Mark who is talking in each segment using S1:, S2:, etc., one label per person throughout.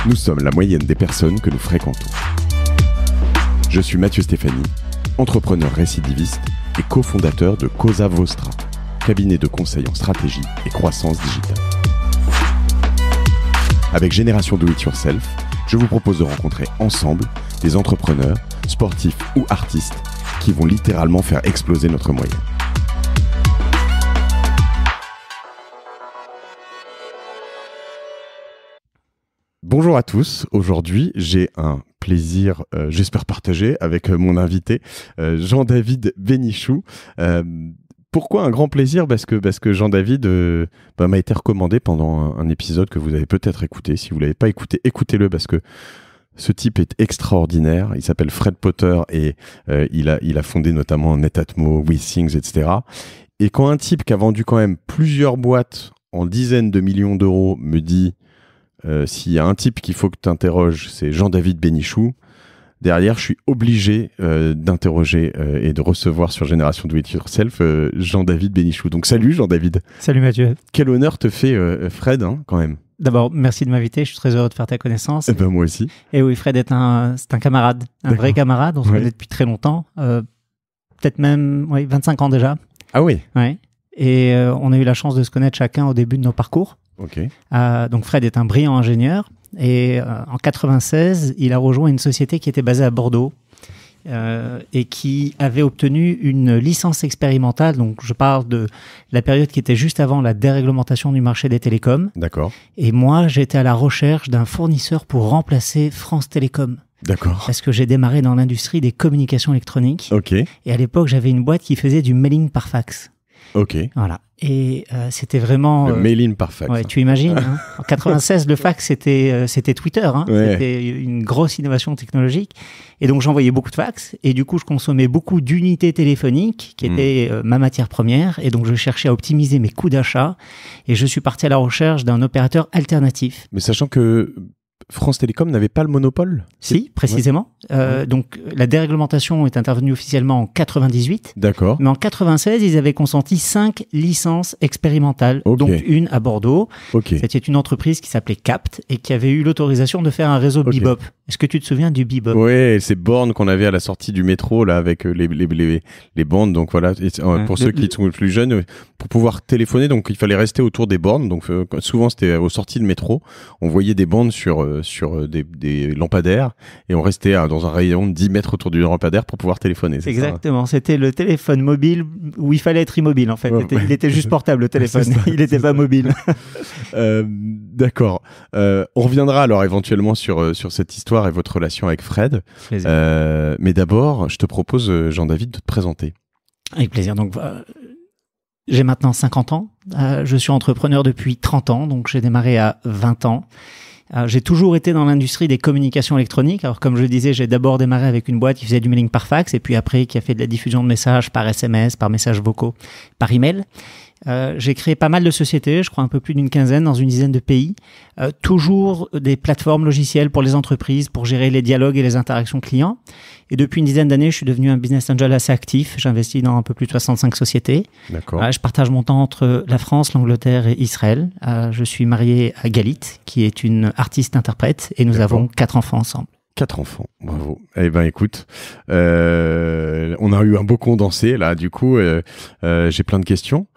S1: Nous sommes la moyenne des personnes que nous fréquentons. Je suis Mathieu Stéphanie, entrepreneur récidiviste et cofondateur de Cosa Vostra, cabinet de conseil en stratégie et croissance digitale. Avec Génération Do It Yourself, je vous propose de rencontrer ensemble des entrepreneurs, sportifs ou artistes qui vont littéralement faire exploser notre moyenne. Bonjour à tous, aujourd'hui j'ai un plaisir, j'espère partagé avec mon invité Jean-David Bénichou. Pourquoi un grand plaisir ? Parce que Jean-David m'a été recommandé pendant un épisode que vous avez peut-être écouté. Si vous ne l'avez pas écouté, écoutez-le parce que ce type est extraordinaire. Il s'appelle Fred Potter et il a fondé notamment Netatmo, WeThings, etc. Et quand un type qui a vendu quand même plusieurs boîtes en dizaines de millions d'euros me dit s'il y a un type qu'il faut que tu interroges, c'est Jean-David Bénichou. Derrière, je suis obligé d'interroger et de recevoir sur Génération Do It Yourself Jean-David Bénichou. Donc salut Jean-David.
S2: Salut Mathieu.
S1: Quel honneur te fait Fred, quand même.
S2: D'abord, merci de m'inviter, je suis très heureux de faire ta connaissance.
S1: Moi aussi.
S2: Et oui, Fred c'est un camarade, un vrai camarade, on se connaît depuis très longtemps, peut-être même 25 ans déjà.
S1: Ah oui.
S2: Ouais. Et on a eu la chance de se connaître chacun au début de nos parcours.
S1: Ok.
S2: Donc Fred est un brillant ingénieur et en 96, il a rejoint une société qui était basée à Bordeaux et qui avait obtenu une licence expérimentale. Donc je parle de la période qui était juste avant la déréglementation du marché des télécoms.
S1: D'accord.
S2: Et moi, j'étais à la recherche d'un fournisseur pour remplacer France Télécom.
S1: D'accord.
S2: Parce que j'ai démarré dans l'industrie des communications électroniques.
S1: Ok.
S2: Et à l'époque, j'avais une boîte qui faisait du mailing par fax.
S1: Ok.
S2: Voilà. Et c'était vraiment...
S1: Le mailing par fax.
S2: Ouais, tu imagines. Hein. En 96, le fax, c'était Twitter. Hein.
S1: Ouais.
S2: C'était une grosse innovation technologique. Et donc, j'envoyais beaucoup de fax. Et du coup, je consommais beaucoup d'unités téléphoniques qui étaient ma matière première. Et donc, je cherchais à optimiser mes coûts d'achat. Et je suis parti à la recherche d'un opérateur alternatif.
S1: Mais sachant que France Télécom n'avait pas le monopole ?
S2: Si, précisément. Donc, la déréglementation est intervenue officiellement en 98.
S1: D'accord.
S2: Mais en 96, ils avaient consenti 5 licences expérimentales, dont une à Bordeaux.
S1: Ok.
S2: C'était une entreprise qui s'appelait Capt et qui avait eu l'autorisation de faire un réseau Bebop. Est-ce que tu te souviens du Bebop ?
S1: Oui, ces bornes qu'on avait à la sortie du métro, là, avec les bandes. Donc voilà, pour ceux qui sont plus jeunes, pour pouvoir téléphoner, donc il fallait rester autour des bornes. Donc souvent, c'était aux sorties de métro. On voyait des bandes sur des lampadaires et on restait dans un rayon de 10 mètres autour du lampadaire pour pouvoir téléphoner. C'est
S2: exactement, ça, c'était le téléphone mobile où il fallait être immobile en fait. Il était juste portable le téléphone, il n'était pas mobile.
S1: D'accord. On reviendra alors éventuellement sur cette histoire et votre relation avec Fred. Mais d'abord, je te propose, Jean-David, de te présenter.
S2: Avec plaisir. Donc, j'ai maintenant 50 ans. Je suis entrepreneur depuis 30 ans, donc j'ai démarré à 20 ans. J'ai toujours été dans l'industrie des communications électroniques. Alors, comme je le disais, j'ai d'abord démarré avec une boîte qui faisait du mailing par fax et puis après qui a fait de la diffusion de messages par SMS, par messages vocaux, par email. J'ai créé pas mal de sociétés, je crois un peu plus d'une quinzaine dans une dizaine de pays. Toujours des plateformes logicielles pour les entreprises, pour gérer les dialogues et les interactions clients. Et depuis une dizaine d'années, je suis devenu un business angel assez actif. J'investis dans un peu plus de 65 sociétés.
S1: D'accord.
S2: Je partage mon temps entre la France, l'Angleterre et Israël. Je suis marié à Galit, qui est une artiste-interprète, et nous avons 4 enfants ensemble.
S1: 4 enfants, bravo. Eh ben écoute, on a eu un beau condensé là, du coup, j'ai plein de questions.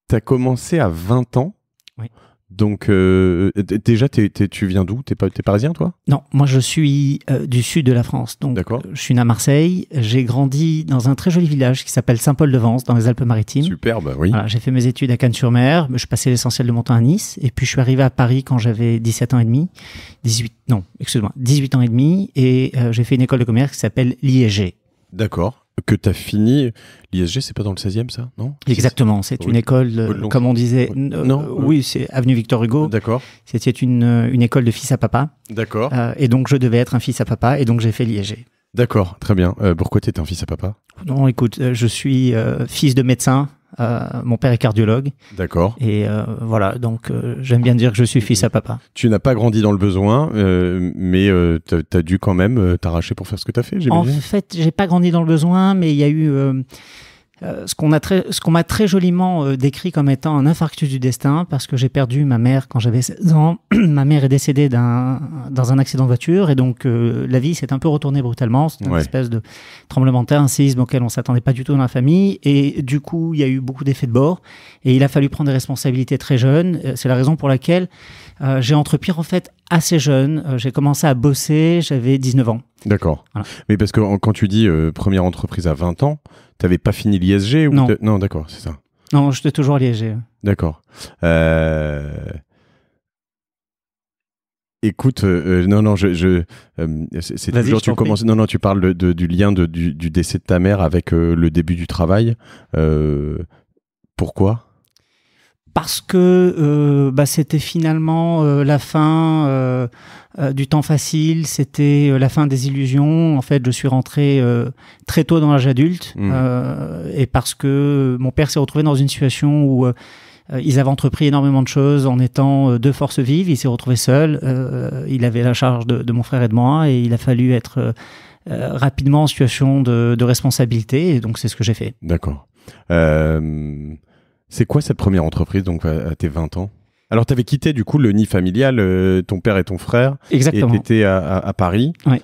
S1: T'as commencé à 20 ans.
S2: Oui.
S1: Donc déjà, tu viens d'où ? T'es parisien, toi ?
S2: Non, moi je suis du sud de la France. Donc, je suis né à Marseille. J'ai grandi dans un très joli village qui s'appelle Saint-Paul-de-Vence, dans les Alpes-Maritimes.
S1: Superbe, oui.
S2: Voilà, j'ai fait mes études à Cannes-sur-Mer. Je passais l'essentiel de mon temps à Nice. Et puis je suis arrivé à Paris quand j'avais 17 ans et demi. 18 ans et demi. Et j'ai fait une école de commerce qui s'appelle l'ISG.
S1: D'accord. Que tu as fini. L'ISG, c'est pas dans le 16e, ça, non ?
S2: Exactement. C'est une école, comme on disait. Oui, c'est avenue Victor Hugo.
S1: D'accord.
S2: C'était une école de fils à papa.
S1: D'accord.
S2: Et donc, je devais être un fils à papa. Et donc, j'ai fait l'ISG.
S1: D'accord, très bien. Pourquoi tu étais un fils à papa ?
S2: Non, écoute, je suis fils de médecin. Mon père est cardiologue.
S1: D'accord.
S2: Et voilà, donc j'aime bien dire que je suis fils à papa.
S1: Tu n'as pas grandi dans le besoin, mais tu as dû quand même t'arracher pour faire ce que tu as fait, j'imagine.
S2: En fait, j'ai pas grandi dans le besoin, mais il y a eu ce qu'on m'a très joliment décrit comme étant un infarctus du destin, parce que j'ai perdu ma mère quand j'avais 16 ans. Ma mère est décédée dans un accident de voiture, et donc la vie s'est un peu retournée brutalement. C'est une espèce de tremblement de terre, un séisme auquel on s'attendait pas du tout dans la famille, et du coup il y a eu beaucoup d'effets de bord, et il a fallu prendre des responsabilités très jeunes. C'est la raison pour laquelle j'ai entrepris en fait assez jeune. J'ai commencé à bosser, j'avais 19 ans.
S1: D'accord. Voilà. Mais parce que quand tu dis première entreprise à 20 ans, tu n'avais pas fini l'ISG ou
S2: Non.
S1: Non, d'accord, c'est ça.
S2: Non, j'étais toujours à l'ISG.
S1: D'accord. Écoute, non, c'est
S2: Vas-y,
S1: toujours tu commences. Non, tu parles du lien du décès de ta mère avec le début du travail. Pourquoi ?
S2: Parce que c'était finalement la fin du temps facile, c'était la fin des illusions. En fait, je suis rentré très tôt dans l'âge adulte, et parce que mon père s'est retrouvé dans une situation où ils avaient entrepris énormément de choses en étant deux forces vives. Il s'est retrouvé seul. Il avait la charge de mon frère et de moi, et il a fallu être rapidement en situation de responsabilité. Et donc, c'est ce que j'ai fait.
S1: D'accord. C'est quoi cette première entreprise, donc à tes 20 ans ? Alors, tu avais quitté du coup le nid familial, ton père et ton frère.
S2: Exactement.
S1: Et tu étais à Paris.
S2: Ouais.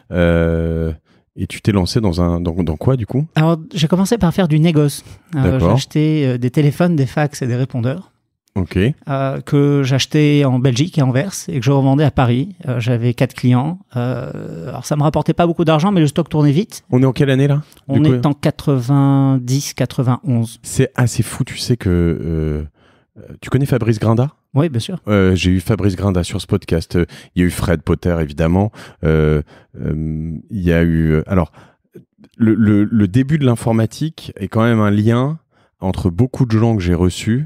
S1: Et tu t'es lancé dans quoi du coup ?
S2: Alors, j'ai commencé par faire du négoce. J'ai acheté des téléphones, des fax et des répondeurs.
S1: Ok.
S2: Que j'achetais en Belgique et à Anvers et que je revendais à Paris. J'avais 4 clients. Alors, ça me rapportait pas beaucoup d'argent, mais le stock tournait vite.
S1: On est en quelle année là ?
S2: On est en 90-91.
S1: C'est assez fou, tu sais que... tu connais Fabrice Grinda ?
S2: Oui, bien sûr.
S1: J'ai eu Fabrice Grinda sur ce podcast. Il y a eu Fred Potter, évidemment. Il y a eu... Alors, le début de l'informatique est quand même un lien entre beaucoup de gens que j'ai reçus.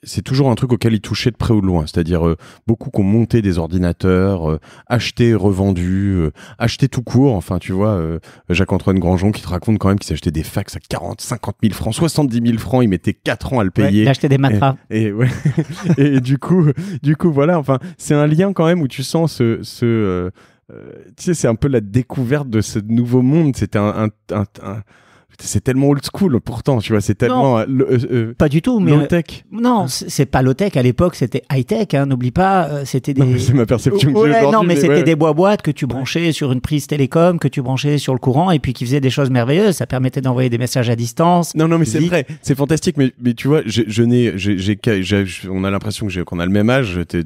S1: C'est toujours un truc auquel ils touchaient de près ou de loin, c'est-à-dire beaucoup qui ont monté des ordinateurs, acheté, revendu, acheté tout court, enfin tu vois, Jacques-Antoine Grandjean qui te raconte quand même qu'il s'achetait des fax à 40, 50 000 francs, 70 000 francs, il mettait 4 ans à le payer.
S2: Ouais, il achetait des matras.
S1: Et et du coup voilà, enfin c'est un lien quand même où tu sens tu sais, c'est un peu la découverte de ce nouveau monde, c'était c'est tellement old school pourtant, tu vois, c'est tellement
S2: pas du tout, mais
S1: low tech.
S2: Non, c'est pas low tech à l'époque, c'était high tech, hein, n'oublie pas, c'était des...
S1: Non, c'est ma perception que j'ai aujourd'hui.
S2: Non, mais c'était des boîtes que tu branchais sur une prise télécom, que tu branchais sur le courant et puis qui faisaient des choses merveilleuses, ça permettait d'envoyer des messages à distance.
S1: Non mais c'est vrai, c'est fantastique, mais tu vois, on a l'impression qu'on a le même âge, tu es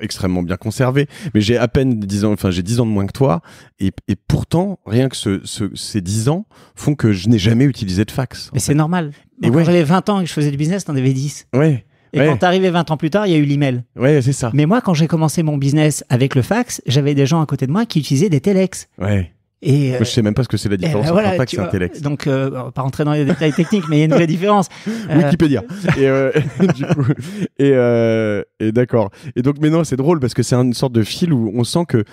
S1: extrêmement bien conservé, mais j'ai à peine 10 ans, enfin j'ai 10 ans de moins que toi, et pourtant, rien que ces 10 ans font que je n'ai jamais utilisé de fax.
S2: Mais c'est normal. Quand j'avais 20 ans et que je faisais du business, t'en avais 10.
S1: Ouais.
S2: Et quand t'arrivais 20 ans plus tard, il y a eu l'email.
S1: Ouais, c'est ça.
S2: Mais moi, quand j'ai commencé mon business avec le fax, j'avais des gens à côté de moi qui utilisaient des téléx.
S1: Ouais.
S2: Et
S1: moi, je sais même pas ce que c'est la différence entre un fax et un téléx.
S2: Donc, on va pas rentrer dans les détails techniques, mais il y a une vraie différence.
S1: Wikipédia. Du coup, et d'accord. Et donc, mais non, c'est drôle parce que c'est une sorte de fil où on sent que,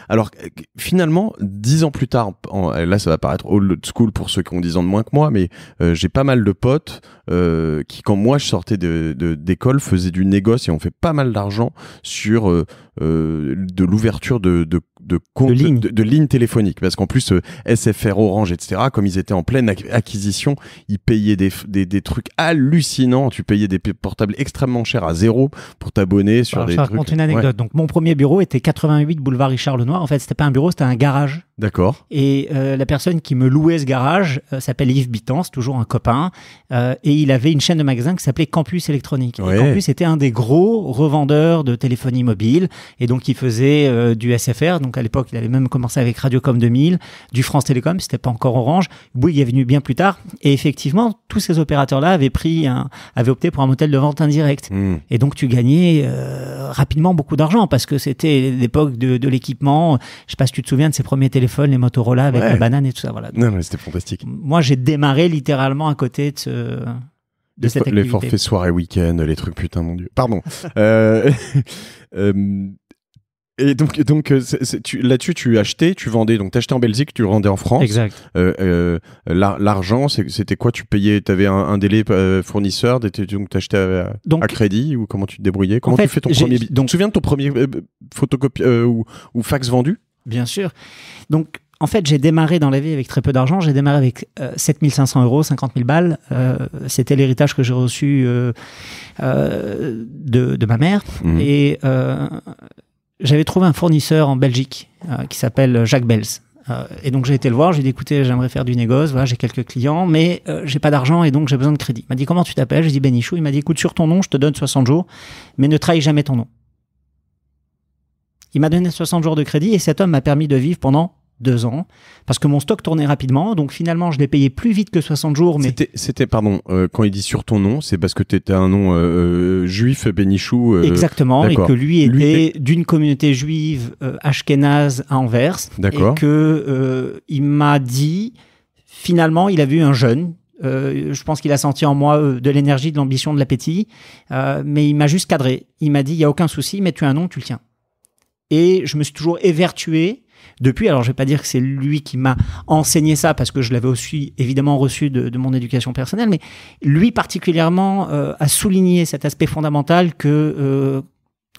S1: alors, finalement, 10 ans plus tard, là, ça va paraître old school pour ceux qui ont 10 ans de moins que moi, mais j'ai pas mal de potes qui, quand moi je sortais d'école, faisaient du négoce et ont fait pas mal d'argent sur de l'ouverture de comptes de lignes téléphoniques, parce qu'en plus SFR, Orange, etc., comme ils étaient en pleine acquisition, ils payaient des trucs hallucinants. Tu payais des portables extrêmement chers à zéro pour t'abonner sur des trucs.
S2: Je raconte une anecdote. Ouais. Donc mon premier bureau était 88 boulevard Richard Lenoir. En fait, c'était pas un bureau, c'était un garage.
S1: D'accord.
S2: Et la personne qui me louait ce garage s'appelle Yves Bittan, toujours un copain, et il avait une chaîne de magasins qui s'appelait Campus Électronique.
S1: Ouais.
S2: Et Campus était un des gros revendeurs de téléphonie mobile, et donc il faisait du SFR. Donc à l'époque, il avait même commencé avec Radiocom 2000, du France Télécom, c'était pas encore Orange. Bouygues est venu bien plus tard. Et effectivement, tous ces opérateurs-là avaient opté pour un modèle de vente indirecte. Et donc tu gagnais rapidement beaucoup d'argent parce que c'était l'époque de l'équipement. Je sais pas si tu te souviens de ces premiers téléphones, les Motorola avec la banane et tout ça. Voilà.
S1: Non, mais c'était fantastique.
S2: Moi, j'ai démarré littéralement à côté de cette activité.
S1: Les forfaits soirée week-end, les trucs, putain, mon Dieu. Pardon. Et donc là-dessus, tu achetais, tu vendais. Donc, t'achetais en Belgique, tu vendais en France.
S2: Exact.
S1: L'argent, c'était quoi ? Tu payais, t'avais un délai fournisseur, donc t'achetais à crédit, ou comment tu te débrouillais ? Comment tu fais ton premier... Tu te souviens de ton premier photocopie ou fax vendu ?
S2: Bien sûr. Donc, en fait, j'ai démarré dans la vie avec très peu d'argent. J'ai démarré avec 7 500 €, 50 000 balles. C'était l'héritage que j'ai reçu de ma mère. Et j'avais trouvé un fournisseur en Belgique qui s'appelle Jacques Bels. Et donc j'ai été le voir, j'ai dit écoutez, j'aimerais faire du négoce, voilà, j'ai quelques clients, mais j'ai pas d'argent et donc j'ai besoin de crédit. Il m'a dit comment tu t'appelles? J'ai dit Benichou. Il m'a dit écoute, sur ton nom, je te donne 60 jours, mais ne trahis jamais ton nom. Il m'a donné 60 jours de crédit et cet homme m'a permis de vivre pendant 2 ans, parce que mon stock tournait rapidement, donc finalement je l'ai payé plus vite que 60 jours. Mais
S1: C'était pardon, quand il dit sur ton nom, c'est parce que tu étais un nom juif, Benichou.
S2: Exactement, et que lui était d'une communauté juive ashkénaze à Anvers.
S1: D'accord.
S2: Et que il m'a dit, finalement, il a vu un jeune. Je pense qu'il a senti en moi de l'énergie, de l'ambition, de l'appétit, mais il m'a juste cadré. Il m'a dit, il n'y a aucun souci, mais tu as un nom, tu le tiens. Et je me suis toujours évertué depuis. Alors, je vais pas dire que c'est lui qui m'a enseigné ça, parce que je l'avais aussi évidemment reçu de mon éducation personnelle, mais lui particulièrement a souligné cet aspect fondamental que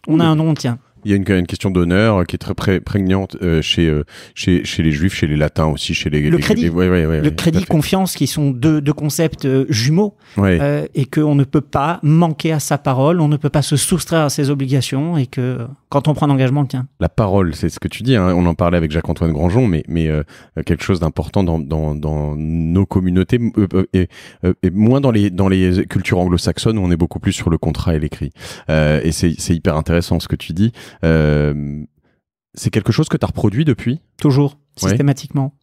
S2: on a un nom, on tient.
S1: Il y a une question d'honneur qui est très prégnante chez les juifs, chez les latins aussi, chez les...
S2: Le crédit,
S1: le
S2: crédit, confiance, qui sont deux concepts jumeaux, et qu'on ne peut pas manquer à sa parole, on ne peut pas se soustraire à ses obligations, et que quand on prend un engagement, on le tient.
S1: La parole, c'est ce que tu dis, hein, on en parlait avec Jacques-Antoine Granjon, mais quelque chose d'important dans nos communautés, et moins dans les cultures anglo-saxonnes, où on est beaucoup plus sur le contrat et l'écrit. Et c'est hyper intéressant ce que tu dis. C'est quelque chose que tu as reproduit depuis?
S2: Toujours, systématiquement.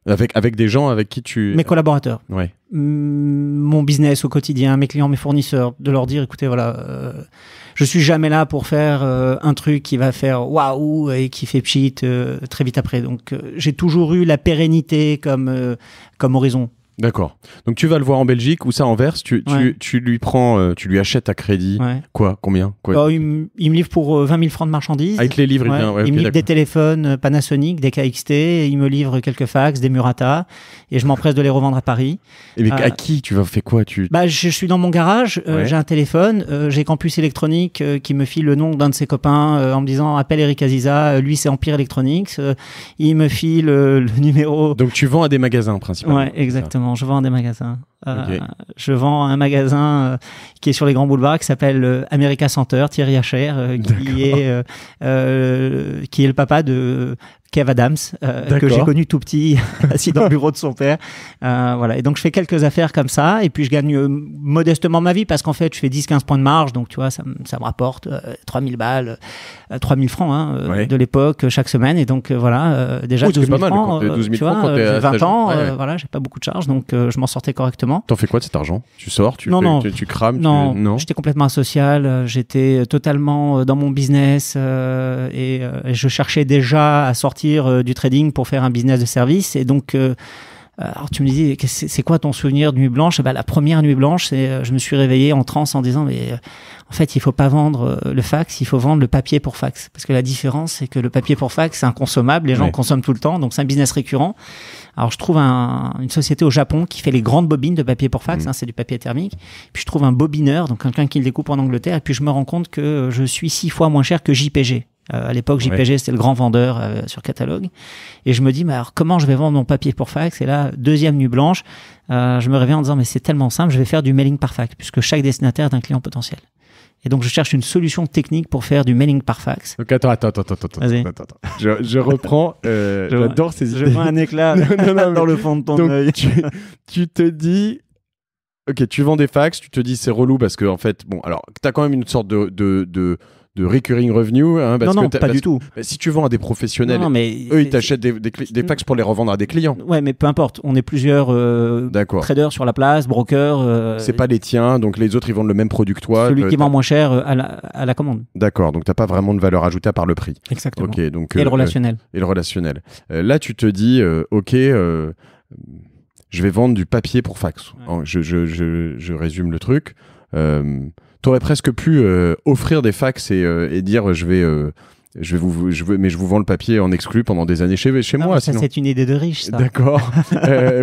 S1: Avec des gens avec qui tu...
S2: Mes collaborateurs.
S1: Ouais.
S2: Mon business au quotidien, mes clients, mes fournisseurs, de leur dire, écoutez, voilà, je suis jamais là pour faire un truc qui va faire waouh et qui fait pchit très vite après. Donc, j'ai toujours eu la pérennité comme horizon.
S1: D'accord. Donc tu vas le voir en Belgique ou ça, Anvers, tu lui prends, tu lui achètes à crédit. Quoi? Combien?
S2: Il me livre pour 20 000 francs de marchandises.
S1: Avec les livres,
S2: il me livre des téléphones Panasonic, des KXT, il me livre quelques fax, des Murata, et je m'empresse de les revendre à Paris.
S1: Et mais à qui tu vas faire quoi?
S2: Je suis dans mon garage, j'ai un téléphone, j'ai Campus Électronique qui me file le nom d'un de ses copains en me disant appelle Eric Aziza, lui c'est Empire Electronics, il me file le numéro.
S1: Donc tu vends à des magasins principalement.
S2: Ouais, exactement. Je vends à des magasins.
S1: Okay.
S2: Je vends à un magasin qui est sur les grands boulevards qui s'appelle America Center, Thierry Hacher, qui est le papa de Kev Adams, que j'ai connu tout petit, assis dans le bureau de son père. Voilà. Et donc, je fais quelques affaires comme ça, et puis je gagne modestement ma vie, parce qu'en fait, je fais 10-15 points de marge, donc tu vois, ça me rapporte 3000 balles, 3000 francs de l'époque, chaque semaine. Et donc, voilà, déjà 12 000 francs,
S1: 12 000
S2: tu
S1: francs
S2: vois, j'ai 20 ans,
S1: voilà,
S2: j'ai pas beaucoup de charges, donc je m'en sortais correctement.
S1: T'en fais quoi de cet argent? Tu sors, tu crames?
S2: Non, j'étais complètement asocial, j'étais totalement dans mon business, et je cherchais déjà à sortir du trading pour faire un business de service. Et donc, alors tu me disais, c'est quoi ton souvenir de nuit blanche? La première nuit blanche, je me suis réveillé en transe en disant, mais en fait, il faut pas vendre le fax, il faut vendre le papier pour fax. Parce que la différence, c'est que le papier pour fax, c'est inconsommable, les gens consomment tout le temps, donc c'est un business récurrent. Alors, je trouve une société au Japon qui fait les grandes bobines de papier pour fax, c'est du papier thermique. Puis je trouve un bobineur, donc quelqu'un qui le découpe en Angleterre, et puis je me rends compte que je suis 6 fois moins cher que JPG. À l'époque, JPG, c'était le grand vendeur sur catalogue. Et je me dis, mais alors comment je vais vendre mon papier pour fax? Et là, deuxième nuit blanche, je me réveille en disant, mais c'est tellement simple, je vais faire du mailing par fax, puisque chaque destinataire est un client potentiel. Et donc, je cherche une solution technique pour faire du mailing par fax.
S1: Donc, attends. Je reprends. J'adore ces idées.
S2: Je vois un éclat dans le fond de ton œil.
S1: Tu te dis, ok, tu vends des fax, tu te dis, c'est relou parce que, en fait, bon, alors, t'as quand même une sorte de recurring revenue, hein,
S2: pas du tout.
S1: Si tu vends à des professionnels, eux ils t'achètent des fax pour les revendre à des clients.
S2: Ouais, mais peu importe. On est plusieurs traders sur la place, brokers.
S1: C'est pas les tiens, donc les autres ils vendent le même produit que toi.
S2: Celui qui vend moins cher à la commande.
S1: D'accord, donc t'as pas vraiment de valeur ajoutée à part le prix.
S2: Exactement.
S1: Okay, donc,
S2: et le relationnel.
S1: Là, tu te dis, ok. Je vais vendre du papier pour fax. Ouais. Je résume le truc. T'aurais presque pu offrir des fax et dire mais je vous vends le papier en exclu pendant des années chez moi.
S2: Ça, c'est une idée de riche, ça.
S1: D'accord.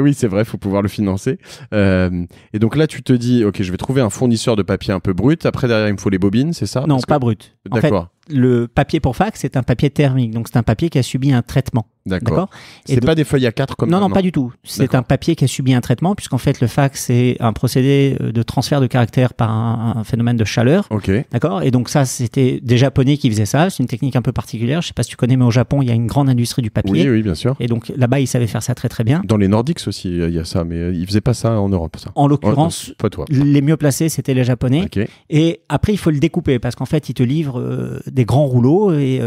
S1: Oui, c'est vrai, il faut pouvoir le financer. Et donc là, tu te dis, ok, je vais trouver un fournisseur de papier un peu brut. Après, derrière, il me faut les bobines, c'est ça?
S2: Non, pas brut.
S1: D'accord.
S2: En fait, le papier pour fax, c'est un papier thermique. Donc, c'est un papier qui a subi un traitement.
S1: D'accord.
S2: Et
S1: C'est pas des feuilles A4 comme
S2: non, pas du tout. C'est un papier qui a subi un traitement, puisqu'en fait, le fax, c'est un procédé de transfert de caractère par un phénomène de chaleur.
S1: Ok.
S2: D'accord. Et donc ça, c'était des Japonais qui faisaient ça. C'est une technique un peu particulière. Je sais pas si tu connais, mais au Japon, il y a une grande industrie du papier.
S1: Oui, bien sûr.
S2: Et donc là-bas, ils savaient faire ça très très bien.
S1: Dans les Nordiques aussi, il y a ça, mais ils faisaient pas ça en Europe, ça.
S2: En l'occurrence,
S1: pas toi.
S2: les mieux placés, c'était les Japonais.
S1: Ok.
S2: Et après, il faut le découper parce qu'en fait, ils te livrent des grands rouleaux et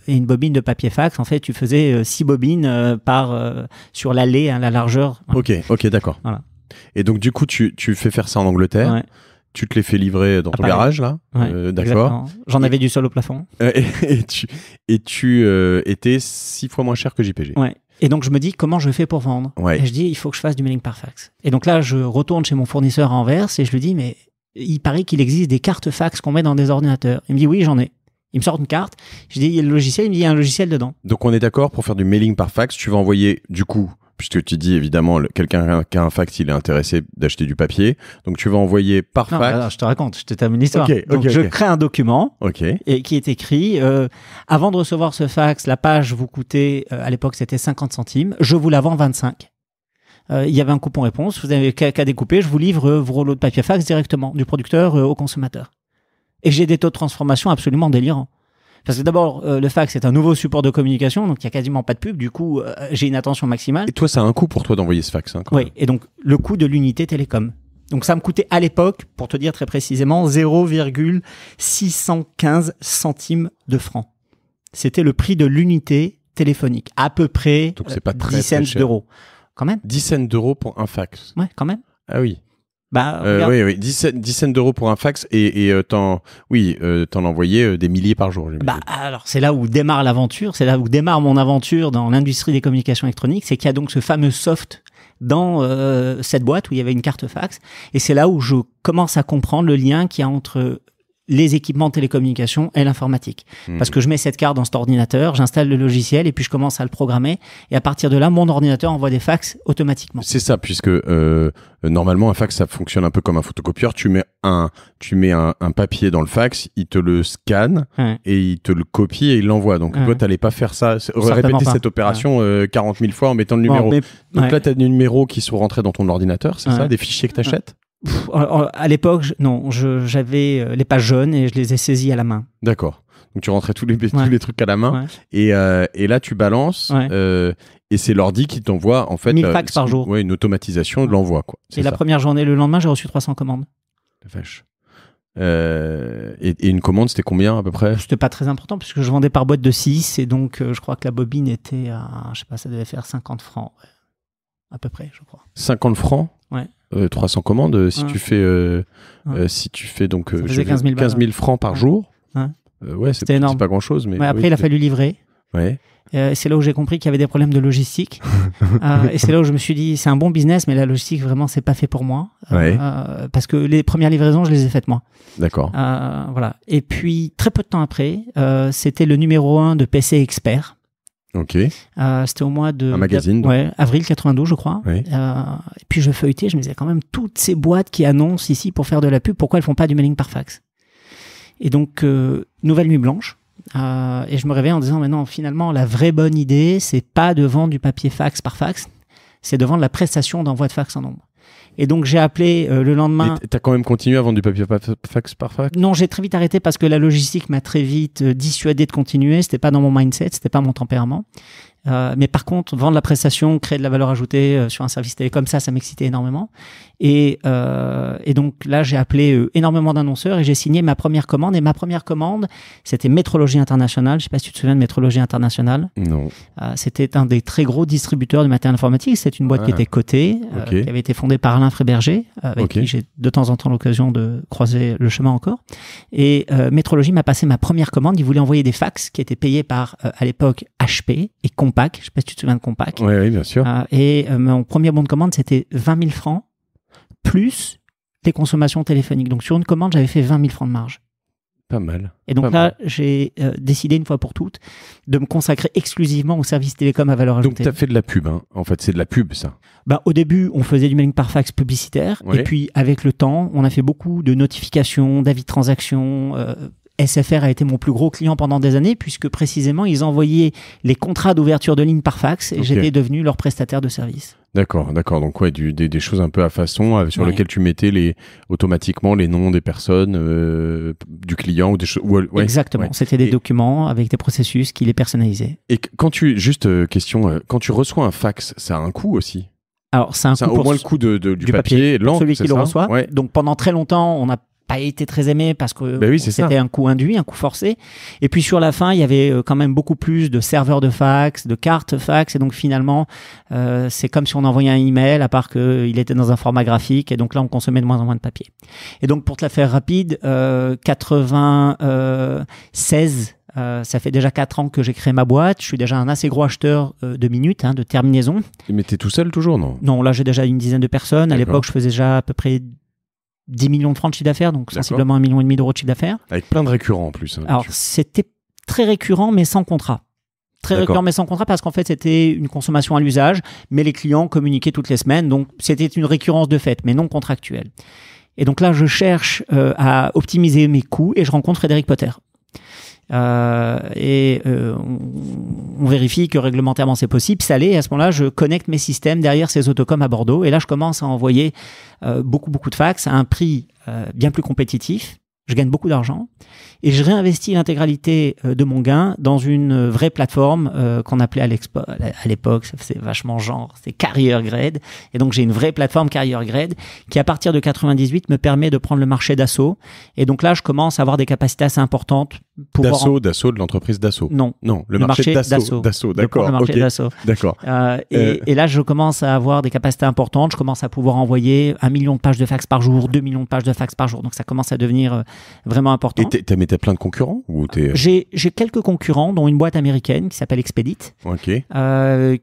S2: une bobine de papier fax. En fait, tu faisais 6 bobines sur l'allée, la largeur.
S1: Ok, d'accord.
S2: Voilà.
S1: Et donc, du coup, tu fais faire ça en Angleterre.
S2: Ouais.
S1: Tu te les fais livrer dans ton garage, là.
S2: Ouais,
S1: d'accord.
S2: Exactement. J'en avais du sol au plafond.
S1: Et tu étais 6 fois moins cher que JPG.
S2: Ouais. Et donc, je me dis, comment je fais pour vendre?
S1: Ouais.
S2: Et je dis, il faut que je fasse du mailing par fax. Et donc là, je retourne chez mon fournisseur à Anvers et je lui dis, mais il paraît qu'il existe des cartes fax qu'on met dans des ordinateurs. Il me dit, oui, j'en ai. Il me sort une carte. Je dis, il y a le logiciel. Il me dit, il y a un logiciel dedans.
S1: Donc, on est d'accord, pour faire du mailing par fax, tu vas envoyer, du coup, puisque tu dis évidemment, quelqu'un qui a un fax, il est intéressé d'acheter du papier. Donc, tu vas envoyer par fax.
S2: Alors, je te raconte, je te termine l'histoire. Donc, je crée un document qui est écrit avant de recevoir ce fax, la page vous coûtait, à l'époque, c'était 50 centimes. Je vous la vends 25. Il y avait un coupon réponse. Vous n'avez qu'à découper. Je vous livre vos rouleaux de papier fax directement du producteur au consommateur. Et j'ai des taux de transformation absolument délirants. Parce que d'abord, le fax est un nouveau support de communication, donc il n'y a quasiment pas de pub. Du coup, j'ai une attention maximale.
S1: Et toi, ça a un coût pour toi d'envoyer ce fax, hein, quand
S2: oui,
S1: même.
S2: et donc le coût de l'unité télécom. Donc ça me coûtait à l'époque, pour te dire très précisément, 0,615 centimes de francs. C'était le prix de l'unité téléphonique, à peu près
S1: donc c'est pas
S2: 10 cents d'euros. Quand même.
S1: 10 cents d'euros pour un fax.
S2: Ouais, quand même.
S1: Ah oui.
S2: Bah,
S1: oui, 10 cents d'euros pour un fax et t'en envoyais des milliers par jour.
S2: Bah, alors, c'est là où démarre l'aventure, c'est là où démarre mon aventure dans l'industrie des communications électroniques, c'est qu'il y a donc ce fameux soft dans cette boîte où il y avait une carte fax, et c'est là où je commence à comprendre le lien qu'il y a entre les équipements de télécommunications et l'informatique. Parce que je mets cette carte dans cet ordinateur, j'installe le logiciel et puis je commence à le programmer. Et à partir de là, mon ordinateur envoie des fax automatiquement.
S1: C'est ça, puisque normalement, un fax, ça fonctionne un peu comme un photocopieur. Tu mets un papier dans le fax, il te le scanne et il te le copie et il l'envoie. Donc toi, t'allais pas faire ça, répéter cette opération 40 000 fois en mettant le numéro. Donc là, t'as des numéros qui sont rentrés dans ton ordinateur, c'est ça, des fichiers que t'achètes?
S2: À l'époque, j'avais les pages jaunes et je les ai saisies à la main.
S1: D'accord. Donc tu rentrais tous les trucs à la main et là tu balances et c'est l'ordi qui t'envoie en fait
S2: 1000 fax par jour.
S1: Ouais, une automatisation de l'envoi quoi.
S2: Et la première journée, le lendemain, j'ai reçu 300 commandes.
S1: La vache. Et une commande, c'était combien à peu près?
S2: C'était pas très important puisque je vendais par boîte de 6 et donc je crois que la bobine était à, je sais pas, ça devait faire 50 francs à peu près, je crois.
S1: 50 francs?
S2: Ouais.
S1: 300 commandes, si tu fais donc 15 000 francs par jour. Ouais, c'est énorme. C'est pas grand chose, mais
S2: après il a fallu livrer.
S1: Ouais.
S2: C'est là où j'ai compris qu'il y avait des problèmes de logistique. Et c'est là où je me suis dit, c'est un bon business, mais la logistique, vraiment, c'est pas fait pour moi. Parce que les premières livraisons, je les ai faites moi.
S1: D'accord.
S2: Voilà. Et puis, très peu de temps après, c'était le numéro 1 de PC Expert.
S1: Ok.
S2: C'était au mois de...
S1: Un magazine.
S2: Avril 92, je crois.
S1: Ouais.
S2: Et puis, je feuilletais, je me disais quand même, toutes ces boîtes qui annoncent ici pour faire de la pub, pourquoi elles font pas du mailing par fax? Et donc, nouvelle nuit blanche. Et je me réveille en disant, mais non, finalement, la vraie bonne idée, c'est pas de vendre du papier fax par fax, c'est de vendre la prestation d'envoi de fax en nombre. Et donc, j'ai appelé le lendemain...
S1: Et t'as quand même continué à vendre du papier fax par fax?
S2: Non, j'ai très vite arrêté parce que la logistique m'a très vite dissuadé de continuer. C'était pas dans mon mindset, c'était pas mon tempérament. Mais par contre, vendre la prestation, créer de la valeur ajoutée sur un service télécom, ça m'excitait énormément. Et donc là, j'ai appelé énormément d'annonceurs et j'ai signé ma première commande. Et ma première commande, c'était Métrologie Internationale. Je sais pas si tu te souviens de Métrologie Internationale.
S1: Non.
S2: C'était un des très gros distributeurs de matériel informatique. C'était une boîte qui était cotée, qui avait été fondée par Alain Fréberger, avec qui j'ai de temps en temps l'occasion de croiser le chemin encore. Et Métrologie m'a passé ma première commande. Ils voulaient envoyer des fax qui étaient payés par, à l'époque, HP et Compaq. Je sais pas si tu te souviens de Compaq.
S1: Oui, bien sûr.
S2: Et mon premier bon de commande, c'était 20 000 francs plus les consommations téléphoniques. Donc, sur une commande, j'avais fait 20 000 francs de marge.
S1: Pas mal.
S2: Et donc j'ai décidé une fois pour toutes de me consacrer exclusivement au service télécom à valeur ajoutée.
S1: Donc, tu as fait de la pub, hein. En fait, c'est de la pub, ça.
S2: Au début, on faisait du mailing par fax publicitaire. Et puis, avec le temps, on a fait beaucoup de notifications, d'avis de transaction, SFR a été mon plus gros client pendant des années, puisque précisément, ils envoyaient les contrats d'ouverture de ligne par fax et j'étais devenu leur prestataire de service.
S1: D'accord. Donc, ouais, des choses un peu à façon sur lesquelles tu mettais automatiquement les noms des personnes, du client ou des choses.
S2: Exactement. Ouais. C'était des documents avec des processus qui les personnalisaient.
S1: Et quand question, quand tu reçois un fax, ça a un coût aussi?
S2: Alors, c'est un coût
S1: au moins le coût du papier,
S2: pour celui qui le reçoit.
S1: Ouais.
S2: Donc, pendant très longtemps, on n'a pas été très aimé parce que c'était un coût induit, un coût forcé. Et puis sur la fin, il y avait quand même beaucoup plus de serveurs de fax, de cartes fax. Et donc finalement, c'est comme si on envoyait un email, à part qu'il était dans un format graphique. Et donc là, on consommait de moins en moins de papier. Et donc pour te la faire rapide, 96. Ça fait déjà 4 ans que j'ai créé ma boîte. Je suis déjà un assez gros acheteur de minutes, de terminaisons.
S1: Mais t'es tout seul toujours, non?
S2: Non, là j'ai déjà une dizaine de personnes. À l'époque, je faisais déjà à peu près 10 millions de francs de chiffre d'affaires, donc sensiblement 1,5 million d'euros de chiffre d'affaires.
S1: Avec plein de récurrents en plus.
S2: Alors, c'était très récurrent, mais sans contrat. Très récurrent, mais sans contrat, parce qu'en fait, c'était une consommation à l'usage, mais les clients communiquaient toutes les semaines, donc c'était une récurrence de fait, mais non contractuelle. Et donc là, je cherche à optimiser mes coûts et je rencontre Frédéric Potter. On vérifie que réglementairement c'est possible, ça l'est, et à ce moment-là je connecte mes systèmes derrière ces autocoms à Bordeaux et là je commence à envoyer beaucoup de fax à un prix bien plus compétitif, je gagne beaucoup d'argent et je réinvestis l'intégralité de mon gain dans une vraie plateforme qu'on appelait à l'époque, c'est vachement genre, c'est Carrier Grade, et donc j'ai une vraie plateforme Carrier Grade qui à partir de 98 me permet de prendre le marché Dassault, et donc là je commence à avoir des capacités assez importantes.
S1: Dassault de l'entreprise Dassault.
S2: Non,
S1: le marché Dassault. D'accord,
S2: le marché Dassault.
S1: D'accord.
S2: Et là je commence à avoir des capacités importantes, je commence à pouvoir envoyer 1 million de pages de fax par jour, 2 millions de pages de fax par jour, donc ça commence à devenir vraiment important.
S1: Et t'as plein de concurrents ou
S2: J'ai quelques concurrents, dont une boîte américaine qui s'appelle Expedit,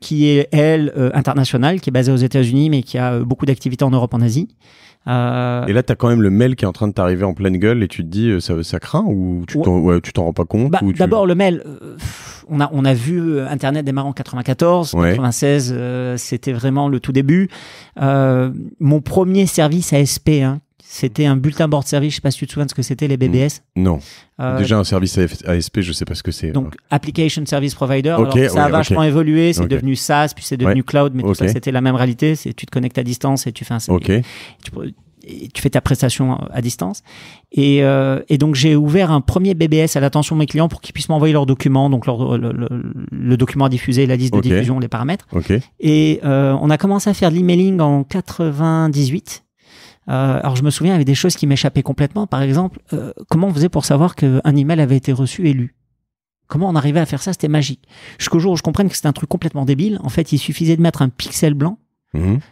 S2: qui est internationale, qui est basée aux États-Unis, mais qui a beaucoup d'activités en Europe, en Asie.
S1: Et là, t'as quand même le mail qui est en train de t'arriver en pleine gueule et tu te dis ça craint ou tu t'en rends pas compte?
S2: D'abord, le mail, on a vu Internet démarrer en 94, 96, c'était vraiment le tout début. Mon premier service ASP, c'était un bulletin board service, je sais pas si tu te souviens de ce que c'était, les BBS.
S1: Non. Déjà un service ASP, je sais pas ce que c'est.
S2: Donc Application Service Provider. Alors, ça a vachement évolué, c'est devenu SaaS, puis c'est devenu Cloud, mais tout ça c'était la même réalité. C'est tu te connectes à distance et tu fais un service. Tu fais ta prestation à distance. Et donc j'ai ouvert un premier BBS à l'attention de mes clients pour qu'ils puissent m'envoyer leurs documents, donc le document à diffuser, la liste de diffusion, les paramètres. Et on a commencé à faire de l'emailing en 98. Alors je me souviens, il y avait des choses qui m'échappaient complètement. Par exemple, comment on faisait pour savoir qu'un email avait été reçu et lu? Comment on arrivait à faire ça? C'était magique. Jusqu'au jour où je comprenne que c'était un truc complètement débile. En fait, il suffisait de mettre un pixel blanc.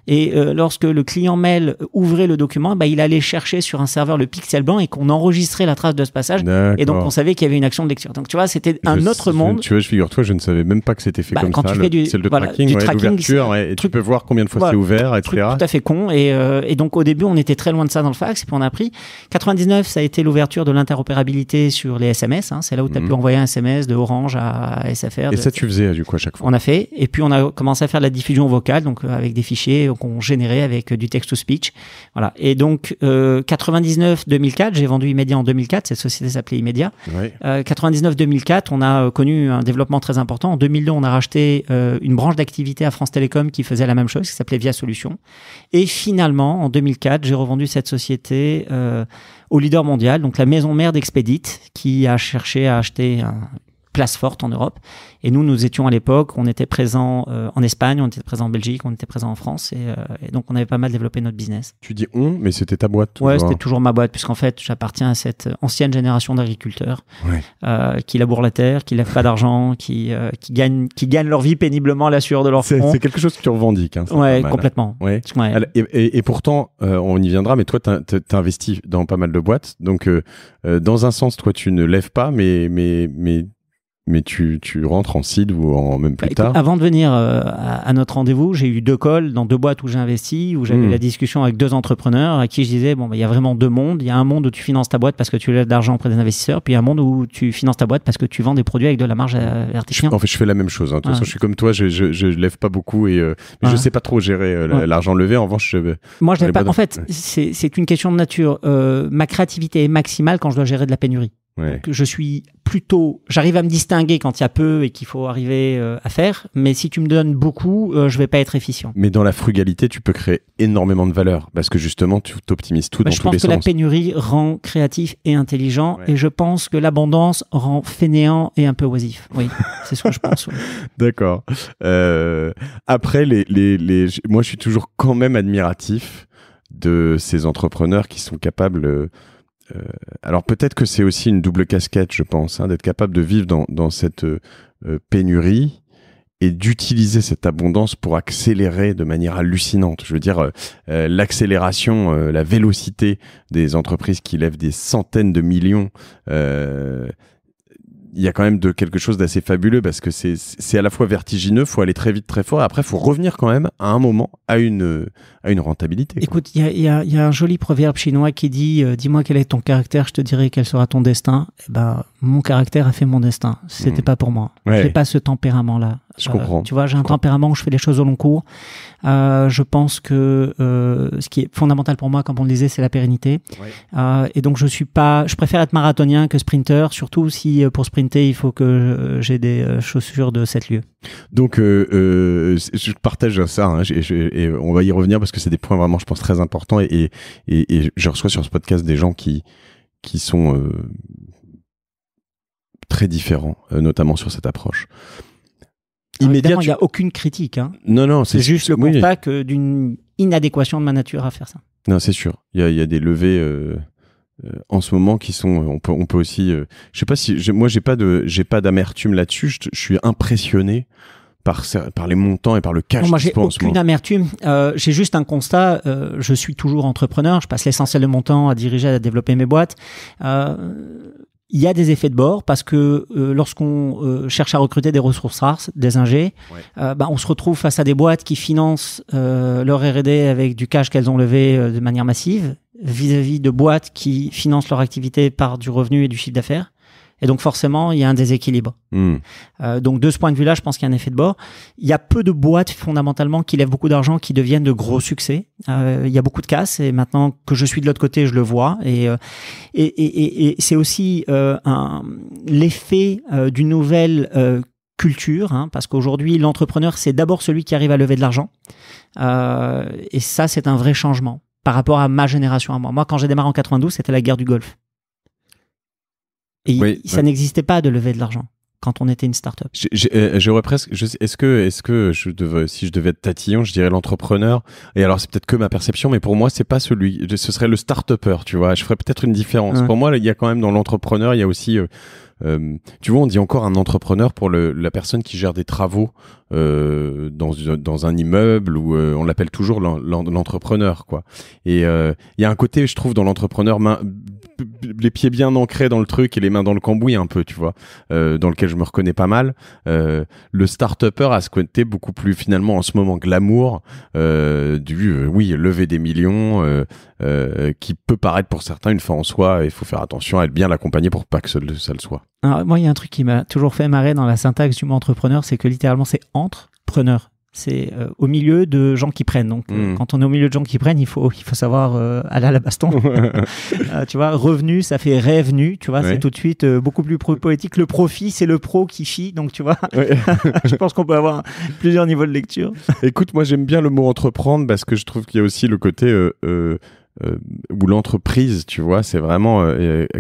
S2: Et lorsque le client mail ouvrait le document, il allait chercher sur un serveur le pixel blanc et qu'on enregistrait la trace de ce passage. Et donc on savait qu'il y avait une action de lecture. Donc tu vois, c'était un autre monde.
S1: Figure-toi, je ne savais même pas que c'était fait comme
S2: quand
S1: ça.
S2: Tu fais du tracking,
S1: l'ouverture, et tu peux voir combien de fois c'est ouvert, etc.
S2: Tout à fait con. Et donc au début, on était très loin de ça dans le fax, et puis on a appris. 99, ça a été l'ouverture de l'interopérabilité sur les SMS. C'est là où tu as pu envoyer un SMS de Orange à SFR.
S1: Et ça, tu faisais du coup à chaque fois?
S2: On a fait. Et puis on a commencé à faire de la diffusion vocale, donc avec des fichiers qu'on générait avec du text-to-speech. Voilà. Et donc, 99-2004, j'ai vendu Imedia en 2004, cette société s'appelait Imedia. 99-2004, on a connu un développement très important. En 2002, on a racheté une branche d'activité à France Télécom qui faisait la même chose, qui s'appelait Via Solutions. Et finalement, en 2004, j'ai revendu cette société au leader mondial, donc la maison mère d'Expedit, qui a cherché à acheter place forte en Europe. Et nous étions à l'époque, on était présents en Espagne, on était présents en Belgique, on était présents en France, et donc on avait pas mal développé notre business.
S1: Tu dis mais c'était ta boîte?
S2: Ouais, c'était toujours ma boîte, puisqu'en fait, j'appartiens à cette ancienne génération d'agriculteurs qui labourent la terre, qui lèvent pas d'argent, qui gagnent leur vie péniblement à la sueur de leur front.
S1: C'est quelque chose que tu revendiques.
S2: Ouais, complètement.
S1: Ouais. Et pourtant, on y viendra, mais toi, t'as investi dans pas mal de boîtes, donc dans un sens, toi, tu ne lèves pas, mais tu rentres en seed ou en même plus tard?
S2: Avant de venir à notre rendez-vous, j'ai eu 2 calls dans 2 boîtes où j'ai investi, où j'avais la discussion avec 2 entrepreneurs à qui je disais, il y a vraiment 2 mondes. Il y a un monde où tu finances ta boîte parce que tu lèves de l'argent auprès des investisseurs, puis il y a un monde où tu finances ta boîte parce que tu vends des produits avec de la marge verticale.
S1: En fait, je fais la même chose. De toute façon, je suis comme toi, je lève pas beaucoup mais je sais pas trop gérer l'argent levé. En revanche,
S2: moi, je lève pas. En fait, c'est une question de nature. Ma créativité est maximale quand je dois gérer de la pénurie.
S1: Ouais.
S2: Donc, j'arrive à me distinguer quand il y a peu et qu'il faut arriver à faire. Mais si tu me donnes beaucoup, je vais pas être efficient.
S1: Mais dans la frugalité, tu peux créer énormément de valeur parce que justement, tu t'optimises tout dans tous les sens.
S2: Je pense que la pénurie rend créatif et intelligent, et je pense que l'abondance rend fainéant et un peu oisif. Oui, c'est ce que je pense. Oui.
S1: D'accord. Après, moi, je suis toujours quand même admiratif de ces entrepreneurs qui sont capables. Alors peut-être que c'est aussi une double casquette, je pense, d'être capable de vivre dans cette pénurie et d'utiliser cette abondance pour accélérer de manière hallucinante. Je veux dire, l'accélération, la vélocité des entreprises qui lèvent des centaines de millions. Il y a quand même quelque chose d'assez fabuleux parce que c'est à la fois vertigineux, faut aller très vite, très fort, et après faut revenir quand même à un moment à une rentabilité.
S2: Écoute, il y a un joli proverbe chinois qui dit dis-moi quel est ton caractère, je te dirai quel sera ton destin. Eh ben, mon caractère a fait mon destin. C'était pas pour moi.
S1: Ouais.
S2: J'ai pas ce tempérament-là.
S1: Je comprends.
S2: Tu vois, j'ai un tempérament où je fais les choses au long cours. Je pense que ce qui est fondamental pour moi, comme on le disait, c'est la pérennité. Ouais. Et donc je préfère être marathonien que sprinter, surtout si pour sprinter il faut que j'ai des chaussures de 7 lieues.
S1: Donc je partage ça, et on va y revenir parce que c'est des points vraiment, je pense, très importants, et je reçois sur ce podcast des gens qui sont très différents, notamment sur cette approche.
S2: Évidemment, il n'y a aucune critique.
S1: Non,
S2: c'est juste le constat d'une inadéquation de ma nature à faire ça.
S1: Non, c'est sûr. Il y a des levées en ce moment qui sont. On peut aussi. Je sais pas si moi j'ai pas d'amertume là-dessus. Je suis impressionné par les montants et par le cash.
S2: Non, moi j'ai aucune amertume. J'ai juste un constat. Je suis toujours entrepreneur. Je passe l'essentiel de mon temps à diriger, à développer mes boîtes. Il y a des effets de bord parce que lorsqu'on cherche à recruter des ressources rares, des ingés, on se retrouve face à des boîtes qui financent leur R&D avec du cash qu'elles ont levé de manière massive, vis-à-vis de boîtes qui financent leur activité par du revenu et du chiffre d'affaires. Et donc forcément, il y a un déséquilibre. Donc de ce point de vue-là, je pense qu'il y a un effet de bord. Il y a peu de boîtes fondamentalement qui lèvent beaucoup d'argent, qui deviennent de gros succès. Il y a beaucoup de casses, et maintenant que je suis de l'autre côté, je le vois. Et c'est aussi l'effet d'une nouvelle culture, parce qu'aujourd'hui, l'entrepreneur, c'est d'abord celui qui arrive à lever de l'argent. Et ça, c'est un vrai changement par rapport à ma génération à moi. Moi, quand j'ai démarré en 92, c'était la guerre du Golfe. Et ça n'existait pas de lever de l'argent quand on était une start-up.
S1: J'aurais presque. Est-ce que si je devais être tatillon, je dirais l'entrepreneur. Et alors c'est peut-être que ma perception, mais pour moi c'est pas celui. Ce serait le start-upper, tu vois. Je ferais peut-être une différence. Pour moi, il y a quand même dans l'entrepreneur, il y a aussi. Tu vois, on dit encore un entrepreneur pour la personne qui gère des travaux dans un immeuble, ou on l'appelle toujours l'entrepreneur, quoi. Et il y a un côté, je trouve, dans l'entrepreneur, les pieds bien ancrés dans le truc et les mains dans le cambouis un peu, tu vois, dans lequel je me reconnais pas mal. Le start-upper a ce côté beaucoup plus finalement en ce moment glamour lever des millions, qui peut paraître pour certains une fin en soi. Il faut faire attention à être bien l'accompagner pour pas que ça le soit.
S2: Alors, moi, il y a un truc qui m'a toujours fait marrer dans la syntaxe du mot entrepreneur, c'est que littéralement c'est entrepreneur. C'est au milieu de gens qui prennent. Donc, quand on est au milieu de gens qui prennent, il faut savoir aller à la baston. Tu vois, revenu, ça fait revenu. Tu vois, c'est tout de suite beaucoup plus poétique. Le profit, c'est le pro qui fit. Donc, tu vois, je pense qu'on peut avoir plusieurs niveaux de lecture.
S1: Écoute, moi, j'aime bien le mot entreprendre parce que je trouve qu'il y a aussi le côté où l'entreprise, tu vois, c'est vraiment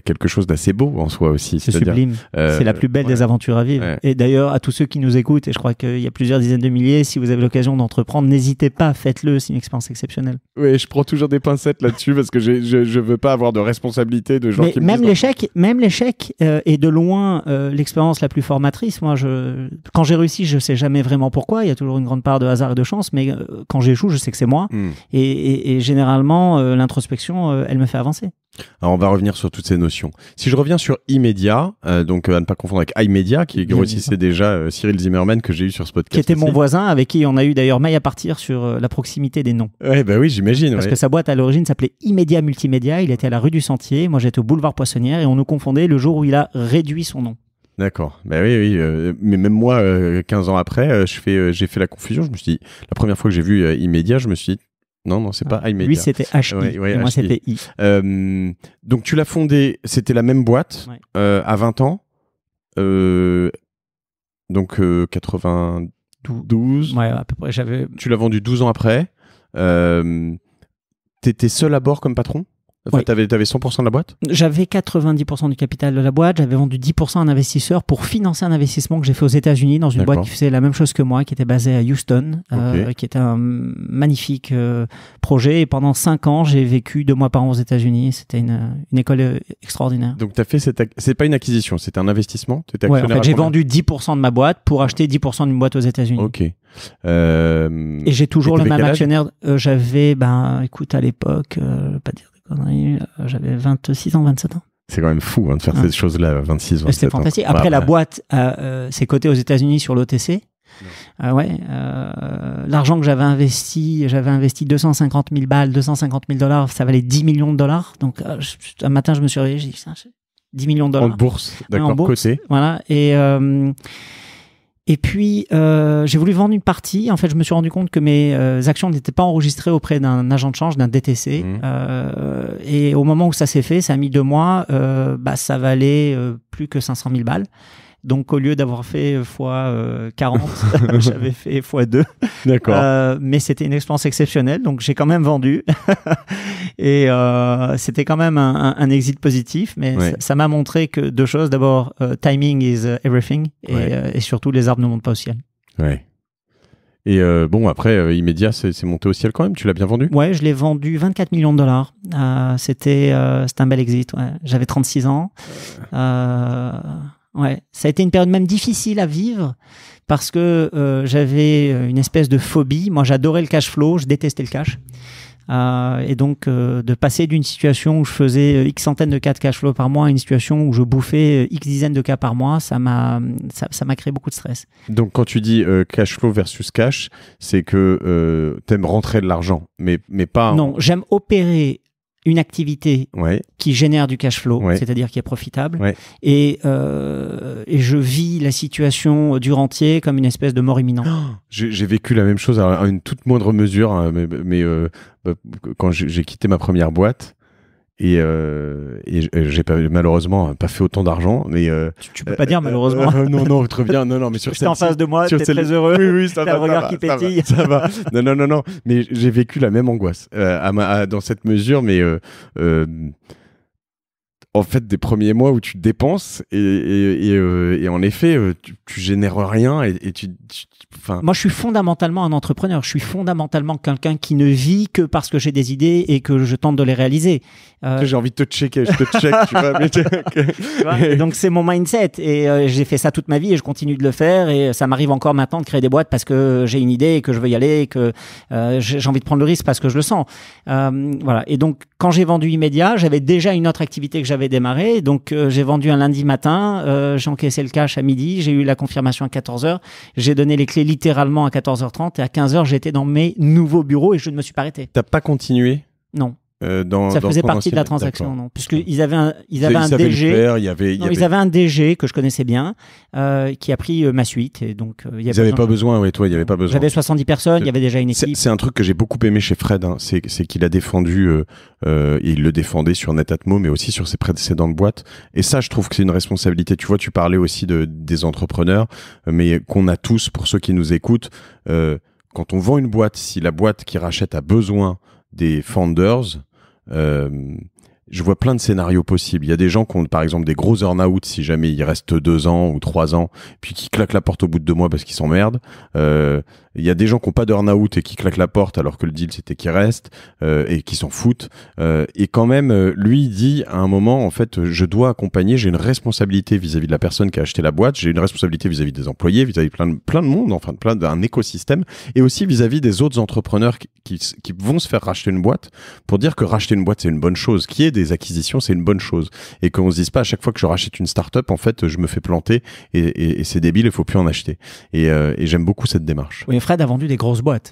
S1: quelque chose d'assez beau en soi aussi.
S2: C'est sublime. C'est la plus belle des aventures à vivre. Ouais. Et d'ailleurs, à tous ceux qui nous écoutent, et je crois qu'il y a plusieurs dizaines de milliers, si vous avez l'occasion d'entreprendre, n'hésitez pas, faites-le, c'est une expérience exceptionnelle.
S1: Oui, je prends toujours des pincettes là-dessus parce que je veux pas avoir de responsabilité de gens qui me disent...
S2: Même l'échec est de loin l'expérience la plus formatrice. Moi, quand j'ai réussi, je sais jamais vraiment pourquoi. Il y a toujours une grande part de hasard et de chance, mais quand j'échoue, je sais que c'est moi. Et généralement, l'introspection, elle me fait avancer.
S1: Alors on va revenir sur toutes ces notions. Si je reviens sur iMedia, donc à ne pas confondre avec iMedia, qui grossissait déjà Cyril Zimmerman que j'ai eu sur ce podcast.
S2: Qui était mon voisin, avec qui on a eu d'ailleurs maille à partir sur la proximité des noms.
S1: Ouais, bah oui, j'imagine.
S2: Parce que sa boîte à l'origine s'appelait iMedia Multimédia, il était à la rue du Sentier, moi j'étais au boulevard Poissonnière, et on nous confondait le jour où il a réduit son nom.
S1: D'accord. Bah oui. Mais même moi, 15 ans après, j'ai fait la confusion. Je me suis dit, la première fois que j'ai vu iMedia, je me suis dit, Non, c'est pas iMedia.
S2: Lui, c'était HI.
S1: Ouais,
S2: moi,
S1: HI.
S2: c'était I.
S1: Donc, tu l'as fondé, c'était la même boîte à 20 ans. Donc, 92.
S2: Ouais, à peu près.
S1: Tu l'as vendu 12 ans après. T'étais seul à bord comme patron? Enfin, t'avais 100% de la boîte?
S2: J'avais 90% du capital de la boîte. J'avais vendu 10% à un investisseur pour financer un investissement que j'ai fait aux États-Unis dans une boîte qui faisait la même chose que moi, qui était basée à Houston, qui était un magnifique projet. Et pendant 5 ans, j'ai vécu 2 mois par an aux États-Unis. C'était une école extraordinaire.
S1: Donc, t'as fait c'est pas une acquisition, c'était un investissement?
S2: Ouais, en fait, j'ai vendu 10% de ma boîte pour acheter 10% d'une boîte aux États-Unis.
S1: Ok.
S2: Et j'ai toujours le même actionnaire. J'avais, écoute, à l'époque, pas dire j'avais 26 ans, 27 ans.
S1: C'est quand même fou de faire ces choses-là, 26, 27 ans.
S2: C'était fantastique. Après, la boîte s'est cotée aux États-Unis sur l'OTC. L'argent que j'avais investi 250 000 balles, 250 000 $, ça valait 10 millions de dollars. Donc, un matin, je me suis réveillé, j'ai dit, 10 millions de dollars.
S1: En bourse, d'accord, côté.
S2: Voilà. Et puis, j'ai voulu vendre une partie. En fait, je me suis rendu compte que mes actions n'étaient pas enregistrées auprès d'un agent de change, d'un DTC. Et au moment où ça s'est fait, ça a mis 2 mois, ça valait plus que 500 000 balles. Donc, au lieu d'avoir fait x40, j'avais fait x2.
S1: D'accord.
S2: Mais c'était une expérience exceptionnelle. Donc, j'ai quand même vendu. Et c'était quand même un exit positif. Mais ça m'a montré que 2 choses. D'abord, timing is everything. Et surtout, les arbres ne montent pas au ciel.
S1: Ouais. Et après, Immedia, c'est monté au ciel quand même. Tu l'as bien vendu?
S2: Ouais, je l'ai vendu 24 millions de dollars. C'était un bel exit. Ouais. J'avais 36 ans. Ouais, ça a été une période même difficile à vivre parce que j'avais une espèce de phobie. Moi, j'adorais le cash flow, je détestais le cash. Et donc, de passer d'une situation où je faisais X centaines de cas de cash flow par mois à une situation où je bouffais X dizaines de cas par mois, ça m'a créé beaucoup de stress.
S1: Donc, quand tu dis cash flow versus cash, c'est que t'aimes rentrer de l'argent, mais pas...
S2: Non, j'aime opérer une activité qui génère du cash flow, c'est-à-dire qui est profitable, et je vis la situation du rentier comme une espèce de mort imminente.
S1: J'ai vécu la même chose à une toute moindre mesure, hein, mais quand j'ai quitté ma première boîte, et j'ai malheureusement pas fait autant d'argent, mais
S2: tu peux pas dire malheureusement.
S1: Non, très bien. Non, mais sur
S2: j'étais en face de moi, t'es très heureux.
S1: Oui, ça va.
S2: Le regard qui pétille.
S1: Ça va. Non. Mais j'ai vécu la même angoisse dans cette mesure, mais en fait, des premiers mois où tu dépenses et en effet, tu génères rien et tu
S2: Moi, je suis fondamentalement un entrepreneur. Je suis fondamentalement quelqu'un qui ne vit que parce que j'ai des idées et que je tente de les réaliser.
S1: J'ai envie de te checker, je te check, tu vois. Mais
S2: tu vois, et donc, c'est mon mindset. Et j'ai fait ça toute ma vie et je continue de le faire. Et ça m'arrive encore maintenant de créer des boîtes parce que j'ai une idée et que je veux y aller et que j'ai envie de prendre le risque parce que je le sens. Voilà. Et donc, quand j'ai vendu Immedia, j'avais déjà une autre activité que j'avais démarrée. Donc, j'ai vendu un lundi matin. J'ai encaissé le cash à midi. J'ai eu la confirmation à 14h. J'ai donné les clés littéralement à 14h30 et à 15h, j'étais dans mes nouveaux bureaux et je ne me suis pas arrêté.
S1: T'as pas continué?
S2: Non. Ça faisait partie de la transaction, non. Puisqu'ils avaient un DG. Ils avaient un DG que je connaissais bien, qui a pris ma suite. Et donc,
S1: ils n'avaient pas besoin, toi, il n'y avait pas besoin.
S2: J'avais 70 personnes, il y avait déjà une équipe.
S1: C'est un truc que j'ai beaucoup aimé chez Fred, hein, c'est qu'il a défendu, il le défendait sur Netatmo, mais aussi sur ses précédentes boîtes. Et ça, je trouve que c'est une responsabilité. Tu vois, tu parlais aussi des entrepreneurs, mais qu'on a tous, pour ceux qui nous écoutent, quand on vend une boîte, si la boîte qui rachète a besoin des founders, je vois plein de scénarios possibles. Il y a des gens qui ont, par exemple, des gros earn-out si jamais il reste 2 ans ou 3 ans, puis qui claquent la porte au bout de 2 mois parce qu'ils s'emmerdent. Il y a des gens qui n'ont pas d'earn-out et qui claquent la porte alors que le deal c'était qu'ils restent et qui s'en foutent. Et quand même, lui, il dit à un moment, en fait, je dois accompagner, j'ai une responsabilité vis-à-vis de la personne qui a acheté la boîte, j'ai une responsabilité vis-à-vis des employés, vis-à-vis de plein de monde, enfin plein d'un écosystème, et aussi vis-à-vis des autres entrepreneurs qui vont se faire racheter une boîte, pour dire que racheter une boîte c'est une bonne chose, qu'il y ait des acquisitions c'est une bonne chose, et qu'on se dise pas à chaque fois que je rachète une start-up, en fait, je me fais planter et c'est débile, il faut plus en acheter. Et j'aime beaucoup cette démarche.
S2: Oui, Fred a vendu des grosses boîtes.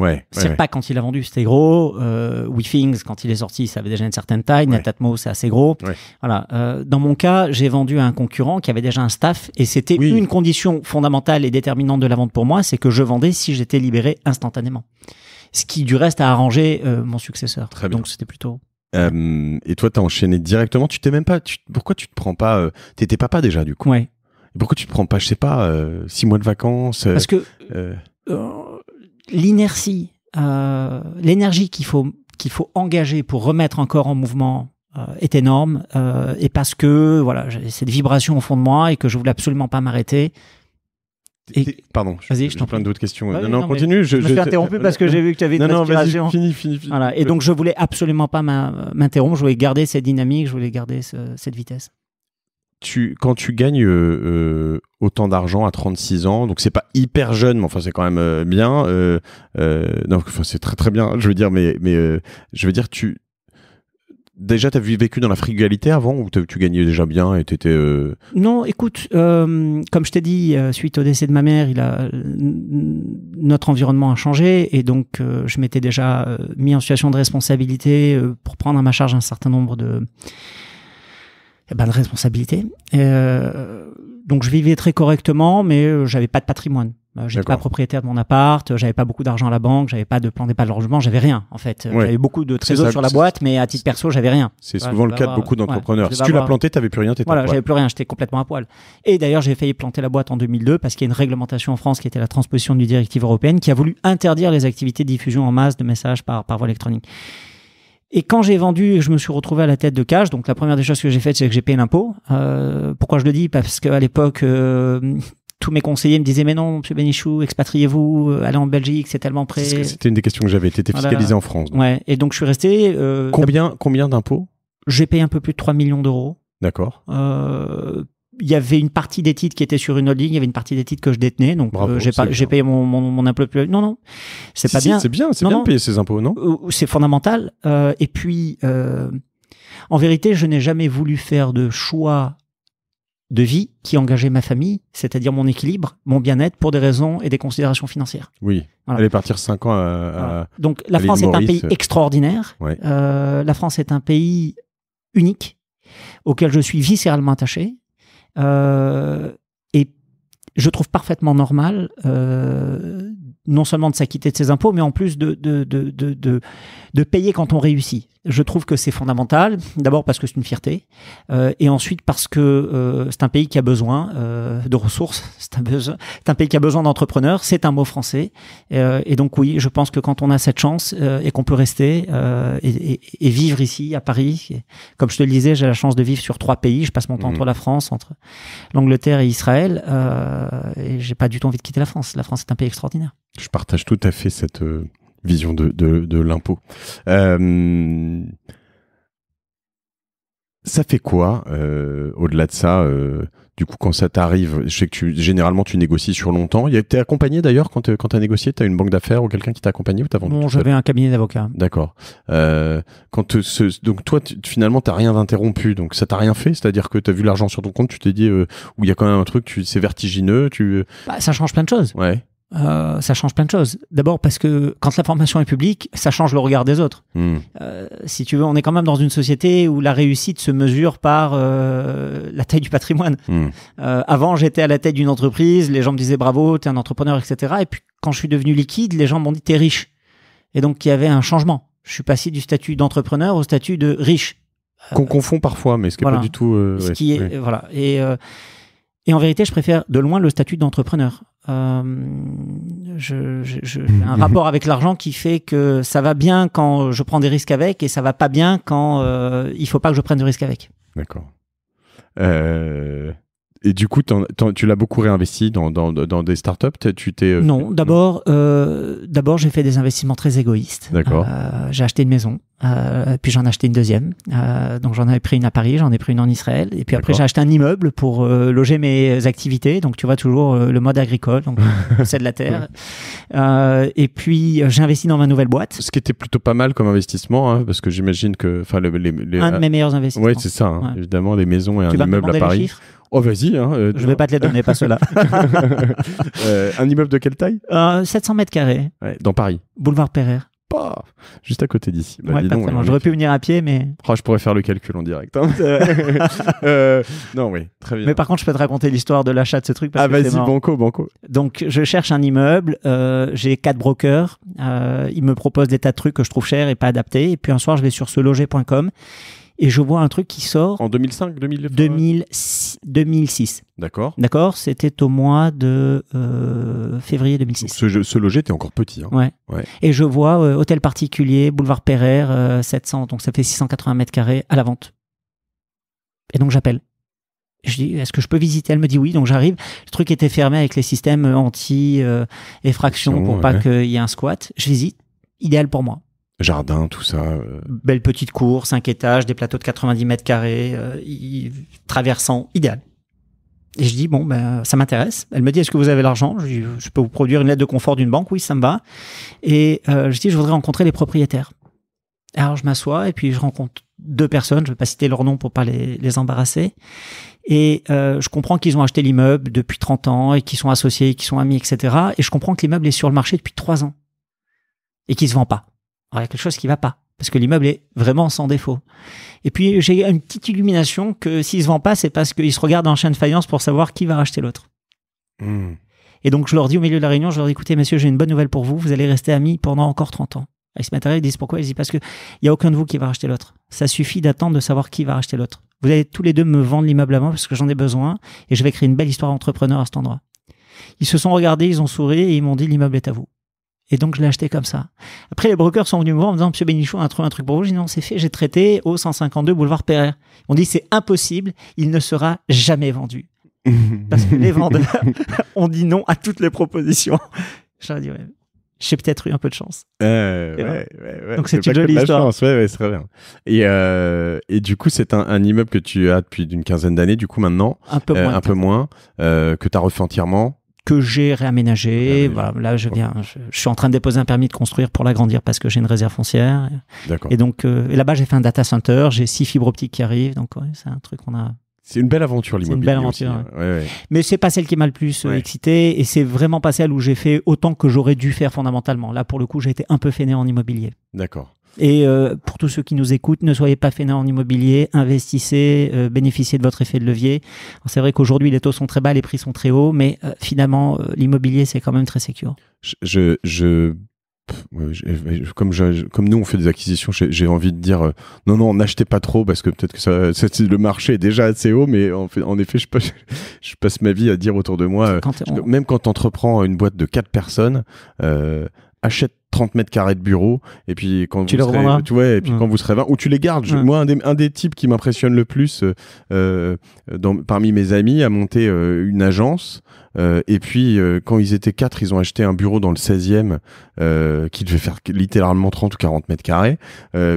S2: Pas quand il a vendu, c'était gros. WeThings, quand il est sorti, ça avait déjà une certaine taille. Netatmo, c'est assez gros. Voilà. Dans mon cas, j'ai vendu à un concurrent qui avait déjà un staff et c'était une condition fondamentale et déterminante de la vente pour moi, c'est que je vendais si j'étais libéré instantanément. Ce qui, du reste, a arrangé mon successeur.
S1: Très bien.
S2: Donc, c'était plutôt...
S1: Et toi, t'as enchaîné directement. Tu t'es même pas. Pourquoi tu te prends pas t'étais papa déjà du coup.
S2: Ouais.
S1: Pourquoi tu te prends pas, je sais pas, 6 mois de vacances
S2: Parce que l'inertie, l'énergie qu'il faut engager pour remettre encore en mouvement est énorme. Et parce que voilà, j'ai cette vibration au fond de moi et que je voulais absolument pas m'arrêter.
S1: Pardon,
S2: vas-y,
S1: j'ai plein d'autres questions.
S2: Ouais,
S1: non, continue.
S2: Je me suis interrompu parce que j'ai vu que tu avais une inspiration.
S1: Vas-y, fini.
S2: Voilà. Et donc, je voulais absolument pas m'interrompre. Je voulais garder cette dynamique, je voulais garder cette vitesse.
S1: Quand tu gagnes autant d'argent à 36 ans, donc c'est pas hyper jeune, mais enfin c'est quand même bien. Non, enfin c'est très très bien. Je veux dire, mais je veux dire, déjà, t'as vécu dans la frugalité avant ou tu gagnais déjà bien et t'étais...
S2: Non, écoute, comme je t'ai dit, suite au décès de ma mère, notre environnement a changé et donc je m'étais déjà mis en situation de responsabilité pour prendre à ma charge un certain nombre de responsabilités. Donc je vivais très correctement, mais j'avais pas de patrimoine. J'étais pas propriétaire de mon appart, j'avais pas beaucoup d'argent à la banque, j'avais pas de plan d'épargne logement, j'avais rien en fait. Ouais. J'avais beaucoup de trésors sur la boîte, mais à titre perso, j'avais rien.
S1: C'est souvent le cas de beaucoup d'entrepreneurs. Si tu l'as planté, t'avais plus rien, t'étais à poil.
S2: J'avais plus rien, j'étais complètement à poil. Et d'ailleurs, j'ai failli planter la boîte en 2002 parce qu'il y a une réglementation en France qui était la transposition d'une directive européenne qui a voulu interdire les activités de diffusion en masse de messages par voie électronique. Et quand j'ai vendu et que je me suis retrouvé à la tête de Cash, donc la première des choses que j'ai faites, c'est que j'ai payé l'impôt. Pourquoi je le dis? Parce qu'à l'époque, tous mes conseillers me disaient mais non, monsieur Bénichou, expatriez-vous, allez en Belgique, c'est tellement près.
S1: C'était une des questions que j'avais. T'étais fiscalisé en France. Donc.
S2: Ouais. Et donc je suis resté.
S1: Combien d'impôts? J'ai
S2: payé un peu plus de 3 millions d'euros.
S1: D'accord.
S2: Il y avait une partie des titres qui était sur une holding, il y avait une partie des titres que je détenais, donc j'ai payé mon impôt. Non, c'est pas bien.
S1: C'est bien de payer ses impôts, non?
S2: C'est fondamental. Et puis, en vérité, je n'ai jamais voulu faire de choix de vie qui engageait ma famille, c'est-à-dire mon équilibre, mon bien-être, pour des raisons et des considérations financières.
S1: Oui, voilà. Aller partir 5 ans à
S2: Donc la France est un pays extraordinaire.
S1: Ouais.
S2: La France est un pays unique, auquel je suis viscéralement attaché. Et je trouve parfaitement normal non seulement de s'acquitter de ses impôts, mais en plus de payer quand on réussit. Je trouve que c'est fondamental, d'abord parce que c'est une fierté, et ensuite parce que c'est un pays qui a besoin de ressources, c'est un pays qui a besoin d'entrepreneurs, c'est un mot français, et donc oui, je pense que quand on a cette chance et qu'on peut rester et vivre ici à Paris, comme je te le disais, j'ai la chance de vivre sur 3 pays, je passe mon temps entre la France, entre l'Angleterre et Israël, et j'ai pas du tout envie de quitter la France. La France est un pays extraordinaire.
S1: Je partage tout à fait cette vision de l'impôt. Ça fait quoi, au-delà de ça, du coup, quand ça t'arrive, je sais que généralement tu négocies sur longtemps. T'es accompagné d'ailleurs quand t'as négocié, t'as une banque d'affaires ou quelqu'un qui t'a accompagné ou t'as vendu?
S2: Non, j'avais un cabinet d'avocats.
S1: D'accord. Donc toi, finalement, t'as rien d'interrompu, donc ça t'a rien fait, c'est-à-dire que t'as vu l'argent sur ton compte, tu t'es dit où il y a quand même un truc, c'est vertigineux,
S2: ça change plein de choses.
S1: Ouais.
S2: Ça change plein de choses. D'abord parce que quand l'information est publique, ça change le regard des autres. Si tu veux, on est quand même dans une société où la réussite se mesure par la taille du patrimoine. Avant, j'étais à la tête d'une entreprise, les gens me disaient bravo, t'es un entrepreneur, etc. Et puis quand je suis devenu liquide, les gens m'ont dit t'es riche. Et donc il y avait un changement. Je suis passé du statut d'entrepreneur au statut de riche.
S1: Qu'on confond parfois, mais ce qui n'est pas du tout...
S2: Voilà. Et en vérité, je préfère de loin le statut d'entrepreneur. J'ai un rapport avec l'argent qui fait que ça va bien quand je prends des risques avec et ça va pas bien quand il faut pas que je prenne de risques avec.
S1: D'accord. Et du coup, tu l'as beaucoup réinvesti dans des startups?
S2: Non, d'abord, j'ai fait des investissements très égoïstes.
S1: D'accord.
S2: J'ai acheté une maison, puis j'en ai acheté une deuxième. Donc j'en avais pris une à Paris, j'en ai pris une en Israël, et puis après j'ai acheté un immeuble pour loger mes activités. Donc tu vois toujours le mode agricole, donc c'est de la terre. Et puis j'ai investi dans ma nouvelle boîte.
S1: Ce qui était plutôt pas mal comme investissement, hein, parce que j'imagine que,
S2: un de mes meilleurs investissements.
S1: Oui, c'est ça. Hein, évidemment, les maisons et un immeuble à Paris. Oh, vas-y. Hein,
S2: je vais pas te les donner, pas ceux-là.
S1: Un immeuble de quelle taille?
S2: 700 mètres carrés.
S1: Ouais, dans Paris.
S2: Boulevard Pereire.
S1: juste à côté d'ici. Bah,
S2: Ouais,
S1: dis donc,
S2: j'aurais pu venir à pied, mais...
S1: Oh, je pourrais faire le calcul en direct. Hein. Non, oui, très bien.
S2: Mais par contre, je peux te raconter l'histoire de l'achat de ce truc. Parce que
S1: vas-y,
S2: c'est marrant.
S1: banco.
S2: Donc, je cherche un immeuble. J'ai 4 brokers. Ils me proposent des tas de trucs que je trouve chers et pas adaptés. Et puis un soir, je vais sur seloger.com et je vois un truc qui sort...
S1: En 2005,
S2: 2006.
S1: D'accord.
S2: D'accord, c'était au mois de février 2006.
S1: Ce loger, t'es encore petit. Hein.
S2: Ouais. Et je vois hôtel particulier, boulevard Pereire, 700, donc ça fait 680 mètres carrés à la vente. Et donc j'appelle. Je dis, est-ce que je peux visiter? Elle me dit oui, donc j'arrive. Le truc était fermé avec les systèmes anti-effraction pour pas qu'il y ait un squat. Je visite, idéal pour moi.
S1: Jardin, tout ça.
S2: Belle petite cour, 5 étages, des plateaux de 90 mètres carrés, traversant, idéal. Et je dis, bon, ben, ça m'intéresse. Elle me dit, est-ce que vous avez l'argent? Je dis, je peux vous produire une lettre de confort d'une banque? Oui, ça me va. Et je dis, je voudrais rencontrer les propriétaires. Alors, je m'assois et puis je rencontre 2 personnes. Je ne vais pas citer leur nom pour pas les embarrasser. Et je comprends qu'ils ont acheté l'immeuble depuis 30 ans et qu'ils sont associés, qu'ils sont amis, etc. Et je comprends que l'immeuble est sur le marché depuis 3 ans et qu'il ne se vend pas. Alors, il y a quelque chose qui ne va pas parce que l'immeuble est vraiment sans défaut. Et puis, j'ai une petite illumination que s'il ne se vend pas, c'est parce qu'ils se regardent en chaîne de faïence pour savoir qui va racheter l'autre. Et donc, je leur dis au milieu de la réunion, je leur dis, écoutez, messieurs, j'ai une bonne nouvelle pour vous. Vous allez rester amis pendant encore 30 ans. Ils se mettent à rire, ils disent pourquoi? Ils disent parce qu'il n'y a aucun de vous qui va racheter l'autre. Ça suffit d'attendre de savoir qui va racheter l'autre. Vous allez tous les deux me vendre l'immeuble avant parce que j'en ai besoin et je vais créer une belle histoire d'entrepreneur à cet endroit. Ils se sont regardés, ils ont souri et ils m'ont dit l'immeuble est à vous. Et donc, je l'ai acheté comme ça. Après, les brokers sont venus me voir en me disant, Monsieur Bénichou, on a trouvé un truc pour vous. J'ai dit, non, c'est fait, j'ai traité au 152 boulevard Pereire. On dit, c'est impossible, il ne sera jamais vendu. Parce que les vendeurs ont dit non à toutes les propositions. J'ai dit, ouais, j'ai peut-être eu un peu de chance.
S1: Ouais.
S2: Donc, c'est une jolie histoire.
S1: Ouais, c'est très bien. Et du coup, c'est un immeuble que tu as depuis une quinzaine d'années, du coup, maintenant.
S2: Un peu moins.
S1: Que tu as refait entièrement.
S2: Que j'ai réaménagé. Voilà, là, je suis en train de déposer un permis de construire pour l'agrandir parce que j'ai une réserve foncière.
S1: D'accord.
S2: Et donc, et là-bas, j'ai fait un data center. J'ai 6 fibres optiques qui arrivent. Donc, ouais, c'est un truc qu'on a.
S1: C'est une belle aventure, l'immobilier.
S2: C'est une belle aventure.
S1: Aussi. Ouais.
S2: Mais c'est pas celle qui m'a le plus excité. Et c'est vraiment pas celle où j'ai fait autant que j'aurais dû faire fondamentalement. Là, pour le coup, j'ai été un peu fainéant en immobilier.
S1: D'accord.
S2: Et pour tous ceux qui nous écoutent, ne soyez pas fainéants en immobilier, investissez, bénéficiez de votre effet de levier. Alors, c'est vrai qu'aujourd'hui, les taux sont très bas, les prix sont très hauts, mais finalement, l'immobilier, c'est quand même très sécure.
S1: Comme nous on fait des acquisitions, j'ai envie de dire non, n'achetez pas trop parce que peut-être que le marché est déjà assez haut, mais en effet je passe ma vie à dire autour de moi, même quand tu entreprends une boîte de 4 personnes, achète 30 mètres carrés de bureau et puis quand
S2: tu les revendras.
S1: Quand vous serez 20 ou tu les gardes. Moi un des types qui m'impressionne le plus parmi mes amis a monté une agence et puis quand ils étaient 4, ils ont acheté un bureau dans le 16e qui devait faire littéralement 30 ou 40 mètres carrés.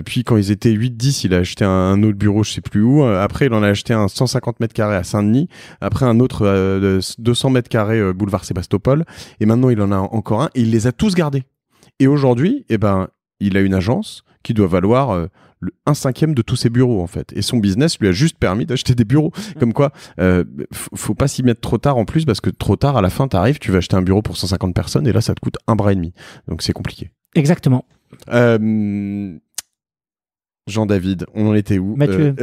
S1: Puis quand ils étaient 8-10, il a acheté un autre bureau je sais plus où. Après il en a acheté un 150 mètres carrés à Saint-Denis. Après un autre de 200 mètres carrés boulevard Sébastopol. Et maintenant il en a encore un et il les a tous gardés. Et aujourd'hui, il a une agence qui doit valoir 1/5 de tous ses bureaux, en fait. Et son business lui a juste permis d'acheter des bureaux. Comme quoi, faut pas s'y mettre trop tard en plus, parce que trop tard, à la fin, t'arrives, tu vas acheter un bureau pour 150 personnes, et là, ça te coûte 1,5 bras. Donc, c'est compliqué.
S2: Exactement.
S1: Jean-David, on en était où?
S2: Mathieu,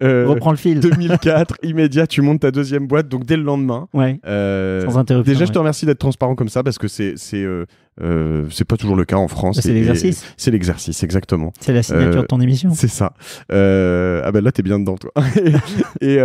S2: reprends le fil.
S1: 2004, immédiat, tu montes ta deuxième boîte, donc dès le lendemain.
S2: Ouais. Sans interruption.
S1: Déjà, je te remercie d'être transparent comme ça, parce que c'est pas toujours le cas en France.
S2: C'est l'exercice.
S1: C'est l'exercice, exactement.
S2: C'est la signature de ton émission.
S1: C'est ça. Là, t'es bien dedans, toi. Et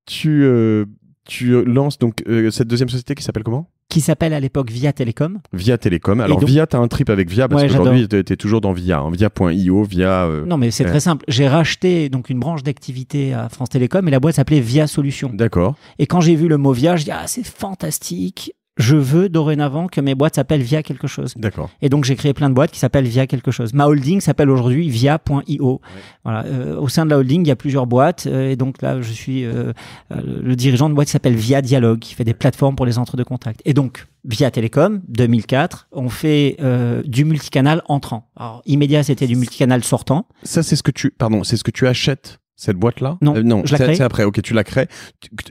S1: tu lances donc cette deuxième société qui s'appelle comment?
S2: Qui s'appelle à l'époque Via Télécom.
S1: Via Télécom. Alors, Via, t'as un trip avec Via, parce qu'aujourd'hui, t'es toujours dans Via. Hein. Via.io, Via...
S2: Non, mais c'est très simple. J'ai racheté donc une branche d'activité à France Télécom et la boîte s'appelait Via Solutions.
S1: D'accord.
S2: Et quand j'ai vu le mot Via, je dis, c'est fantastique. Je veux dorénavant que mes boîtes s'appellent Via quelque chose.
S1: D'accord.
S2: Et donc, j'ai créé plein de boîtes qui s'appellent Via quelque chose. Ma holding s'appelle aujourd'hui Via.io. Ouais. Voilà. Au sein de la holding, il y a plusieurs boîtes. Et donc là, je suis le dirigeant de boîte qui s'appelle Via Dialogue, qui fait des plateformes pour les entre-deux contacts. Et donc, Via Télécom, 2004, on fait du multicanal entrant. Alors, immédiat, c'était du multicanal sortant.
S1: Ça, c'est ce que tu achètes, cette boîte-là?
S2: Non, je la crée.
S1: C'est après, ok, tu la crées.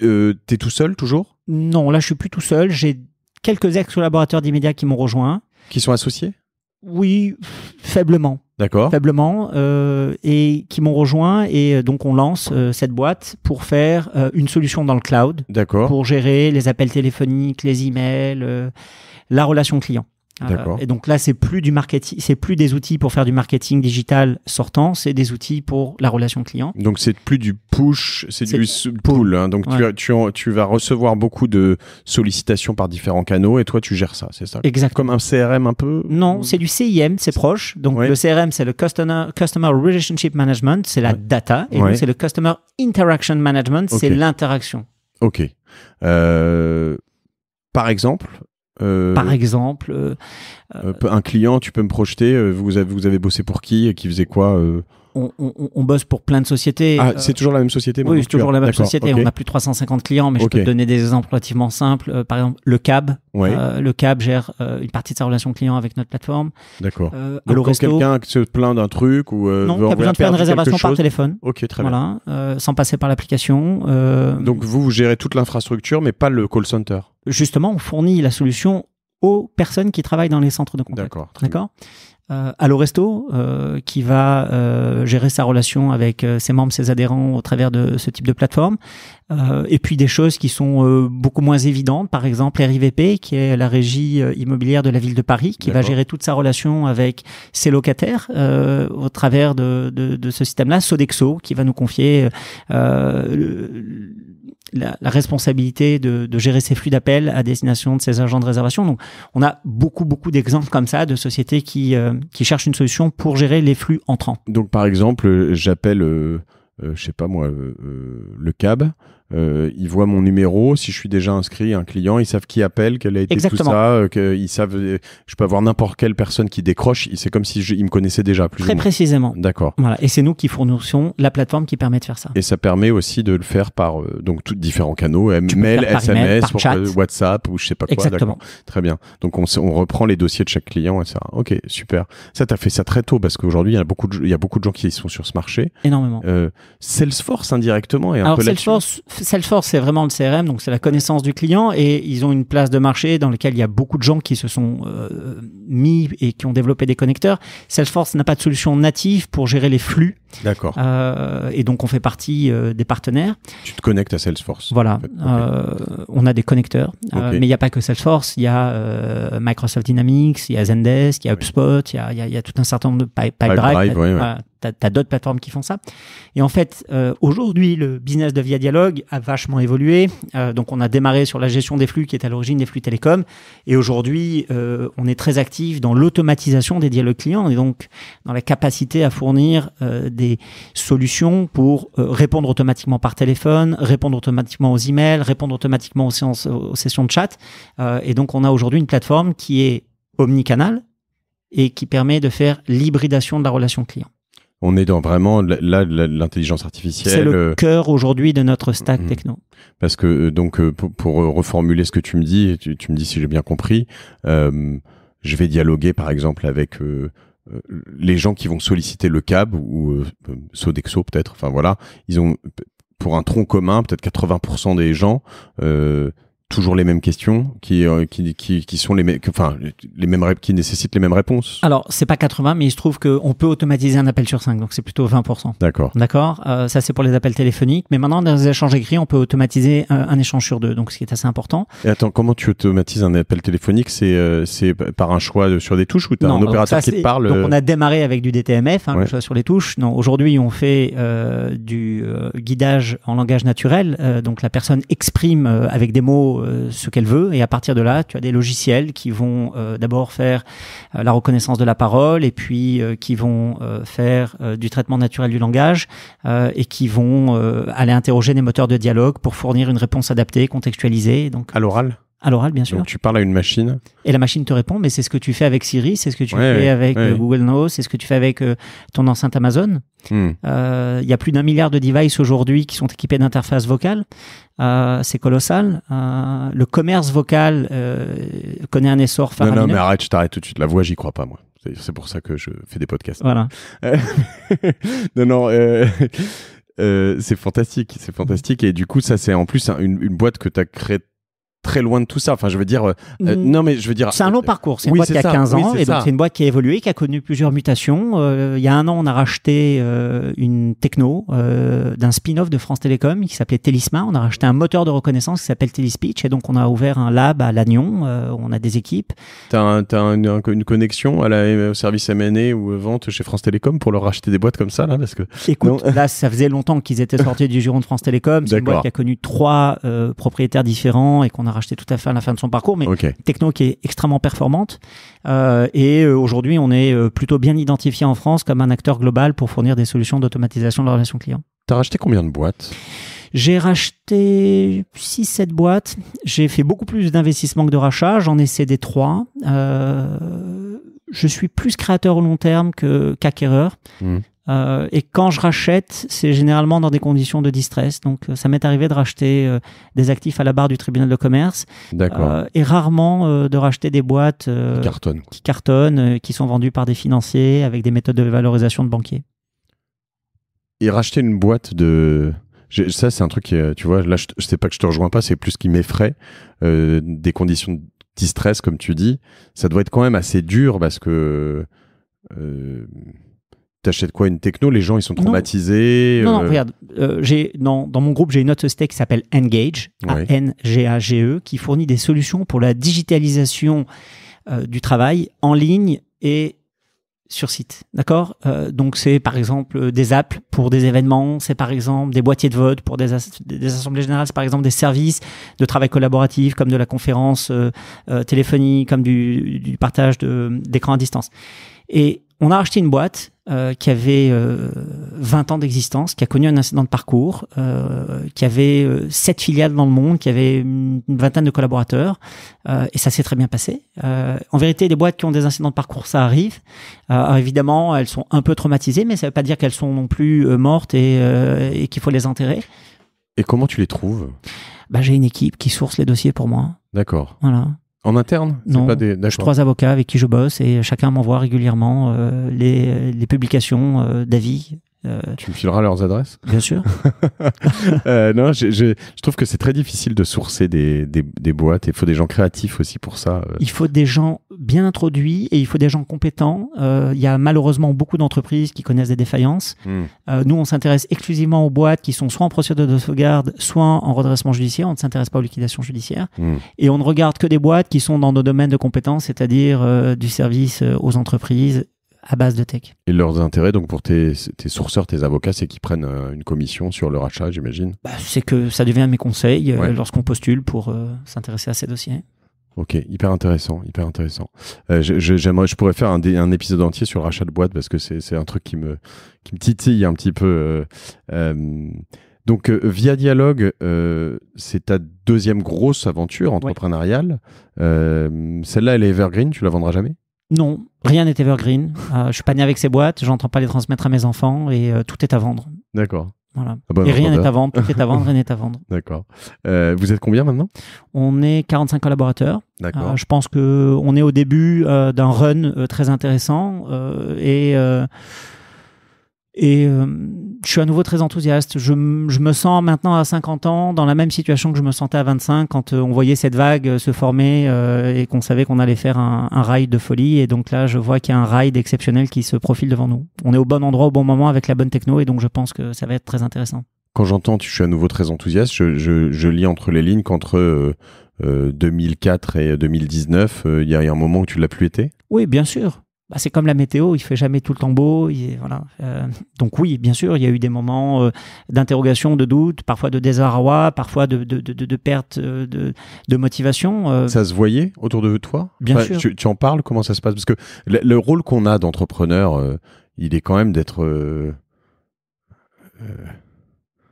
S1: T'es tout seul, toujours?
S2: Non, là, je suis plus tout seul. J'ai quelques ex-collaborateurs d'Immédiat qui m'ont rejoint.
S1: Qui sont associés?
S2: Oui, faiblement.
S1: D'accord.
S2: Faiblement, et qui m'ont rejoint. Et donc, on lance cette boîte pour faire une solution dans le cloud.
S1: D'accord.
S2: Pour gérer les appels téléphoniques, les emails, la relation client.
S1: D'accord.
S2: Et donc là, c'est plus du marketing, c'est plus des outils pour faire du marketing digital sortant, c'est des outils pour la relation client.
S1: Donc c'est plus du push, c'est du pull. Hein. Donc ouais. tu vas recevoir beaucoup de sollicitations par différents canaux et toi tu gères ça, c'est ça?
S2: Exactement.
S1: Comme un CRM un peu?
S2: Non, c'est du CIM, c'est proche. Donc le CRM, c'est le Customer Relationship Management, c'est la data, et donc c'est le Customer Interaction Management, c'est l'interaction.
S1: Ok. Par exemple, un client, tu peux me projeter, vous avez bossé pour qui faisait quoi
S2: on bosse pour plein de sociétés.
S1: Ah, c'est toujours la même société?
S2: Oui, c'est toujours la même société. Okay. On a plus de 350 clients, mais je peux te donner des exemples relativement simples. Par exemple, le CAB. Le CAB gère une partie de sa relation client avec notre plateforme.
S1: D'accord. Donc, quand quelqu'un se plaint d'un truc ou
S2: non, qui a besoin de faire une réservation par téléphone.
S1: Ok, très bien.
S2: Sans passer par l'application.
S1: Donc, vous gérez toute l'infrastructure, mais pas le call center?
S2: Justement, on fournit la solution aux personnes qui travaillent dans les centres de contact. D'accord. Allo Resto, qui va gérer sa relation avec ses membres, ses adhérents au travers de ce type de plateforme. Et puis des choses qui sont beaucoup moins évidentes, par exemple RIVP, qui est la régie immobilière de la ville de Paris, qui va gérer toute sa relation avec ses locataires au travers de ce système-là. Sodexo, qui va nous confier la responsabilité de gérer ses flux d'appels à destination de ses agents de réservation. Donc, on a beaucoup d'exemples comme ça de sociétés qui cherchent une solution pour gérer les flux entrants.
S1: Donc, par exemple, j'appelle, je sais pas moi, le CAB. Ils voient mon numéro, si je suis déjà inscrit, un client, ils savent qui appelle, quel a été tout ça, ils savent, je peux avoir n'importe quelle personne qui décroche, c'est comme si ils me connaissaient déjà, plus ou moins.
S2: Très précisément.
S1: D'accord.
S2: Voilà. Et c'est nous qui fournissons la plateforme qui permet de faire ça.
S1: Et ça permet aussi de le faire par donc tous différents canaux, mail, SMS,
S2: par chat.
S1: WhatsApp ou je sais pas quoi.
S2: Exactement.
S1: D'accord. Très bien. Donc on reprend les dossiers de chaque client et ça. Ok, super. Ça, t'as fait ça très tôt parce qu'aujourd'hui il y a beaucoup de gens qui sont sur ce marché.
S2: Énormément.
S1: Salesforce indirectement et un peu
S2: là-dessus. Salesforce, c'est vraiment le CRM, donc c'est la connaissance du client et ils ont une place de marché dans laquelle il y a beaucoup de gens qui se sont mis et qui ont développé des connecteurs. Salesforce n'a pas de solution native pour gérer les flux.
S1: D'accord.
S2: Et donc on fait partie des partenaires.
S1: Tu te connectes à Salesforce.
S2: Voilà. En fait. On a des connecteurs, mais il n'y a pas que Salesforce. Il y a Microsoft Dynamics, il y a Zendesk, il y a HubSpot, il y a tout un certain nombre de Pipedrive. T'as d'autres plateformes qui font ça. Et en fait, aujourd'hui, le business de Via Dialogue a vachement évolué. Donc, on a démarré sur la gestion des flux qui est à l'origine des flux télécoms. Et aujourd'hui, on est très actif dans l'automatisation des dialogues clients et donc dans la capacité à fournir des solutions pour répondre automatiquement par téléphone, répondre automatiquement aux emails, répondre automatiquement aux sessions de chat. Et donc, on a aujourd'hui une plateforme qui est omnicanal et qui permet de faire l'hybridation de la relation client.
S1: On est dans vraiment l'intelligence artificielle.
S2: C'est le cœur aujourd'hui de notre stack techno.
S1: Parce que donc pour reformuler ce que tu me dis, tu me dis si j'ai bien compris, je vais dialoguer par exemple avec les gens qui vont solliciter le CAB ou Sodexo peut-être. Enfin voilà, ils ont pour un tronc commun peut-être 80% des gens. Toujours les mêmes questions qui sont les mêmes, qui nécessitent les mêmes réponses.
S2: Alors c'est pas 80, mais il se trouve qu'on peut automatiser un appel sur 5, donc c'est plutôt 20%.
S1: D'accord.
S2: Ça c'est pour les appels téléphoniques, mais maintenant dans les échanges écrits, on peut automatiser un échange sur 2, donc ce qui est assez important.
S1: Et attends, comment tu automatises un appel téléphonique? C'est par un choix sur des touches ou t'as un opérateur qui te parle?
S2: Donc on a démarré avec du DTMF, le choix sur les touches. Non, aujourd'hui on fait du guidage en langage naturel, donc la personne exprime avec des mots ce qu'elle veut et à partir de là tu as des logiciels qui vont d'abord faire la reconnaissance de la parole et puis qui vont faire du traitement naturel du langage et qui vont aller interroger des moteurs de dialogue pour fournir une réponse adaptée, contextualisée. Donc,
S1: à l'oral?
S2: À l'oral, bien sûr.
S1: Donc tu parles à une machine.
S2: Et la machine te répond, mais c'est ce que tu fais avec Siri, c'est ce que tu fais avec Google Now, c'est ce que tu fais avec ton enceinte Amazon. Il y a plus d'1 milliard de devices aujourd'hui qui sont équipés d'interfaces vocales. C'est colossal. Le commerce vocal connaît un essor faramineux.
S1: Non, mais arrête, je t'arrête tout de suite. La voix, j'y crois pas, moi. C'est pour ça que je fais des podcasts.
S2: Voilà.
S1: C'est fantastique. Et du coup, ça, c'est en plus une boîte que tu as créée très loin de tout ça. Enfin, je veux dire, non, mais je veux dire.
S2: C'est un long parcours. C'est une boîte qui a 15 ans, et donc c'est une boîte qui a évolué, qui a connu plusieurs mutations. Il y a 1 an, on a racheté une techno d'un spin-off de France Télécom qui s'appelait Télisma. On a racheté un moteur de reconnaissance qui s'appelle Telespeech, et donc on a ouvert un lab à Lannion. Où on a des équipes.
S1: T'as une connexion au service M&A ou vente chez France Télécom pour leur racheter des boîtes comme ça, là, parce que.
S2: Écoute, là, ça faisait longtemps qu'ils étaient sortis du giron de France Télécom. C'est une boîte qui a connu 3 propriétaires différents et qu'on a racheté tout à fait à la fin de son parcours, mais une techno qui est extrêmement performante. Et aujourd'hui, on est plutôt bien identifié en France comme un acteur global pour fournir des solutions d'automatisation de la relation client.
S1: T'as racheté combien de boîtes ?
S2: J'ai racheté 6-7 boîtes. J'ai fait beaucoup plus d'investissements que de rachats. J'en ai cédé 3. Je suis plus créateur au long terme qu'acquéreur. Et quand je rachète, c'est généralement dans des conditions de distress. Donc, ça m'est arrivé de racheter des actifs à la barre du tribunal de commerce.
S1: D'accord.
S2: Et rarement de racheter des boîtes qui cartonnent, qui sont vendues par des financiers avec des méthodes de valorisation de banquiers.
S1: Et racheter une boîte de... Ça, c'est un truc qui, tu vois, là, je sais pas que je te rejoins pas, c'est plus qui m'effraie. Des conditions de distress, comme tu dis, ça doit être quand même assez dur parce que t'achètes quoi, une techno, les gens, ils sont traumatisés.
S2: Non, regarde, dans mon groupe, j'ai une autre société qui s'appelle Engage, A-N-G-A-G-E, qui fournit des solutions pour la digitalisation du travail en ligne et sur site, d'accord. Donc c'est par exemple des apps pour des événements, c'est par exemple des boîtiers de vote pour des assemblées générales, c'est par exemple des services de travail collaboratif comme de la conférence téléphonique, comme du partage d'écran à distance. Et on a acheté une boîte qui avait 20 ans d'existence, qui a connu un incident de parcours, qui avait 7 filiales dans le monde, qui avait une vingtaine de collaborateurs, et ça s'est très bien passé. En vérité, des boîtes qui ont des incidents de parcours, ça arrive. Alors évidemment, elles sont un peu traumatisées, mais ça ne veut pas dire qu'elles sont non plus mortes et qu'il faut les enterrer.
S1: Et comment tu les trouves ?
S2: J'ai une équipe qui source les dossiers pour moi.
S1: D'accord.
S2: Voilà.
S1: En interne ?
S2: Non, j'ai 3 avocats avec qui je bosse et chacun m'envoie régulièrement les publications d'avis.
S1: Tu me fileras leurs adresses ?
S2: Bien sûr.
S1: Non, je trouve que c'est très difficile de sourcer des boîtes et il faut des gens créatifs aussi pour ça.
S2: Il faut des gens bien introduits et il faut des gens compétents. Il y a malheureusement beaucoup d'entreprises qui connaissent des défaillances. Nous, on s'intéresse exclusivement aux boîtes qui sont soit en procédure de sauvegarde, soit en redressement judiciaire. On ne s'intéresse pas aux liquidations judiciaires. Et on ne regarde que des boîtes qui sont dans nos domaines de compétences, c'est-à-dire du service aux entreprises à base de tech.
S1: Et leurs intérêts, donc pour tes sourceurs, tes avocats, c'est qu'ils prennent une commission sur le rachat, j'imagine ?
S2: C'est que ça devient mes conseils lorsqu'on postule pour s'intéresser à ces dossiers.
S1: Ok, hyper intéressant, hyper intéressant. Je pourrais faire un épisode entier sur le rachat de boîte parce que c'est un truc qui me titille un petit peu. Donc, Via Dialogue, c'est ta deuxième grosse aventure entrepreneuriale. Celle-là, elle est evergreen, tu la vendras jamais ?
S2: Non, rien n'est evergreen. Je suis pas né avec ces boîtes, j'entends pas les transmettre à mes enfants et tout est à vendre.
S1: D'accord.
S2: Voilà. Et rien n'est à vendre, tout est à vendre, rien n'est à vendre.
S1: D'accord. Vous êtes combien maintenant ?
S2: On est 45 collaborateurs.
S1: D'accord.
S2: Je pense qu'on est au début d'un run très intéressant et je suis à nouveau très enthousiaste. Je me sens maintenant à 50 ans dans la même situation que je me sentais à 25 quand on voyait cette vague se former et qu'on savait qu'on allait faire un ride de folie. Et donc là, je vois qu'il y a un ride exceptionnel qui se profile devant nous. On est au bon endroit, au bon moment avec la bonne techno et donc je pense que ça va être très intéressant.
S1: Quand j'entends je suis à nouveau très enthousiaste, je lis entre les lignes qu'entre 2004 et 2019, il y a un moment où tu l'as plus été ?
S2: Oui, bien sûr. C'est comme la météo, il fait jamais tout le temps beau. Voilà. Donc oui, bien sûr, il y a eu des moments d'interrogation, de doute, parfois de désarroi, parfois de perte de motivation.
S1: Ça se voyait autour de toi ?
S2: Bien sûr.
S1: Tu en parles ? Comment ça se passe ? Parce que le rôle qu'on a d'entrepreneur, il est quand même d'être...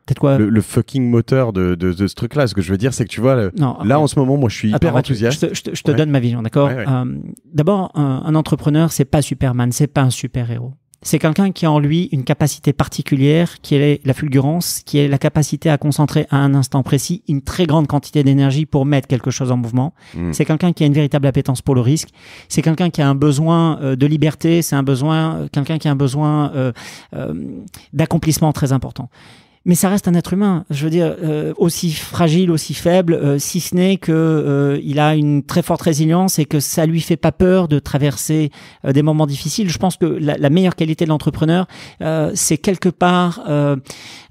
S2: Peut-être quoi ?
S1: Le fucking moteur de ce truc-là. Ce que je veux dire, c'est que tu vois, en ce moment, moi, je suis hyper enthousiaste.
S2: Je te donne ma vision, d'accord ? D'abord, un entrepreneur, c'est pas Superman, c'est pas un super-héros. C'est quelqu'un qui a en lui une capacité particulière, qui est la fulgurance, qui est la capacité à concentrer à un instant précis une très grande quantité d'énergie pour mettre quelque chose en mouvement. C'est quelqu'un qui a une véritable appétence pour le risque. C'est quelqu'un qui a un besoin de liberté. C'est quelqu'un qui a un besoin d'accomplissement très important. Mais ça reste un être humain, je veux dire, aussi fragile, aussi faible, si ce n'est que il a une très forte résilience et que ça lui fait pas peur de traverser des moments difficiles. Je pense que la meilleure qualité de l'entrepreneur, c'est quelque part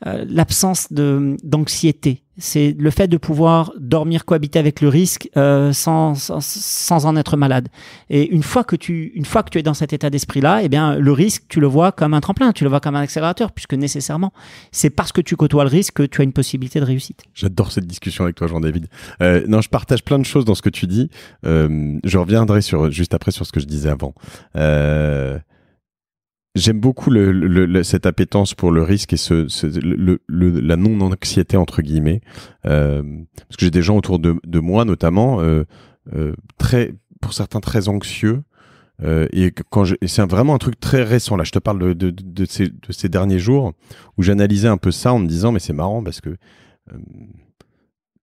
S2: l'absence d'anxiété. C'est le fait de pouvoir dormir, cohabiter avec le risque sans en être malade. Et une fois que tu es dans cet état d'esprit-là, eh bien le risque, tu le vois comme un tremplin, tu le vois comme un accélérateur, puisque nécessairement, c'est parce que tu côtoies le risque que tu as une possibilité de réussite.
S1: J'adore cette discussion avec toi, Jean-David. Non, je partage plein de choses dans ce que tu dis. Je reviendrai juste après sur ce que je disais avant. J'aime beaucoup cette appétence pour le risque et la non-anxiété entre guillemets, parce que j'ai des gens autour de moi notamment pour certains très anxieux, et c'est vraiment un truc très récent là. Je te parle de ces derniers jours où j'analysais un peu ça en me disant mais c'est marrant parce que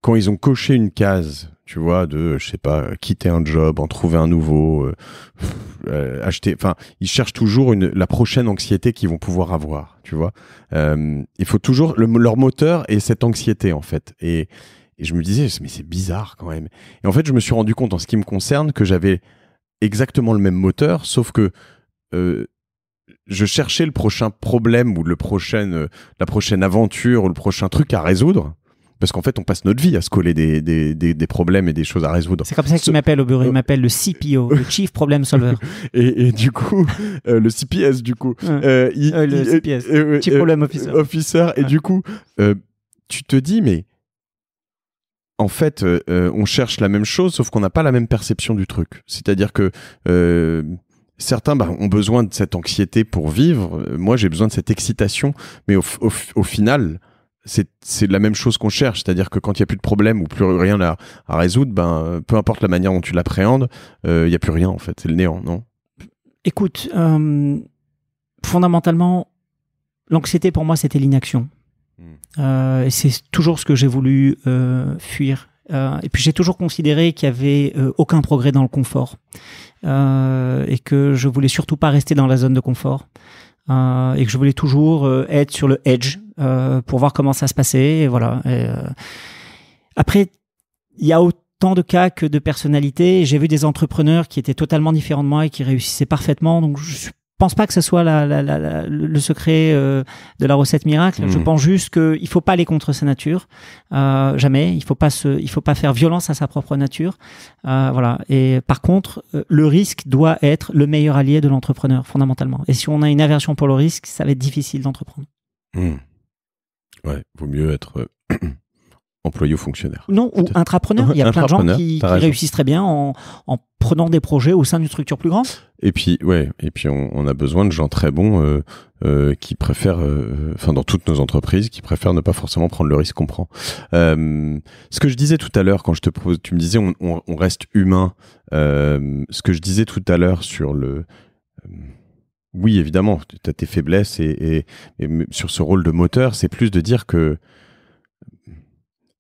S1: quand ils ont coché une case, tu vois, je sais pas, quitter un job, en trouver un nouveau, acheter, enfin, ils cherchent toujours la prochaine anxiété qu'ils vont pouvoir avoir, tu vois. Il faut toujours, leur moteur est cette anxiété, en fait. Et je me disais, mais c'est bizarre quand même. Et en fait, je me suis rendu compte, en ce qui me concerne, que j'avais exactement le même moteur, sauf que je cherchais le prochain problème ou la prochaine aventure ou le prochain truc à résoudre. Parce qu'en fait, on passe notre vie à se coller des problèmes et des choses à résoudre.
S2: C'est comme ça qu'il m'appelle au bureau. Il m'appelle le CPO, le Chief Problem Solver.
S1: Et du coup, le CPS, du coup.
S2: Le CPS, Chief Problem Officer.
S1: Et du coup, tu te dis, mais en fait, on cherche la même chose, sauf qu'on n'a pas la même perception du truc. C'est-à-dire que certains ont besoin de cette anxiété pour vivre. Moi, j'ai besoin de cette excitation. Mais au final... C'est la même chose qu'on cherche, c'est-à-dire que quand il n'y a plus de problème ou plus rien à résoudre, peu importe la manière dont tu l'appréhendes, il n'y a plus rien en fait, c'est le néant, non?
S2: Écoute, fondamentalement, l'anxiété pour moi c'était l'inaction. Et c'est toujours ce que j'ai voulu fuir. Et puis j'ai toujours considéré qu'il n'y avait aucun progrès dans le confort et que je voulais surtout pas rester dans la zone de confort. Et que je voulais toujours être sur le edge pour voir comment ça se passait. Et voilà. Après, il y a autant de cas que de personnalités. J'ai vu des entrepreneurs qui étaient totalement différents de moi et qui réussissaient parfaitement. Donc, je pense pas que ce soit le secret de la recette miracle. Je pense juste qu'il faut pas aller contre sa nature. Jamais. Il faut pas faire violence à sa propre nature. Voilà. Et par contre, le risque doit être le meilleur allié de l'entrepreneur, fondamentalement. Et si on a une aversion pour le risque, ça va être difficile d'entreprendre.
S1: Ouais. Vaut mieux être employé ou fonctionnaire.
S2: Non, ou intrapreneur. Il y a plein de gens qui réussissent très bien en prenant des projets au sein d'une structure plus grande.
S1: Et puis, on a besoin de gens très bons qui préfèrent, dans toutes nos entreprises, qui préfèrent ne pas forcément prendre le risque qu'on prend. Ce que je disais tout à l'heure, quand tu me disais on reste humain, ce que je disais tout à l'heure sur oui, évidemment, tu as tes faiblesses et sur ce rôle de moteur, c'est plus de dire que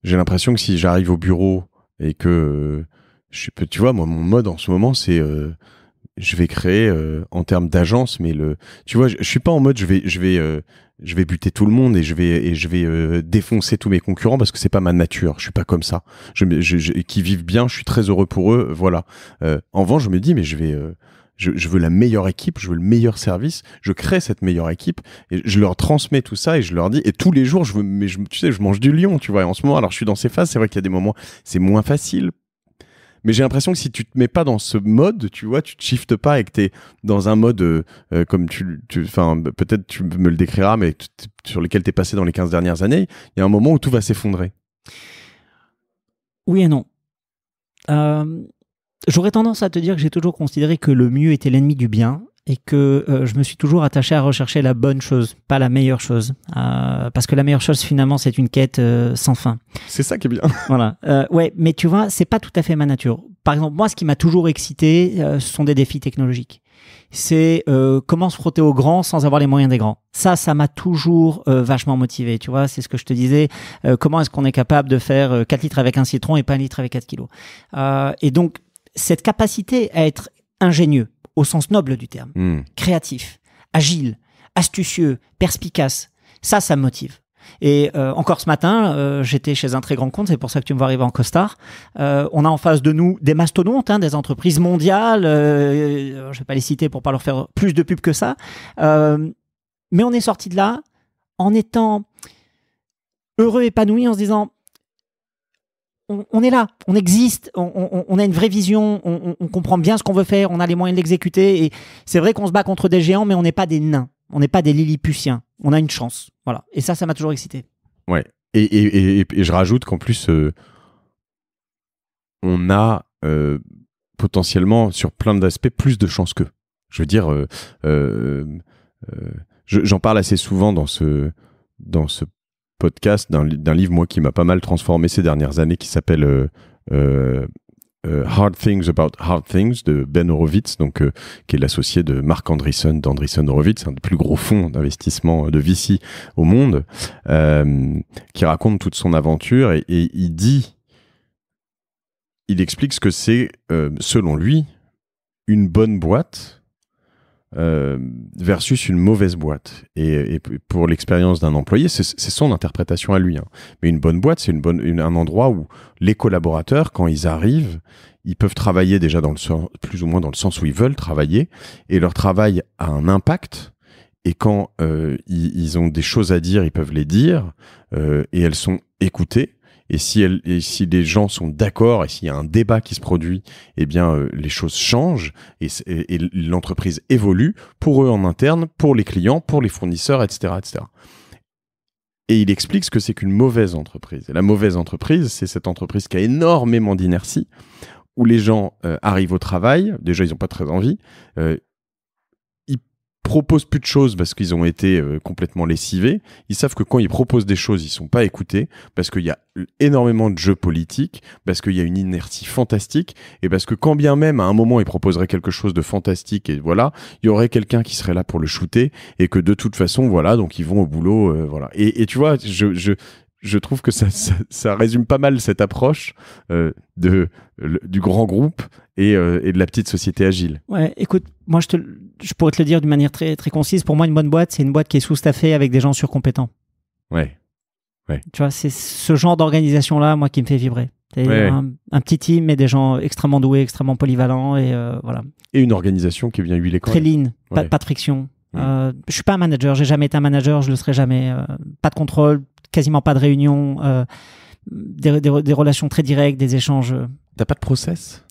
S1: j'ai l'impression que si j'arrive au bureau et que tu vois, moi, mon mode en ce moment, c'est je vais créer en termes d'agence, mais tu vois, je suis pas en mode je vais buter tout le monde et je vais défoncer tous mes concurrents parce que c'est pas ma nature. Je suis pas comme ça. Qui vivent bien, je suis très heureux pour eux. Voilà. En revanche, je me dis, mais je veux la meilleure équipe, je veux le meilleur service, je crée cette meilleure équipe et je leur transmets tout ça et je leur dis, et tous les jours, tu sais, je mange du lion, tu vois, et en ce moment, alors je suis dans ces phases, c'est vrai qu'il y a des moments, c'est moins facile, mais j'ai l'impression que si tu te mets pas dans ce mode, tu vois, tu te shiftes pas et que t'es dans un mode comme peut-être tu me le décriras, mais sur lequel t'es passé dans les 15 dernières années, il y a un moment où tout va s'effondrer.
S2: Oui et non. J'aurais tendance à te dire que j'ai toujours considéré que le mieux était l'ennemi du bien et que je me suis toujours attaché à rechercher la bonne chose, pas la meilleure chose. Parce que la meilleure chose, finalement, c'est une quête sans fin.
S1: C'est ça qui est bien.
S2: Voilà. Ouais, mais tu vois, c'est pas tout à fait ma nature. Par exemple, moi, ce qui m'a toujours excité, ce sont des défis technologiques. C'est comment se frotter aux grands sans avoir les moyens des grands. Ça m'a toujours vachement motivé. Tu vois, c'est ce que je te disais. Comment est-ce qu'on est capable de faire 4 litres avec un citron et pas 1 litre avec 4 kilos. Et donc, cette capacité à être ingénieux, au sens noble du terme, créatif, agile, astucieux, perspicace, ça me motive. Et encore ce matin, j'étais chez un très grand compte, c'est pour ça que tu me vois arriver en costard. On a en face de nous des mastodontes, des entreprises mondiales. Je ne vais pas les citer pour pas leur faire plus de pub que ça. Mais on est sorti de là en étant heureux, épanoui, en se disant on est là, on existe, on a une vraie vision, on comprend bien ce qu'on veut faire, on a les moyens de l'exécuter. Et c'est vrai qu'on se bat contre des géants, mais on n'est pas des nains, on n'est pas des lilliputiens. On a une chance, voilà. Et ça m'a toujours excité.
S1: Ouais. Et je rajoute qu'en plus, on a potentiellement, sur plein d'aspects, plus de chance qu'eux. Je veux dire, j'en parle assez souvent dans ce podcast d'un livre, moi, qui m'a pas mal transformé ces dernières années, qui s'appelle Hard Things About Hard Things de Ben Horowitz, donc, qui est l'associé de Marc Andreessen d'Andreessen Horowitz, un des plus gros fonds d'investissement de VC au monde, qui raconte toute son aventure et il explique ce que c'est, selon lui, une bonne boîte versus une mauvaise boîte. Et pour l'expérience d'un employé, c'est son interprétation à lui. Mais une bonne boîte, c'est un endroit où les collaborateurs, quand ils arrivent, ils peuvent travailler déjà plus ou moins dans le sens où ils veulent travailler, et leur travail a un impact. Et quand ils ont des choses à dire, ils peuvent les dire, et elles sont écoutées. Et si les gens sont d'accord et s'il y a un débat qui se produit, eh bien, les choses changent et l'entreprise évolue pour eux en interne, pour les clients, pour les fournisseurs, etc., etc. Et il explique ce que c'est qu'une mauvaise entreprise. Et la mauvaise entreprise, c'est cette entreprise qui a énormément d'inertie, où les gens arrivent au travail, déjà ils n'ont pas très envie, proposent plus de choses parce qu'ils ont été complètement lessivés. Ils savent que quand ils proposent des choses, ils sont pas écoutés parce qu'il y a énormément de jeux politiques, parce qu'il y a une inertie fantastique et parce que quand bien même à un moment ils proposeraient quelque chose de fantastique et voilà, il y aurait quelqu'un qui serait là pour le shooter et que de toute façon voilà, donc ils vont au boulot, voilà. Et tu vois, je trouve que ça résume pas mal cette approche du grand groupe et de la petite société agile.
S2: Ouais, écoute, moi je pourrais te le dire d'une manière très, très concise. Pour moi, une bonne boîte, c'est une boîte qui est sous-staffée avec des gens surcompétents.
S1: Ouais.
S2: Tu vois, c'est ce genre d'organisation-là, moi, qui me fait vibrer. C'est un petit team, mais des gens extrêmement doués, extrêmement polyvalents et voilà.
S1: Et une organisation qui est bien huilée quand
S2: très
S1: même.
S2: Lean, pas de friction. Je suis pas un manager, j'ai jamais été un manager, je le serai jamais. Pas de contrôle, quasiment pas de réunion, des relations très directes, des échanges.
S1: T'as pas de process ?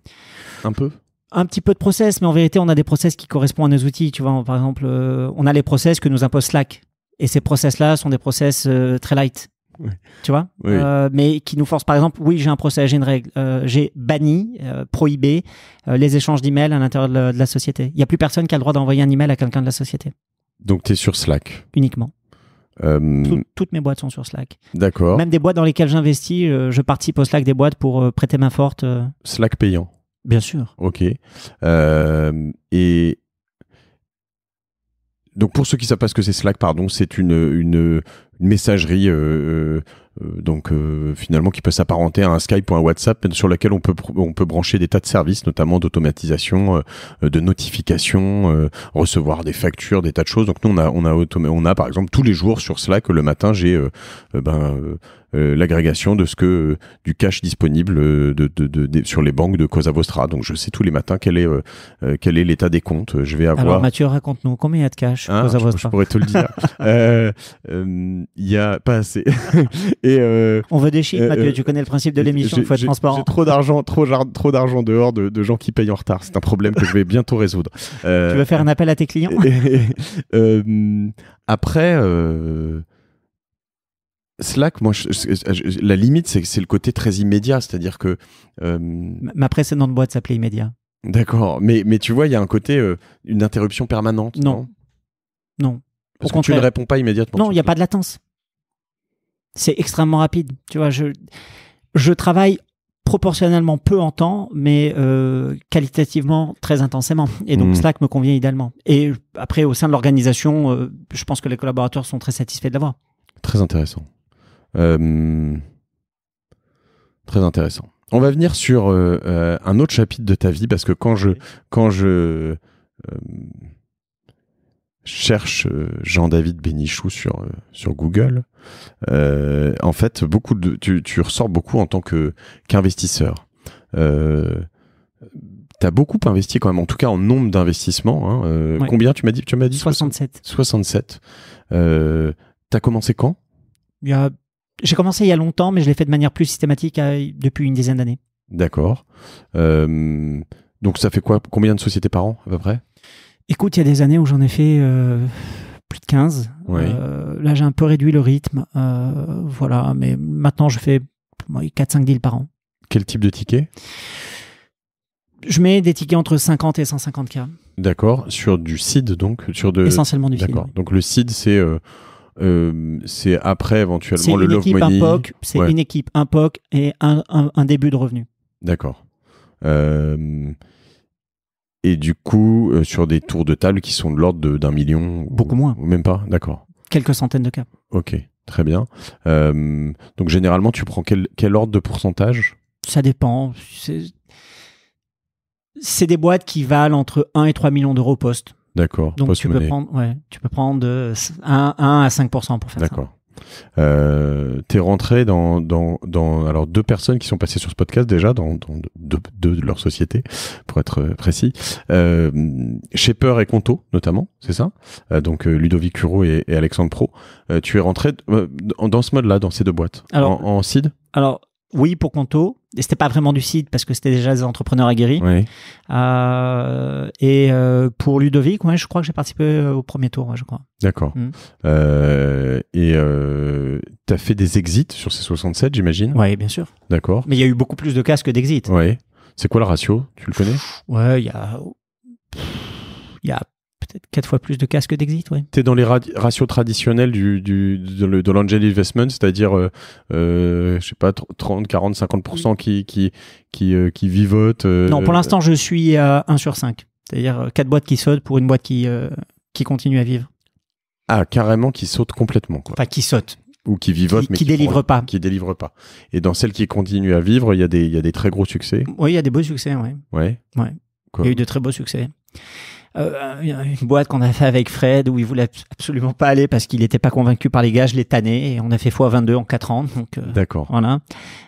S1: Un peu ?
S2: Un petit peu de process, mais en vérité, on a des process qui correspondent à nos outils. Tu vois, par exemple, on a les process que nous impose Slack. Et ces process-là sont des process très light.
S1: Oui.
S2: Tu vois,
S1: oui.
S2: Mais qui nous forcent, par exemple, oui, j'ai un process, j'ai une règle. J'ai banni, prohibé les échanges d'emails à l'intérieur de la société. Il n'y a plus personne qui a le droit d'envoyer un email à quelqu'un de la société.
S1: Donc, tu es sur Slack ?
S2: Uniquement. Toutes mes boîtes sont sur Slack.
S1: D'accord.
S2: Même des boîtes dans lesquelles j'investis, je participe au Slack des boîtes pour prêter main forte.
S1: Slack payant ?
S2: Bien sûr.
S1: Ok. Et donc pour ceux qui ne savent pas ce que c'est Slack, pardon, c'est une messagerie donc finalement qui peut s'apparenter à un Skype ou un WhatsApp sur laquelle on peut brancher des tas de services, notamment d'automatisation, de notification, recevoir des factures, des tas de choses. Donc nous on a par exemple tous les jours sur Slack le matin j'ai l'agrégation de du cash disponible sur les banques de Cosa Vostra. Donc je sais tous les matins quel est l'état des comptes. Je vais avoir.
S2: Alors Mathieu, raconte-nous combien il y a de cash. Cosa Vostra.
S1: Je pourrais te le dire. Il y a pas assez. Et
S2: on veut des chiffres, Mathieu. Tu connais le principe de l'émission. Il faut être transparent.
S1: J'ai trop d'argent dehors de gens qui payent en retard. C'est un problème que je vais bientôt résoudre.
S2: Tu veux faire un appel à tes clients?
S1: Après. Slack, moi, la limite, c'est le côté très immédiat, c'est-à-dire que...
S2: Ma précédente boîte s'appelait Immédiat.
S1: D'accord, mais tu vois, il y a un côté, une interruption permanente, non?
S2: Non.
S1: Parce que tu ne réponds pas immédiatement.
S2: Non, il n'y a pas de latence. C'est extrêmement rapide. Tu vois, je travaille proportionnellement peu en temps, mais qualitativement très intensément. Et donc Slack me convient idéalement. Et après, au sein de l'organisation, je pense que les collaborateurs sont très satisfaits de l'avoir.
S1: Très intéressant. Très intéressant. On va venir sur un autre chapitre de ta vie parce que quand je cherche Jean-David Bénichou sur Google, en fait, tu ressors beaucoup en tant qu'investisseur. Tu as beaucoup investi quand même, en tout cas en nombre d'investissements. Hein.
S2: Ouais.
S1: Combien tu m'as dit
S2: 67.
S1: 67. T'as commencé quand?
S2: J'ai commencé il y a longtemps, mais je l'ai fait de manière plus systématique depuis une dizaine d'années.
S1: D'accord. Donc ça fait quoi? Combien de sociétés par an à peu près?
S2: Écoute, il y a des années où j'en ai fait plus de 15.
S1: Oui.
S2: Là, j'ai un peu réduit le rythme. Voilà, mais maintenant, je fais 4-5 deals par an.
S1: Quel type de ticket?
S2: Je mets des tickets entre 50 et 150K.
S1: D'accord. Sur du seed, donc
S2: Essentiellement du seed.
S1: D'accord. Donc le seed, c'est après éventuellement
S2: c'est
S1: le love money.
S2: C'est une équipe, un POC et un début de revenu.
S1: D'accord. Et du coup, sur des tours de table qui sont de l'ordre d'1 million.
S2: Beaucoup moins.
S1: Ou même pas. D'accord.
S2: Quelques centaines de cas.
S1: Ok. Très bien. Donc généralement, tu prends quel ordre de pourcentage?
S2: Ça dépend. C'est des boîtes qui valent entre 1 et 3 millions d'euros post.
S1: D'accord.
S2: Donc tu peux prendre de 1 à 5% pour faire ça.
S1: D'accord. T'es rentré dans alors 2 personnes qui sont passées sur ce podcast déjà dans deux de leur société pour être précis, Shaper et Conto notamment, c'est ça, donc Ludovic Curo et Alexandre Pro. Tu es rentré dans ce mode-là, dans ces 2 boîtes, alors, en seed?
S2: Alors oui, pour Conto, et c'était pas vraiment du seed parce que c'était déjà des entrepreneurs aguerris.
S1: Oui.
S2: Et pour Ludovic, je crois que j'ai participé au premier tour, je crois.
S1: D'accord. Et t'as fait des exits sur ces 67, j'imagine?
S2: Oui, bien sûr.
S1: D'accord.
S2: Mais il y a eu beaucoup plus de cas que d'exits.
S1: Oui. C'est quoi le ratio? Tu le connais?
S2: Ouais, il y a peut-être 4 fois plus de cas que d'exits, ouais.
S1: Tu es dans les ratios traditionnels de l'angel investment, c'est-à-dire, je sais pas, 30, 40, 50% qui vivotent.
S2: Non, pour l'instant, je suis à 1 sur 5. C'est-à-dire 4 boîtes qui sautent pour une boîte qui continue à vivre.
S1: Ah, carrément, qui sautent complètement, quoi.
S2: Enfin, qui sautent.
S1: Ou qui vivotent, mais
S2: qui délivrent pas.
S1: Qui délivrent pas. Et dans celles qui continuent à vivre, il y a des très gros succès.
S2: Oui, il y a des beaux succès, oui.
S1: Ouais.
S2: Il y a eu de très beaux succès. Une boîte qu'on a fait avec Fred où il voulait absolument pas aller parce qu'il n'était pas convaincu par les gars, je l'ai tanné et on a fait x22 en 4 ans. Donc,
S1: d'accord.
S2: Voilà.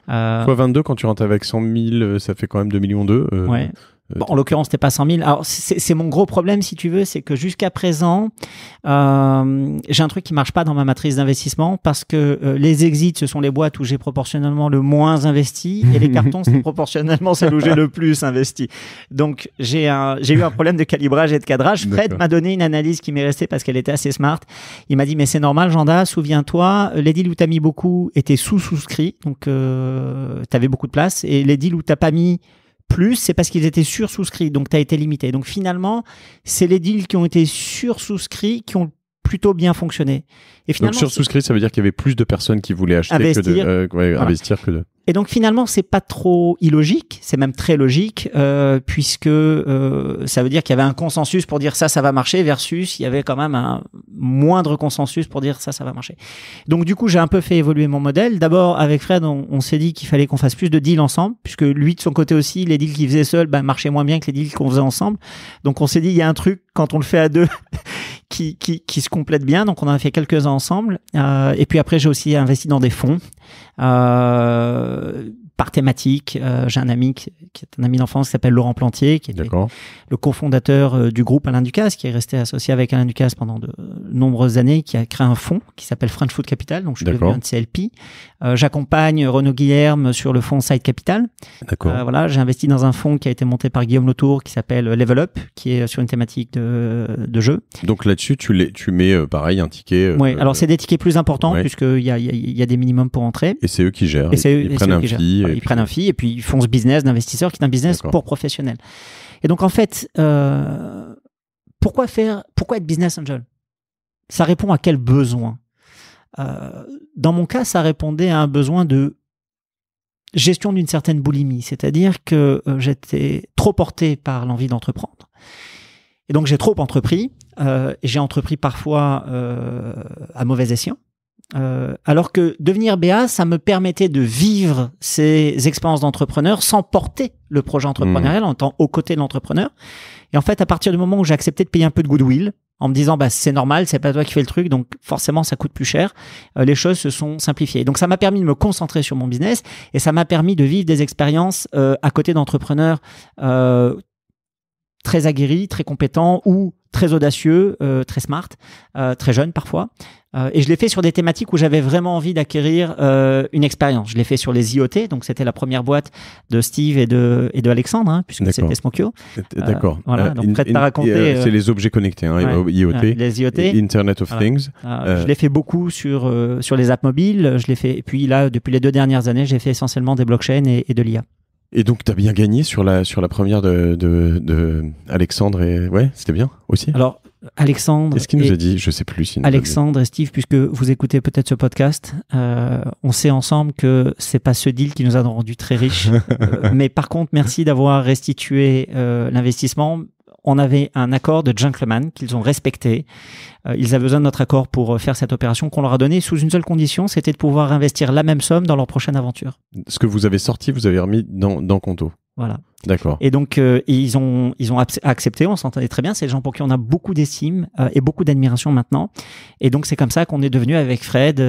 S1: x22, quand tu rentres avec 100 000, ça fait quand même 2,2 millions.
S2: Ouais. Bon, en l'occurrence, c'était pas 100 000. Alors, c'est mon gros problème, si tu veux, c'est que jusqu'à présent, j'ai un truc qui marche pas dans ma matrice d'investissement parce que les exits, ce sont les boîtes où j'ai proportionnellement le moins investi et les cartons, c'est proportionnellement celles où j'ai le plus investi. Donc, j'ai eu un problème de calibrage et de cadrage. Fred m'a donné une analyse qui m'est restée parce qu'elle était assez smart. Il m'a dit, mais c'est normal, Janda, souviens-toi, les deals où t'as mis beaucoup étaient sous-souscrits, donc t'avais beaucoup de place, et les deals où t'as pas mis plus, c'est parce qu'ils étaient sursouscrits, donc tu as été limité. Donc finalement, c'est les deals qui ont été sursouscrits qui ont plutôt bien fonctionné. Et finalement,
S1: donc sursouscrit, ça veut dire qu'il y avait plus de personnes qui voulaient acheter investir que de...
S2: Et donc finalement, c'est pas trop illogique, c'est même très logique, puisque ça veut dire qu'il y avait un consensus pour dire ça va marcher, versus il y avait quand même un moindre consensus pour dire ça va marcher. Donc du coup, j'ai un peu fait évoluer mon modèle. D'abord, avec Fred, on s'est dit qu'il fallait qu'on fasse plus de deals ensemble, puisque lui, de son côté aussi, les deals qu'il faisait seul marchaient moins bien que les deals qu'on faisait ensemble. Donc on s'est dit, il y a un truc, quand on le fait à deux, qui se complète bien. Donc on en a fait quelques-uns ensemble. Et puis après, j'ai aussi investi dans des fonds. Par thématique, j'ai un ami qui est un ami d'enfance qui s'appelle Laurent Plantier, qui était le cofondateur du groupe Alain Ducasse, qui est resté associé avec Alain Ducasse pendant de nombreuses années, qui a créé un fonds qui s'appelle French Food Capital, donc je suis devenu un de ses LP. J'accompagne Renaud Guilherme sur le fonds Side Capital. Voilà, j'ai investi dans un fonds qui a été monté par Guillaume Lautour, qui s'appelle Level Up, qui est sur une thématique de jeu. Donc
S1: là-dessus, tu mets pareil un ticket.
S2: Oui, alors c'est des tickets plus importants, puisqu'il y a des minimums pour entrer.
S1: Et c'est eux qui gèrent. Ils prennent un fee.
S2: Ils prennent un fee et puis ils font ce business d'investisseur qui est un business pour professionnels. Et donc en fait, pourquoi être business angel? Ça répond à quel besoin? Dans mon cas, ça répondait à un besoin de gestion d'une certaine boulimie, c'est-à-dire que j'étais trop porté par l'envie d'entreprendre. Et donc j'ai trop entrepris, et j'ai entrepris parfois à mauvais escient. Alors que devenir BA, ça me permettait de vivre ces expériences d'entrepreneur sans porter le projet entrepreneurial en étant aux côtés de l'entrepreneur. Et en fait, à partir du moment où j'ai accepté de payer un peu de goodwill en me disant c'est normal, c'est pas toi qui fais le truc, donc forcément ça coûte plus cher. Les choses se sont simplifiées. Donc ça m'a permis de me concentrer sur mon business et ça m'a permis de vivre des expériences à côté d'entrepreneurs très aguerris, très compétents ou très audacieux, très smart, très jeunes parfois. Et je l'ai fait sur des thématiques où j'avais vraiment envie d'acquérir une expérience. Je l'ai fait sur les IoT, donc c'était la première boîte de Steve et de Alexandre, puisque c'était Smokyo.
S1: D'accord.
S2: Voilà, donc prête à raconter.
S1: C'est les objets connectés, IoT.
S2: Les IoT.
S1: Internet of Things.
S2: Je l'ai fait beaucoup sur les apps mobiles. Je l'ai fait. Et puis là, depuis les 2 dernières années, j'ai fait essentiellement des blockchains et de l'IA.
S1: Et donc, tu as bien gagné sur la première de Alexandre et... Ouais, c'était bien aussi.
S2: Alors, Alexandre...
S1: Est-ce qu'il nous a dit? Je sais plus.
S2: Alexandre et Steve, puisque vous écoutez peut-être ce podcast, on sait ensemble que c'est pas ce deal qui nous a rendu très riches. Mais par contre, merci d'avoir restitué l'investissement. On avait un accord de gentleman qu'ils ont respecté. Ils avaient besoin de notre accord pour faire cette opération qu'on leur a donnée sous une seule condition, c'était de pouvoir investir la même somme dans leur prochaine aventure.
S1: Ce que vous avez sorti, vous avez remis dans Conto.
S2: Voilà.
S1: D'accord.
S2: Et donc, ils ont accepté, on s'entendait très bien. C'est des gens pour qui on a beaucoup d'estime et beaucoup d'admiration maintenant. Et donc, c'est comme ça qu'on est devenu avec Fred.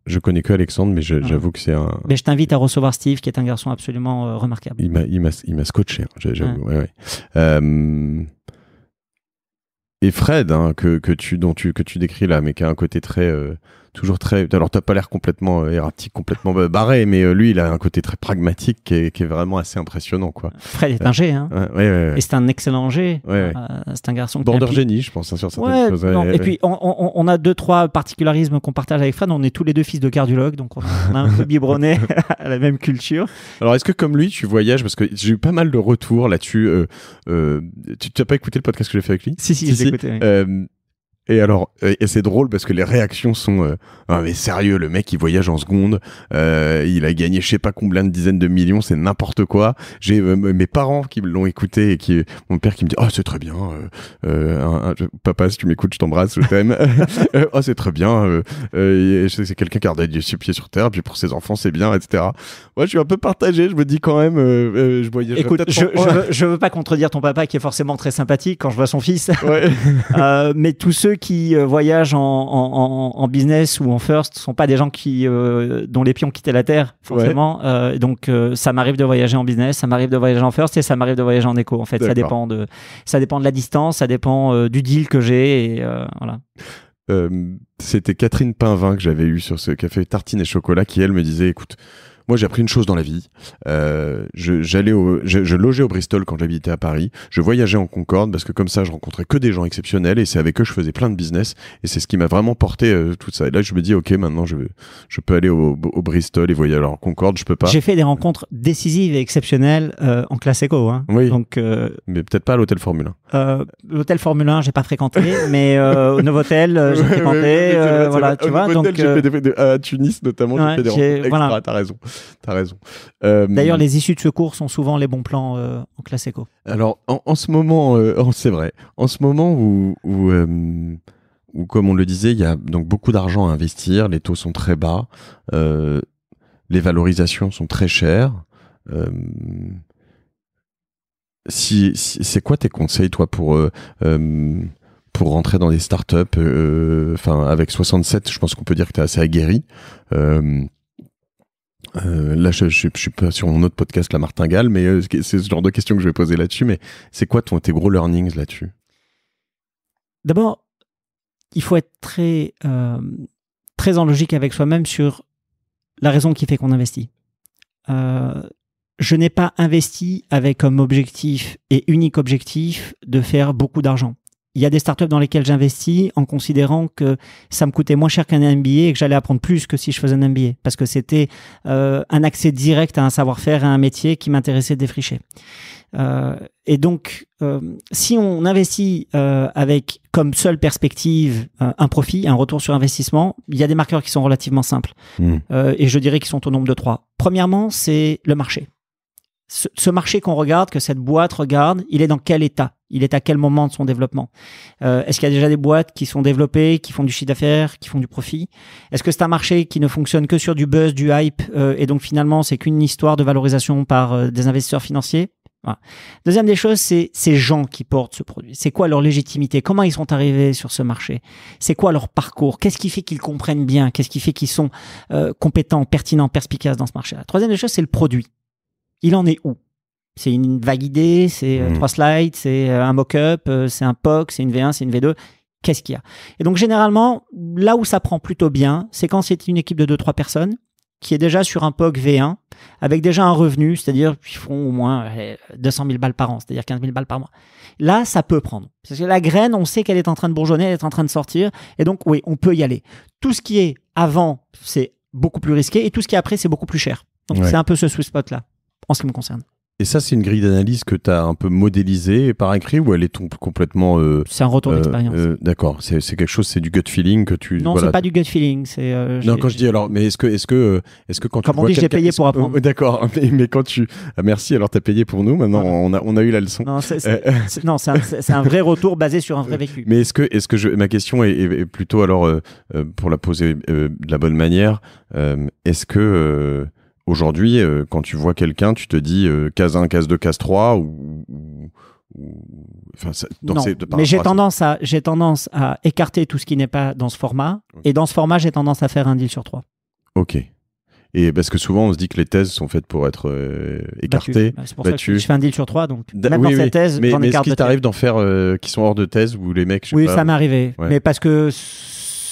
S1: Je connais que Alexandre, mais j'avoue que c'est un...
S2: Mais je t'invite à recevoir Steve, qui est un garçon absolument remarquable.
S1: Il m'a scotché, j'avoue. Ouais. Et Fred, que tu décris là, mais qui a un côté toujours très... Alors, t'as pas l'air complètement erratique, complètement barré, mais lui, il a un côté très pragmatique qui est vraiment assez impressionnant, quoi.
S2: Fred est un G, hein.
S1: Ouais.
S2: Et c'est un excellent G.
S1: Ouais.
S2: C'est un garçon
S1: border génie, je pense, sur certaines choses.
S2: Et puis, on a 2-3 particularismes qu'on partage avec Fred. On est tous les deux fils de cardiologues, donc on a un peu biberonné à la même culture.
S1: Alors, est-ce que comme lui, tu voyages? Parce que j'ai eu pas mal de retours là-dessus. Tu n'as pas écouté le podcast que j'ai fait avec lui?
S2: Si, j'ai écouté.
S1: Et alors, et c'est drôle parce que les réactions sont ah mais sérieux, le mec il voyage en seconde, il a gagné je sais pas combien de dizaines de millions, c'est n'importe quoi. J'ai mes parents qui me l'ont écouté et mon père qui me dit c'est très bien, papa si tu m'écoutes je t'embrasse, je t'aime. C'est très bien, c'est quelqu'un qui a gardé les pieds sur terre, puis pour ses enfants c'est bien, etc. Moi je suis un peu partagé, je me dis quand même je voyage.
S2: Écoute, je veux pas contredire ton papa qui est forcément très sympathique quand je vois son fils.
S1: Ouais.
S2: Mais tous ceux qui voyagent en business ou en first sont pas des gens dont les pieds ont quitté la terre forcément. Ouais. Donc ça m'arrive de voyager en business, ça m'arrive de voyager en first et ça m'arrive de voyager en éco. En fait, ça dépend de la distance, ça dépend du deal que j'ai et voilà.
S1: C'était Catherine Painvin que j'avais eu sur ce café Tartine et Chocolat qui elle me disait écoute, moi, j'ai appris une chose dans la vie. Je logeais au Bristol quand j'habitais à Paris. Je voyageais en Concorde parce que comme ça, je rencontrais que des gens exceptionnels et c'est avec eux que je faisais plein de business. Et c'est ce qui m'a vraiment porté tout ça. Et là, je me dis, ok, maintenant, je peux aller au Bristol et voyager. Alors, en Concorde, je peux pas.
S2: J'ai fait des rencontres décisives et exceptionnelles en classe éco. Hein.
S1: Oui.
S2: Donc,
S1: mais peut-être pas à l'hôtel Formule 1.
S2: L'hôtel Formule 1, j'ai pas fréquenté, mais au Novotel, j'ai fréquenté. Voilà, tu vois. Donc,
S1: j'ai fait à Tunis notamment, j'ai fait des rencontres extra. Voilà. T'as raison.
S2: D'ailleurs, les issues de secours sont souvent les bons plans en classe éco.
S1: Alors, en ce moment, c'est vrai. En ce moment où, comme on le disait, il y a donc beaucoup d'argent à investir, les taux sont très bas, les valorisations sont très chères. C'est quoi tes conseils, toi, pour rentrer dans des startups avec 67, je pense qu'on peut dire que tu es assez aguerri. Là, je suis pas sur mon autre podcast, La Martingale, mais c'est ce genre de questions que je vais poser là-dessus. Mais c'est quoi tes gros learnings là-dessus?
S2: D'abord, il faut être très en logique avec soi-même sur la raison qui fait qu'on investit. Je n'ai pas investi avec comme objectif et unique objectif de faire beaucoup d'argent. Il y a des startups dans lesquelles j'investis en considérant que ça me coûtait moins cher qu'un MBA et que j'allais apprendre plus que si je faisais un MBA. Parce que c'était un accès direct à un savoir-faire, à un métier qui m'intéressait de défricher. Et donc, si on investit avec comme seule perspective un profit, un retour sur investissement, il y a des marqueurs qui sont relativement simples. Et je dirais qu'ils sont au nombre de 3. Premièrement, c'est le marché. Ce marché qu'on regarde, que cette boîte regarde, il est dans quel état? Il est à quel moment de son développement? Est-ce qu'il y a déjà des boîtes qui sont développées, qui font du chiffre d'affaires, qui font du profit? Est-ce que c'est un marché qui ne fonctionne que sur du buzz, du hype, et donc finalement c'est qu'une histoire de valorisation par des investisseurs financiers? Voilà. Deuxième des choses, c'est ces gens qui portent ce produit. C'est quoi leur légitimité? Comment ils sont arrivés sur ce marché? C'est quoi leur parcours? Qu'est-ce qui fait qu'ils comprennent bien? Qu'est-ce qui fait qu'ils sont compétents, pertinents, perspicaces dans ce marché-là? Troisième des choses, c'est le produit. Il en est où? C'est une vague idée, c'est 3 slides, c'est un mock-up, c'est un POC, c'est une V1, c'est une V2. Qu'est-ce qu'il y a? Et donc, généralement, là où ça prend plutôt bien, c'est quand c'est une équipe de 2-3 personnes qui est déjà sur un POC V1 avec déjà un revenu, c'est-à-dire qu'ils font au moins 200 000 balles par an, c'est-à-dire 15 000 balles par mois. Là, ça peut prendre. Parce que la graine, on sait qu'elle est en train de bourgeonner, elle est en train de sortir. Et donc, oui, on peut y aller. Tout ce qui est avant, c'est beaucoup plus risqué. Et tout ce qui est après, c'est beaucoup plus cher. Donc, c'est un peu ce sweet spot-là, en ce qui me concerne.
S1: Et ça, c'est une grille d'analyse que tu as un peu modélisée par écrit ou elle est complètement...
S2: c'est un retour d'expérience.
S1: D'accord, c'est quelque chose, c'est du gut feeling que tu...
S2: Non, c'est pas du gut feeling.
S1: Non, quand je dis alors, mais est-ce que quand
S2: comme
S1: tu
S2: on
S1: vois
S2: dit, j'ai payé pour apprendre.
S1: D'accord, mais quand tu... Ah, merci, alors tu as payé pour nous, maintenant on a eu la leçon.
S2: Non, c'est un vrai retour basé sur un vrai vécu.
S1: Mais ma question est plutôt alors, pour la poser de la bonne manière, est-ce que... Aujourd'hui, quand tu vois quelqu'un, tu te dis case 1, case 2, case 3 enfin,
S2: non, mais j'ai tendance à écarter tout ce qui n'est pas dans ce format. Okay. Et dans ce format, j'ai tendance à faire un deal sur 3.
S1: Ok. Et parce que souvent, on se dit que les thèses sont faites pour être écartées,
S2: battues. C'est pour ça que je fais un deal sur 3. Donc, même dans cette thèse,
S1: mais
S2: j'en écarte.
S1: Est-ce qu'il t'arrive d'en faire qui sont hors de thèse ou les mecs...
S2: Oui, ça m'est arrivé. Ouais. Mais parce que...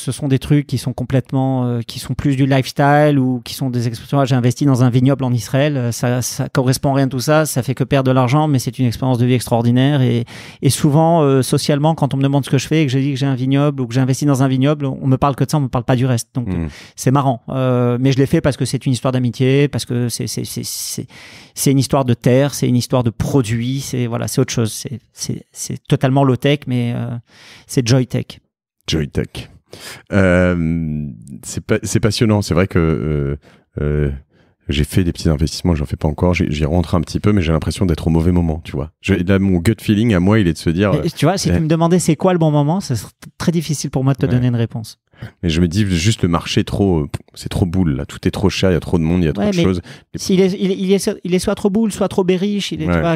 S2: ce sont des trucs qui sont complètement, qui sont plus du lifestyle ou qui sont des expressions. J'ai investi dans un vignoble en Israël, ça correspond à rien de tout ça, ça fait que perdre de l'argent, mais c'est une expérience de vie extraordinaire et souvent, socialement, quand on me demande ce que je fais et que je dis que j'ai un vignoble ou que j'ai investi dans un vignoble, on me parle que de ça, on me parle pas du reste. Donc, c'est marrant. Mais je l'ai fait parce que c'est une histoire d'amitié, parce que c'est une histoire de terre, c'est une histoire de produit, c'est autre chose. C'est totalement low-tech, mais c'est joy-tech.
S1: Joy-tech. C'est passionnant. C'est vrai que j'ai fait des petits investissements, j'en fais pas encore. J'y rentre un petit peu, mais j'ai l'impression d'être au mauvais moment, tu vois. Là, mon gut feeling à moi, il est de se dire.
S2: Tu vois, si tu me demandais c'est quoi le bon moment, ce serait très difficile pour moi de te donner une réponse.
S1: Mais je me dis juste le marché c'est trop boule là. Tout est trop cher, il y a trop de monde, il y a trop de choses.
S2: Il est soit trop boule, soit trop bearish.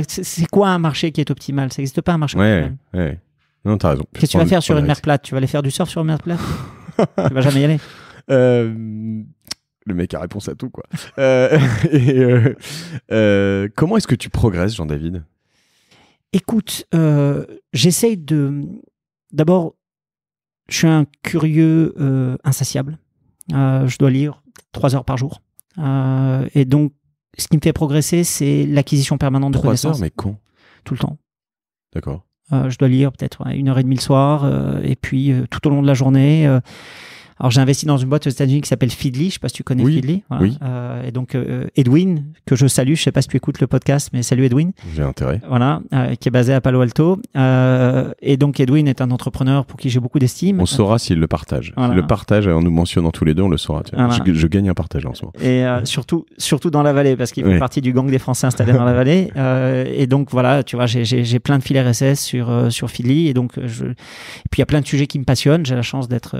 S2: C'est quoi un marché qui est optimal? Ça n'existe pas un marché optimal. Ouais.
S1: Non, t'as raison.
S2: Qu'est-ce que tu vas faire sur une mer plate? Tu vas aller faire du surf sur une mer plate? Tu vas jamais y aller.
S1: Le mec a réponse à tout, quoi. Comment est-ce que tu progresses, Jean-David?
S2: Écoute, j'essaye de... D'abord, je suis un curieux insatiable. Je dois lire 3 heures par jour. Et donc, ce qui me fait progresser, c'est l'acquisition permanente de connaissances.
S1: 3 heures, mais quand?
S2: Tout le temps.
S1: D'accord.
S2: Je dois lire peut-être 1h30 le soir et puis tout au long de la journée. Alors j'ai investi dans une boîte aux États-Unis qui s'appelle Feedly, je ne sais pas si tu connais Feedly. Voilà. Oui. Et donc Edwin, que je salue, je ne sais pas si tu écoutes le podcast, mais salut Edwin.
S1: J'ai intérêt.
S2: Voilà, qui est basé à Palo Alto. Et donc Edwin est un entrepreneur pour qui j'ai beaucoup d'estime.
S1: On saura s'il le partage. Voilà. S'il le partage en nous mentionnant tous les deux, on le saura. Voilà. Je gagne un partage en ce moment.
S2: Et surtout dans la vallée, parce qu'il fait partie du gang des Français installés dans la vallée. Et donc voilà, tu vois, j'ai plein de fils RSS sur Feedly. Et donc, et puis il y a plein de sujets qui me passionnent. J'ai la chance d'être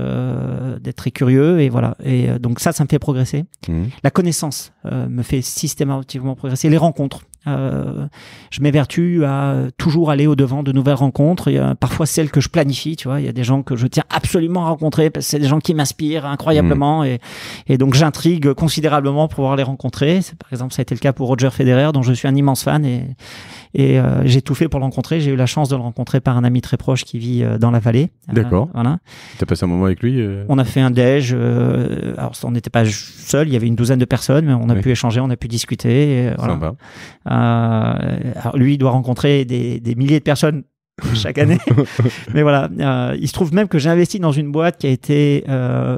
S2: très curieux et voilà. Et donc ça me fait progresser. La connaissance me fait systématiquement progresser. Les rencontres. Je m'évertue à toujours aller au-devant de nouvelles rencontres. Il y a parfois celles que je planifie, tu vois. Il y a des gens que je tiens absolument à rencontrer parce que c'est des gens qui m'inspirent incroyablement et donc j'intrigue considérablement pour pouvoir les rencontrer. Par exemple, ça a été le cas pour Roger Federer, dont je suis un immense fan et j'ai tout fait pour le rencontrer. J'ai eu la chance de le rencontrer par un ami très proche qui vit dans la vallée.
S1: D'accord.
S2: Voilà.
S1: T'as passé un moment avec lui
S2: On a fait un déj. Alors, on n'était pas seul. Il y avait une douzaine de personnes, mais on a pu échanger, on a pu discuter. Et, voilà.
S1: Sympa.
S2: Alors lui, il doit rencontrer des milliers de personnes chaque année. Mais voilà, il se trouve même que j'ai investi dans une boîte qui a été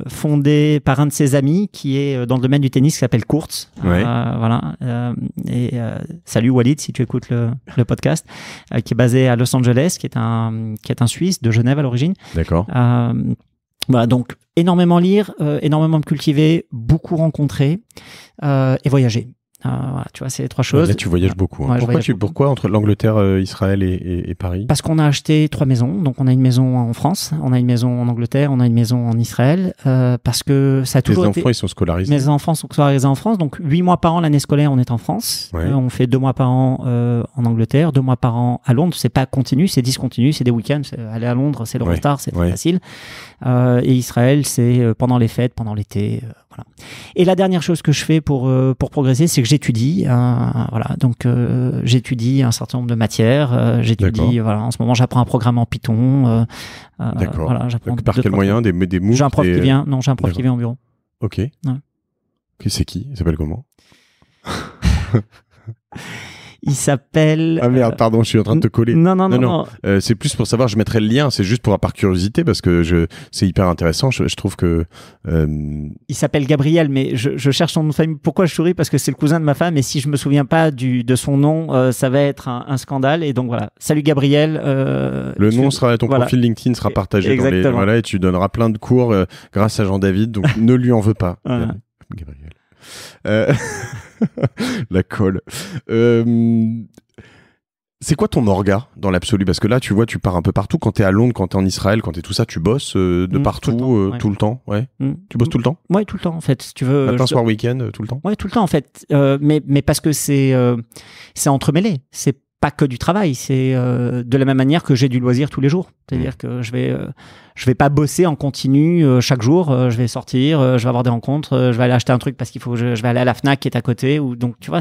S2: fondée par un de ses amis qui est dans le domaine du tennis, qui s'appelle Kurtz. Voilà. Salut Walid, si tu écoutes le podcast, qui est basé à Los Angeles, qui est un Suisse de Genève à l'origine.
S1: D'accord.
S2: Voilà, donc énormément lire, énormément me cultiver, beaucoup rencontrer et voyager. Voilà, tu vois, c'est les 3 choses.
S1: Là, tu voyages beaucoup. Hein.
S2: Ouais,
S1: Pourquoi entre l'Angleterre, Israël et Paris?
S2: Parce qu'on a acheté 3 maisons. Donc, on a une maison en France, on a une maison en Angleterre, on a une maison en Israël. Parce que ça a toujours été...
S1: Tes enfants, ils sont scolarisés?
S2: Mes enfants sont scolarisés en France. Donc, 8 mois par an, l'année scolaire, on est en France.
S1: Ouais.
S2: On fait 2 mois par an en Angleterre, 2 mois par an à Londres. C'est pas continu, c'est discontinu, c'est des week-ends. Aller à Londres, c'est l'Eurostar, c'est facile. Et Israël, c'est pendant les fêtes, pendant l'été. Voilà. Et la dernière chose que je fais pour progresser, c'est que j'étudie. Voilà, donc j'étudie un certain nombre de matières. J'étudie. Voilà, en ce moment, j'apprends un programme en Python.
S1: D'accord.
S2: Voilà, j'apprends
S1: par quel moyen? Des MOOC?
S2: J'ai un prof qui vient. Non, j'ai un prof qui vient au bureau.
S1: Ok. Ouais. C'est qui? Il s'appelle comment?
S2: Il s'appelle...
S1: Ah merde, pardon, je suis en train de te coller.
S2: Non.
S1: C'est plus pour savoir, je mettrai le lien, c'est juste par curiosité, parce que c'est hyper intéressant, je trouve que...
S2: Il s'appelle Gabriel, mais je cherche son nom de famille. Pourquoi je souris? Parce que c'est le cousin de ma femme, et si je me souviens pas de son nom, ça va être un scandale. Et donc voilà, salut Gabriel.
S1: Le nom sera, ton profil LinkedIn sera partagé voilà, et tu donneras plein de cours grâce à Jean-David, donc ne lui en veux pas. Gabriel. La colle. C'est quoi ton orga dans l'absolu? Parce que là, tu vois, tu pars un peu partout. Quand t'es à Londres, quand t'es en Israël, quand t'es tout ça, tu bosses de partout, tout le temps. Ouais. Tu bosses tout le temps?
S2: Ouais, tout le temps en fait. Si tu veux.
S1: Matin, soir, week-end, tout le temps?
S2: Ouais, tout le temps en fait. Mais parce que c'est entremêlé. C'est pas que du travail. C'est de la même manière que j'ai du loisir tous les jours. C'est-à-dire que je vais pas bosser en continu chaque jour. Je vais sortir, je vais avoir des rencontres, je vais aller acheter un truc parce qu'il faut, je vais aller à la Fnac qui est à côté. Ou donc tu vois,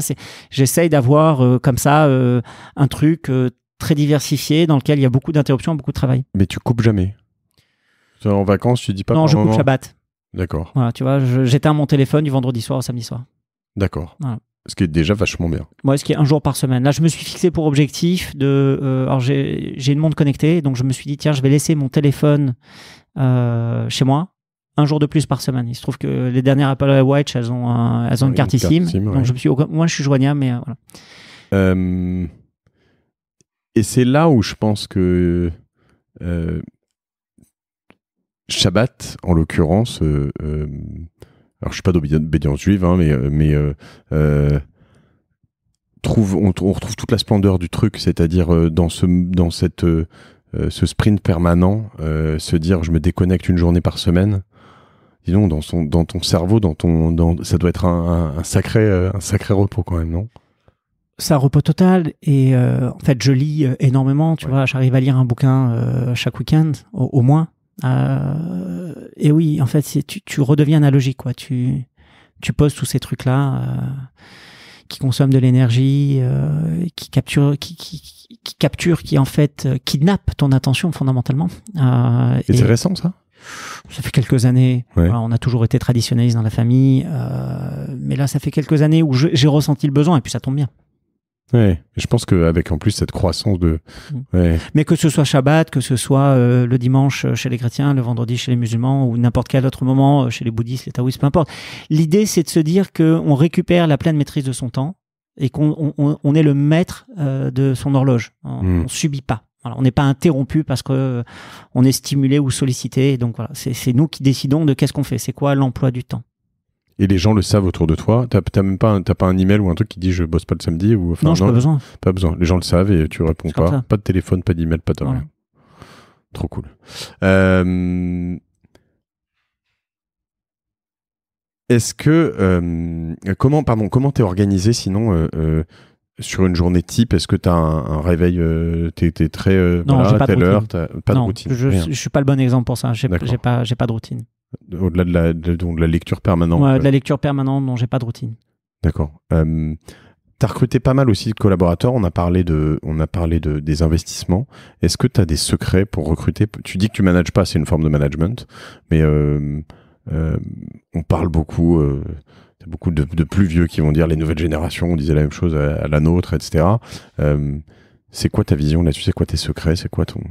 S2: j'essaye d'avoir comme ça un truc très diversifié dans lequel il y a beaucoup d'interruptions, beaucoup de travail.
S1: Mais tu coupes jamais? En vacances, tu dis pas?
S2: Non, je coupe Shabbat.
S1: D'accord.
S2: Voilà, tu vois, j'éteins mon téléphone du vendredi soir au samedi soir.
S1: D'accord.
S2: Voilà.
S1: Ce qui est déjà vachement bien.
S2: Ouais, ce qui est 1 jour par semaine. Là, je me suis fixé pour objectif alors j'ai une montre connectée, donc je me suis dit, tiens, je vais laisser mon téléphone chez moi 1 jour de plus par semaine. Il se trouve que les dernières Apple Watch, elles ont une carte eSIM. Donc je me suis dit, moi, je suis joignable, mais voilà.
S1: Et c'est là où je pense que Shabbat, en l'occurrence, alors je suis pas d'obédience juive, hein, mais on retrouve toute la splendeur du truc, c'est-à-dire dans ce sprint permanent, se dire je me déconnecte une journée par semaine. Dis donc, dans ton cerveau, ça doit être un sacré repos quand même, non?
S2: C'est un repos total, et en fait je lis énormément, tu vois, j'arrive à lire un bouquin chaque week-end au moins. Et oui, en fait, tu redeviens analogique, quoi. Tu poses tous ces trucs-là qui consomment de l'énergie, qui capturent, qui en fait kidnappent ton attention fondamentalement.
S1: Et c'est récent, ça?
S2: Ça fait quelques années.
S1: Ouais.
S2: Voilà, on a toujours été traditionnaliste dans la famille, mais là, ça fait quelques années où j'ai ressenti le besoin, et puis ça tombe bien.
S1: Ouais, je pense qu'avec en plus cette croissance de... Ouais.
S2: Mais que ce soit Shabbat, que ce soit le dimanche chez les chrétiens, le vendredi chez les musulmans, ou n'importe quel autre moment chez les bouddhistes, les taoïstes, peu importe. L'idée, c'est de se dire qu'on récupère la pleine maîtrise de son temps et qu'on est le maître de son horloge. On subit pas. Voilà, on n'est pas interrompu parce que on est stimulé ou sollicité. Donc voilà, c'est nous qui décidons de qu'est-ce qu'on fait. C'est quoi l'emploi du temps.
S1: Et les gens le savent autour de toi. T'as même pas un email ou un truc qui dit je bosse pas le samedi ou
S2: non, j'ai pas besoin.
S1: Pas besoin. Les gens le savent et tu réponds pas. Pas de téléphone, pas d'email, pas de rien. Trop cool. Est-ce que comment t'es organisé sinon sur une journée type? Est-ce que t'as un réveil? T'es très
S2: non, j'ai pas
S1: telle
S2: de
S1: heure, t'as pas de routine.
S2: Je suis pas le bon exemple pour ça. J'ai pas de routine.
S1: Au-delà de la lecture permanente.
S2: Ouais, de la lecture permanente, non, j'ai pas de routine.
S1: D'accord. T'as recruté pas mal aussi de collaborateurs. On a parlé des investissements. Est-ce que t'as des secrets pour recruter? Tu dis que tu manages pas, c'est une forme de management, mais on parle beaucoup. T'as beaucoup de plus vieux qui vont dire les nouvelles générations, on disait la même chose à la nôtre, etc. C'est quoi ta vision là-dessus? C'est quoi tes secrets? C'est quoi ton...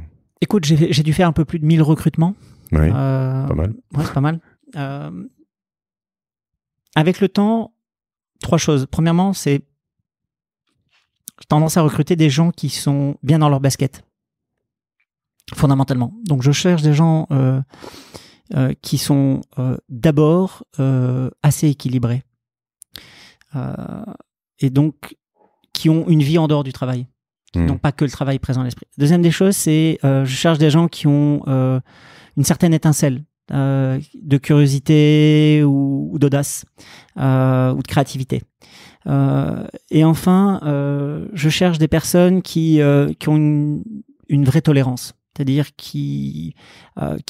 S2: Écoute, j'ai dû faire un peu plus de 1000 recrutements.
S1: Oui, pas mal.
S2: Ouais, c'est pas mal. Avec le temps, 3 choses. Premièrement, j'ai tendance à recruter des gens qui sont bien dans leur basket, fondamentalement. Donc, je cherche des gens qui sont d'abord assez équilibrés. et donc qui ont une vie en dehors du travail, qui n'ont pas que le travail présent à l'esprit. Deuxième des choses, c'est je cherche des gens qui ont une certaine étincelle de curiosité ou d'audace ou de créativité. Et enfin, je cherche des personnes qui ont une vraie tolérance, c'est-à-dire qui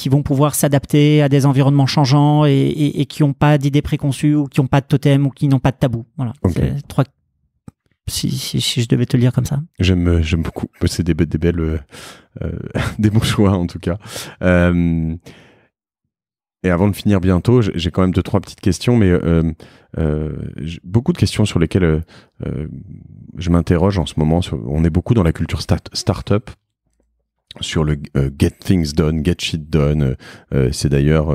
S2: vont pouvoir s'adapter à des environnements changeants et qui n'ont pas d'idées préconçues ou qui n'ont pas de totem ou qui n'ont pas de tabou. Voilà.
S1: Okay.
S2: C'est trois. Si je devais te le dire comme ça.
S1: J'aime beaucoup. C'est des belles, des bons choix en tout cas. Et avant de finir bientôt, j'ai quand même 2-3 petites questions, mais beaucoup de questions sur lesquelles je m'interroge en ce moment. On est beaucoup dans la culture start-up, sur le get things done, get shit done. C'est d'ailleurs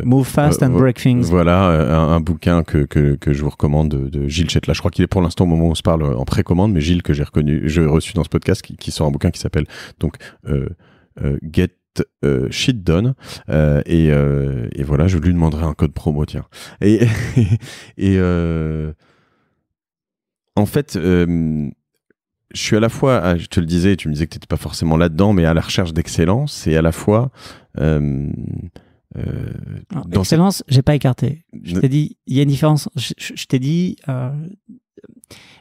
S2: Move fast and break things.
S1: Voilà, un bouquin que je vous recommande de Gilles Chetla. Je crois qu'il est pour l'instant au moment où on se parle en précommande, mais Gilles que j'ai reçu dans ce podcast qui sort un bouquin qui s'appelle donc Get shit done et voilà, je lui demanderai un code promo, tiens. Et en fait, je suis à la fois, je te le disais, tu me disais que tu n'étais pas forcément là-dedans, mais à la recherche d'excellence et à la fois
S2: excellence, j'ai pas écarté. Je t'ai dit, il y a une différence. Je t'ai dit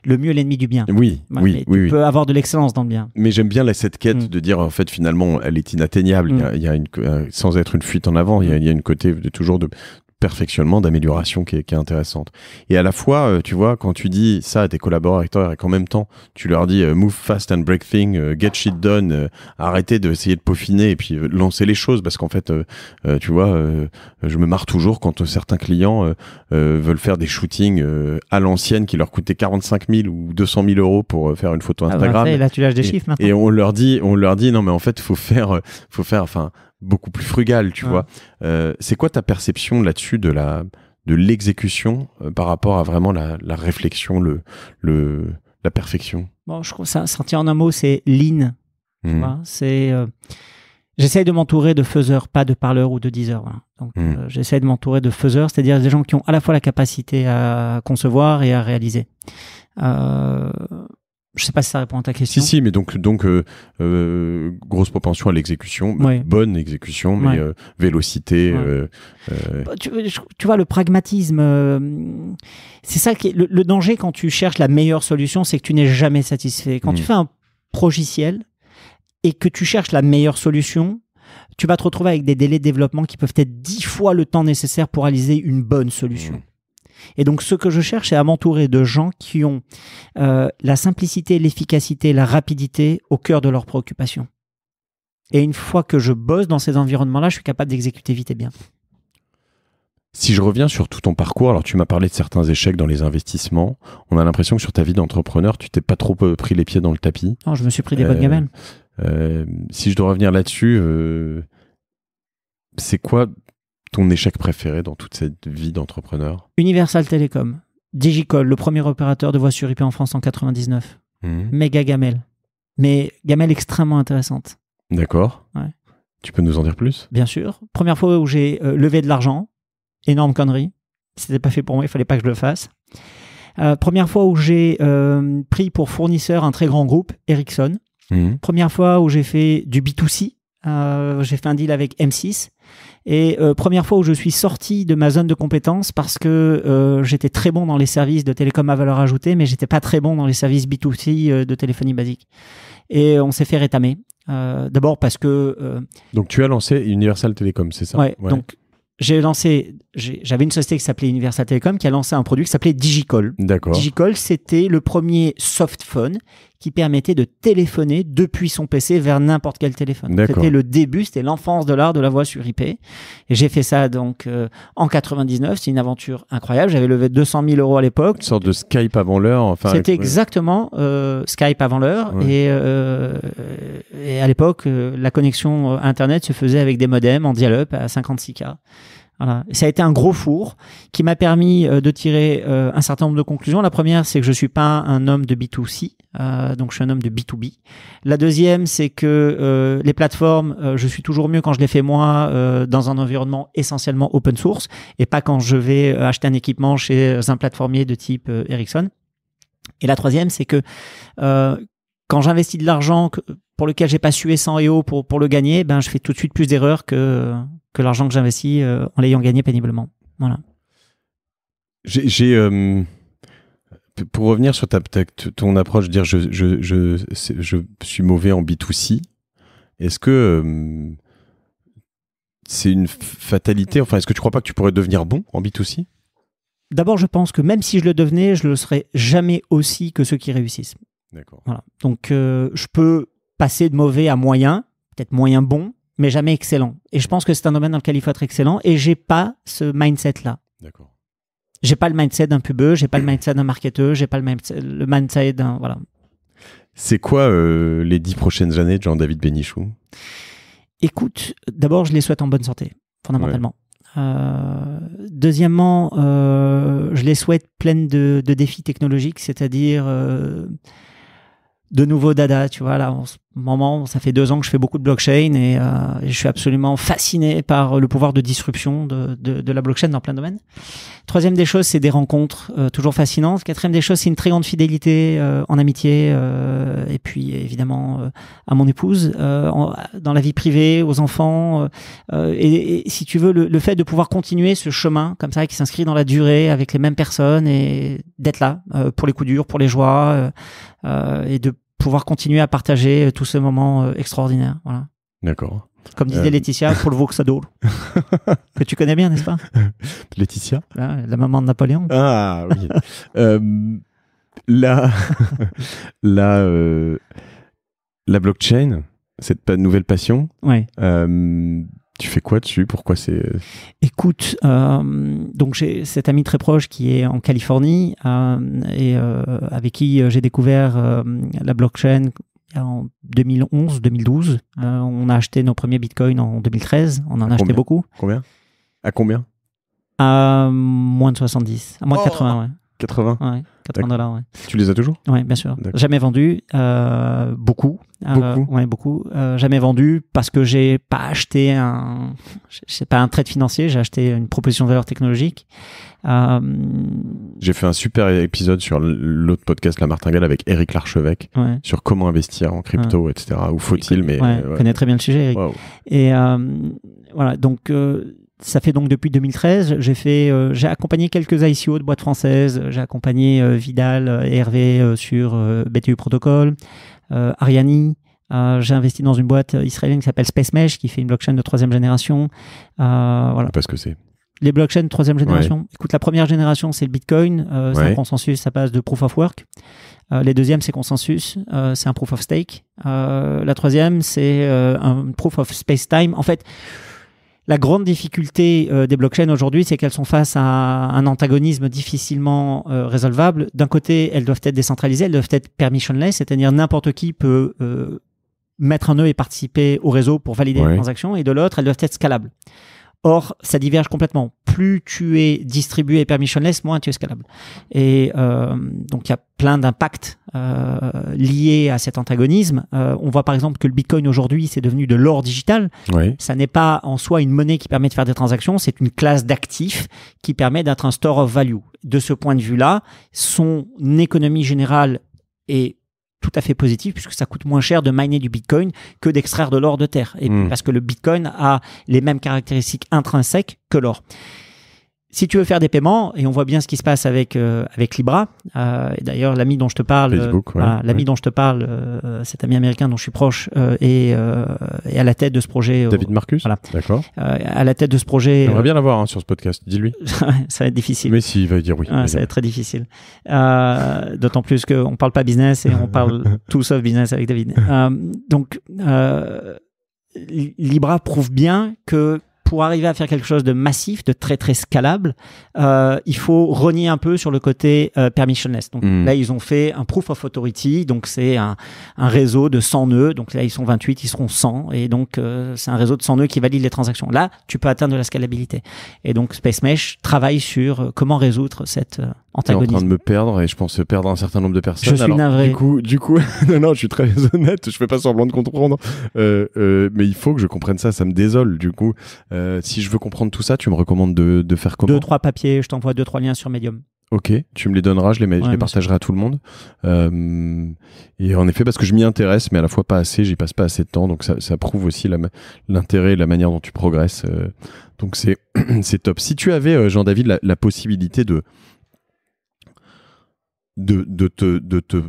S2: le mieux est l'ennemi du bien.
S1: Oui,
S2: tu peux avoir de l'excellence dans le bien.
S1: Mais j'aime bien cette quête de dire, en fait, finalement, elle est inatteignable. Il y a sans être une fuite en avant, il y a une côté toujours de perfectionnement, d'amélioration qui est intéressante. Et à la fois, tu vois, quand tu dis ça à tes collaborateurs et qu'en même temps, tu leur dis move fast and break things, get shit done, arrêtez d'essayer de peaufiner et puis lancer les choses, parce qu'en fait, tu vois, je me marre toujours quand certains clients veulent faire des shootings à l'ancienne qui leur coûtaient 45 000 ou 200 000 euros pour faire une photo Instagram.
S2: Et là, tu lâches des chiffres maintenant.
S1: Et on leur dit, non, mais en fait, faut faire, enfin, beaucoup plus frugal, tu vois. C'est quoi ta perception là-dessus de l'exécution par rapport à vraiment la réflexion, la perfection?
S2: Bon, je trouve ça tient en un mot, c'est lean. Tu vois, j'essaye de m'entourer de faiseurs, pas de parleurs ou de diseurs. Voilà. Donc, j'essaye de m'entourer de faiseurs, c'est-à-dire des gens qui ont à la fois la capacité à concevoir et à réaliser. Je sais pas si ça répond à ta question.
S1: Si, mais donc grosse propension à l'exécution, bonne exécution, mais vélocité.
S2: Tu vois, le pragmatisme, c'est ça qui est le danger quand tu cherches la meilleure solution, c'est que tu n'es jamais satisfait. Quand tu fais un progiciel et que tu cherches la meilleure solution, tu vas te retrouver avec des délais de développement qui peuvent être 10 fois le temps nécessaire pour réaliser une bonne solution. Et donc, ce que je cherche, c'est à m'entourer de gens qui ont la simplicité, l'efficacité, la rapidité au cœur de leurs préoccupations. Et une fois que je bosse dans ces environnements-là, je suis capable d'exécuter vite et bien.
S1: Si je reviens sur tout ton parcours, alors tu m'as parlé de certains échecs dans les investissements. On a l'impression que sur ta vie d'entrepreneur, tu t'es pas trop pris les pieds dans le tapis.
S2: Non, je me suis pris des bonnes gamelles.
S1: Si je dois revenir là-dessus, c'est quoi ton échec préféré dans toute cette vie d'entrepreneur?
S2: Universal Télécom, Digicol, le premier opérateur de voix sur IP en France en 99. Méga gamelle. Mais gamelle extrêmement intéressante.
S1: D'accord.
S2: Ouais.
S1: Tu peux nous en dire plus?
S2: Bien sûr. Première fois où j'ai levé de l'argent. Énorme connerie. C'était pas fait pour moi, il fallait pas que je le fasse. Première fois où j'ai pris pour fournisseur un très grand groupe, Ericsson. Première fois où j'ai fait du B2C. J'ai fait un deal avec M6. Et première fois où je suis sorti de ma zone de compétences parce que j'étais très bon dans les services de télécom à valeur ajoutée, mais j'étais pas très bon dans les services B2C de téléphonie basique. Et on s'est fait rétamer. D'abord parce que...
S1: Donc tu as lancé Universal Télécom, c'est ça?
S2: Ouais. Donc j'avais une société qui s'appelait Universal Télécom qui a lancé un produit qui s'appelait Digicol.
S1: D'accord.
S2: Digicol, c'était le premier softphone qui permettait de téléphoner depuis son PC vers n'importe quel téléphone.
S1: D'accord.
S2: C'était le début, c'était l'enfance de l'art de la voix sur IP. Et j'ai fait ça donc en 99. C'est une aventure incroyable. J'avais levé 200 000 € à l'époque.
S1: Une sorte de Skype avant l'heure. Enfin,
S2: c'était exactement Skype avant l'heure. Ouais. Et à l'époque, la connexion Internet se faisait avec des modems en dial-up à 56K. Voilà. Ça a été un gros four qui m'a permis de tirer un certain nombre de conclusions. La première, c'est que je suis pas un homme de B2C, donc je suis un homme de B2B. La deuxième, c'est que les plateformes, je suis toujours mieux quand je les fais moi dans un environnement essentiellement open source et pas quand je vais acheter un équipement chez un plateformier de type Ericsson. Et la troisième, c'est que quand j'investis de l'argent pour lequel j'ai pas sué sang et eau pour le gagner, je fais tout de suite plus d'erreurs que l'argent que j'investis en l'ayant gagné péniblement. Voilà.
S1: Pour revenir sur ton approche, dire je suis mauvais en B2C, est-ce que c'est une fatalité? Enfin, est-ce que tu crois pas que tu pourrais devenir bon en B2C?
S2: D'abord, je pense que même si je le devenais, je le serais jamais aussi que ceux qui réussissent.
S1: D'accord.
S2: Voilà. Donc, je peux passer de mauvais à moyen, peut-être moyen bon, mais jamais excellent. Et je pense que c'est un domaine dans lequel il faut être excellent. Et j'ai pas ce mindset-là.
S1: D'accord.
S2: J'ai pas le mindset d'un pubeux, j'ai pas le mindset d'un marketeur, j'ai pas le mindset d'un... Voilà.
S1: C'est quoi les 10 prochaines années de Jean-David Bénichou?
S2: Écoute, d'abord, je les souhaite en bonne santé, fondamentalement. Ouais. Deuxièmement, je les souhaite pleines de défis technologiques, c'est-à-dire de nouveaux dada. Tu vois, là, en ce moment, ça fait 2 ans que je fais beaucoup de blockchain et je suis absolument fasciné par le pouvoir de disruption de la blockchain dans plein de domaines. Troisième des choses, c'est des rencontres toujours fascinantes. Quatrième des choses, c'est une très grande fidélité en amitié et puis évidemment à mon épouse, dans la vie privée, aux enfants. Et si tu veux, le fait de pouvoir continuer ce chemin comme ça qui s'inscrit dans la durée avec les mêmes personnes et d'être là pour les coups durs, pour les joies et de pouvoir continuer à partager tous ces moments extraordinaires. Voilà.
S1: D'accord.
S2: Comme disait Laetitia, pour le Vauxhall, que tu connais bien, n'est-ce pas?
S1: Laetitia,
S2: la maman de Napoléon.
S1: Ah oui. La blockchain, cette nouvelle passion,
S2: ouais.
S1: Tu fais quoi dessus? Pourquoi c'est...
S2: Écoute, donc j'ai cet ami très proche qui est en Californie et avec qui j'ai découvert la blockchain en 2011-2012. On a acheté nos premiers bitcoins en 2013. On en a acheté beaucoup.
S1: Combien? À combien?
S2: À moins de 70. À moins de 80, ouais.
S1: 80?
S2: Ouais, 80 $, ouais.
S1: Tu les as toujours?
S2: Oui, bien sûr. D'accord. Jamais vendu. Beaucoup. Ouais, beaucoup. Jamais vendu parce que j'ai pas acheté c'est pas un trade financier, j'ai acheté une proposition de valeur technologique.
S1: J'ai fait un super épisode sur l'autre podcast La Martingale avec Eric Larchevêque, ouais, sur comment investir en crypto, ouais, etc. Ou faut-il, mais...
S2: Ouais, connaît très bien le sujet, Eric. Wow. Et voilà, donc... ça fait donc depuis 2013, j'ai accompagné quelques ICO de boîtes françaises, j'ai accompagné Vidal et Hervé sur BTU Protocol, Ariani, j'ai investi dans une boîte israélienne qui s'appelle SpaceMesh, qui fait une blockchain de 3e génération. Voilà.
S1: Parce que c'est...
S2: Les blockchains de 3e génération. Ouais. Écoute, la première génération, c'est le Bitcoin, c'est un consensus à base de Proof of Work. Les deuxièmes, c'est consensus, c'est un Proof of Stake. La troisième, c'est un Proof of Space-Time. En fait, la grande difficulté des blockchains aujourd'hui, c'est qu'elles sont face à un antagonisme difficilement résolvable. D'un côté, elles doivent être décentralisées, elles doivent être permissionless, c'est-à-dire n'importe qui peut mettre un nœud et participer au réseau pour valider la transaction, et de l'autre, elles doivent être scalables. Or, ça diverge complètement. Plus tu es distribué et permissionless, moins tu es scalable. Et donc, il y a plein d'impacts liés à cet antagonisme. On voit par exemple que le Bitcoin aujourd'hui, c'est devenu de l'or digital. Oui. Ça n'est pas en soi une monnaie qui permet de faire des transactions, c'est une classe d'actifs qui permet d'être un store of value. De ce point de vue-là, son économie générale est tout à fait positif puisque ça coûte moins cher de miner du Bitcoin que d'extraire de l'or de terre. Et parce que le Bitcoin a les mêmes caractéristiques intrinsèques que l'or. Si tu veux faire des paiements, et on voit bien ce qui se passe avec Libra, et d'ailleurs l'ami dont je te parle,
S1: Facebook,
S2: dont je te parle, cet ami américain dont je suis proche, est à la tête de ce projet.
S1: David Marcus, voilà. D'accord.
S2: À la tête de ce projet.
S1: J'aimerais bien l'avoir sur ce podcast, dis-lui.
S2: Ça va être difficile.
S1: Mais si, il va dire oui.
S2: Ça va être très difficile. D'autant plus qu'on ne parle pas business et on parle tout sauf business avec David. Donc, Libra prouve bien que pour arriver à faire quelque chose de massif, de très très scalable, il faut renier un peu sur le côté permissionless. Donc là, ils ont fait un proof of authority, donc c'est un réseau de 100 nœuds. Donc là, ils sont 28, ils seront 100, et donc c'est un réseau de 100 nœuds qui valide les transactions. Là, tu peux atteindre de la scalabilité. Et donc SpaceMesh travaille sur comment résoudre cet antagonisme.
S1: Tu es en train de me perdre, et je pense perdre un certain nombre de personnes.
S2: Je suis navré.
S1: Du coup, non, je suis très honnête, je fais pas semblant de comprendre, mais il faut que je comprenne ça, ça me désole. Du coup, si je veux comprendre tout ça, tu me recommandes de faire comment?
S2: 2-3 papiers, je t'envoie 2-3 liens sur Medium.
S1: Ok, tu me les donneras, je les partagerai à tout le monde. Et en effet, parce que je m'y intéresse, mais à la fois pas assez, j'y passe pas assez de temps, donc ça prouve aussi l'intérêt et la manière dont tu progresses. Donc c'est top. Si tu avais, Jean-David, la possibilité de te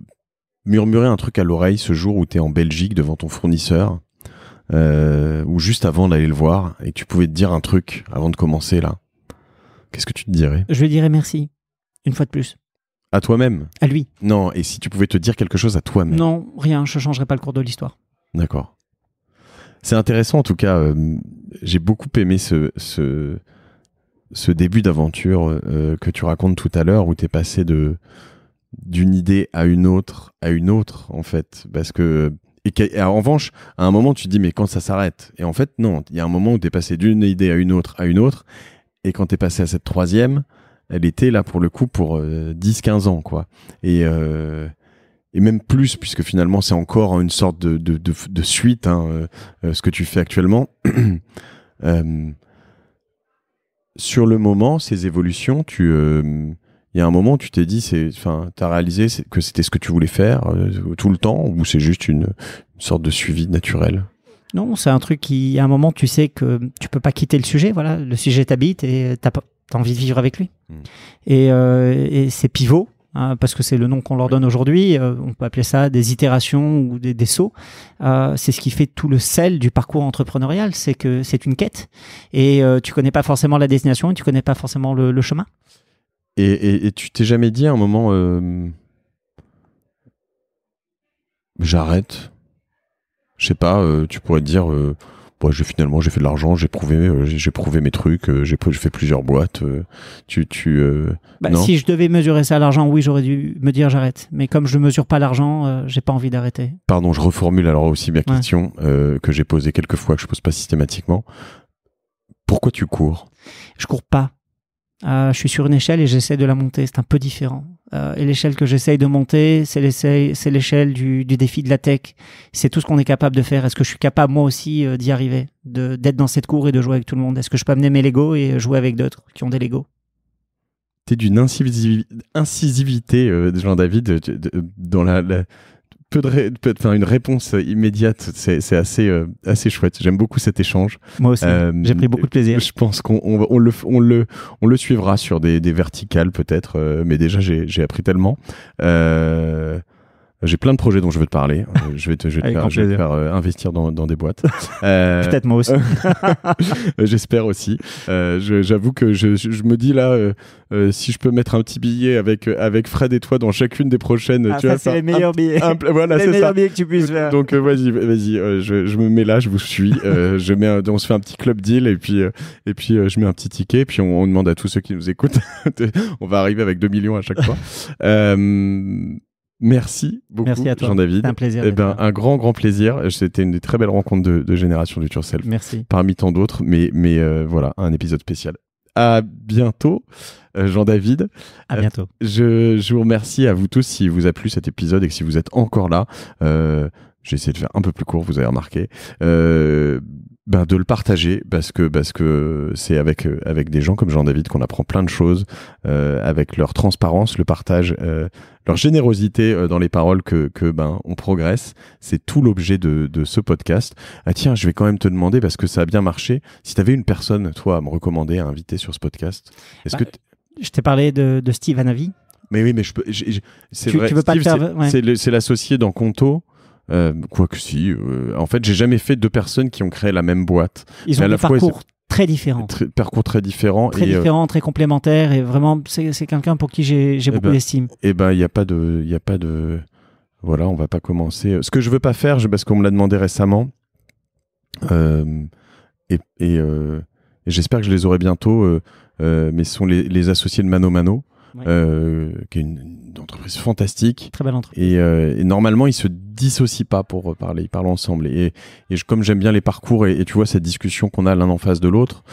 S1: murmurer un truc à l'oreille ce jour où tu es en Belgique devant ton fournisseur, ou juste avant d'aller le voir, et tu pouvais te dire un truc avant de commencer là, qu'est-ce que tu te dirais?
S2: Je lui dirais merci, une fois de plus.
S1: À toi-même?
S2: À lui.
S1: Non, et si tu pouvais te dire quelque chose à toi-même?
S2: Non, rien, je ne changerai pas le cours de l'histoire.
S1: D'accord. C'est intéressant en tout cas, j'ai beaucoup aimé ce début d'aventure que tu racontes tout à l'heure, où tu es passé d'une idée à une autre en fait, parce que en revanche à un moment tu te dis mais quand ça s'arrête, et en fait non, il y a un moment où tu es passé d'une idée à une autre, et quand tu es passé à cette troisième, elle était là pour le coup pour 10-15 ans quoi, et même plus, puisque finalement c'est encore une sorte de suite, ce que tu fais actuellement. Sur le moment, ces évolutions, il y a un moment où tu t'es dit, t'as réalisé que c'était ce que tu voulais faire tout le temps, ou c'est juste une sorte de suivi naturel?
S2: Non, c'est un truc qui, à un moment, tu sais que tu peux pas quitter le sujet. Voilà, le sujet t'habite et t'as envie de vivre avec lui. Et c'est pivot, hein, parce que c'est le nom qu'on leur donne aujourd'hui. On peut appeler ça des itérations ou des sauts. C'est ce qui fait tout le sel du parcours entrepreneurial, c'est que c'est une quête. Et tu connais pas forcément la destination et tu connais pas forcément le chemin.
S1: Et tu t'es jamais dit à un moment, j'arrête? Je sais pas, tu pourrais te dire, finalement j'ai fait de l'argent, j'ai prouvé mes trucs, j'ai fait plusieurs boîtes. Non?
S2: Si je devais mesurer ça à l'argent, oui, j'aurais dû me dire j'arrête. Mais comme je mesure pas l'argent, j'ai pas envie d'arrêter.
S1: Pardon, je reformule alors aussi ma question que j'ai posée quelques fois, que je pose pas systématiquement. Pourquoi tu cours?
S2: Je cours pas. Je suis sur une échelle et j'essaie de la monter. C'est un peu différent. Et l'échelle que j'essaye de monter, c'est l'échelle du défi de la tech. C'est tout ce qu'on est capable de faire. Est-ce que je suis capable, moi aussi, d'y arriver, d'être dans cette cour et de jouer avec tout le monde? Est-ce que je peux amener mes Legos et jouer avec d'autres qui ont des Legos?
S1: T'es d'une incisivité, Jean-David, dans une réponse immédiate. C'est assez chouette. J'aime beaucoup cet échange.
S2: Moi aussi. J'ai pris beaucoup de plaisir.
S1: Je pense qu'on le suivra sur des verticales peut-être, mais déjà j'ai appris tellement. J'ai plein de projets dont je veux te parler. Je vais te faire investir dans des boîtes.
S2: Peut-être moi aussi.
S1: J'espère aussi. J'avoue que je me dis là, si je peux mettre un petit billet avec Fred et toi dans chacune des prochaines.
S2: Tu vois, c'est les meilleurs billets.
S1: Voilà,
S2: les
S1: c'est
S2: meilleurs
S1: ça.
S2: billets que tu puisses faire.
S1: Donc vas-y, je me mets là, je vous suis. On se fait un petit club deal et puis je mets un petit ticket, puis on demande à tous ceux qui nous écoutent. On va arriver avec 2 millions à chaque fois. Merci beaucoup, Jean-David.
S2: C'est un plaisir.
S1: Un grand plaisir. C'était une des très belles rencontres de Génération Do It Yourself.
S2: Merci.
S1: Parmi tant d'autres, mais voilà, un épisode spécial. À bientôt, Jean-David.
S2: À bientôt.
S1: Je vous remercie à vous tous si vous a plu cet épisode et que si vous êtes encore là. J'ai essayé de faire un peu plus court, vous avez remarqué. De le partager parce que c'est avec des gens comme Jean-David qu'on apprend plein de choses, avec leur transparence, le partage, leur générosité dans les paroles que on progresse. C'est tout l'objet de ce podcast. Ah tiens, je vais quand même te demander, parce que ça a bien marché, si tu avais une personne, toi, à me recommander, à inviter sur ce podcast. Est-ce que
S2: je t'ai parlé de Steve Hanavi.
S1: Mais oui, mais c'est vrai. Tu veux
S2: Steve,
S1: pas c'est l'associé dans Conto. Quoique si, en fait, j'ai jamais fait 2 personnes qui ont créé la même boîte.
S2: Ils ont des parcours très différents.
S1: Parcours très différents.
S2: Très complémentaires, et vraiment, c'est quelqu'un pour qui j'ai beaucoup d'estime.
S1: Et il y a pas de, voilà, on va pas commencer. Ce que je veux pas faire, parce qu'on me l'a demandé récemment, et j'espère que je les aurai bientôt, mais ce sont les associés de Mano Mano. Qui est une entreprise fantastique.
S2: Très belle entreprise.
S1: Et normalement, ils se dissocient pas pour parler, ils parlent ensemble. Et comme j'aime bien les parcours et tu vois cette discussion qu'on a l'un en face de l'autre,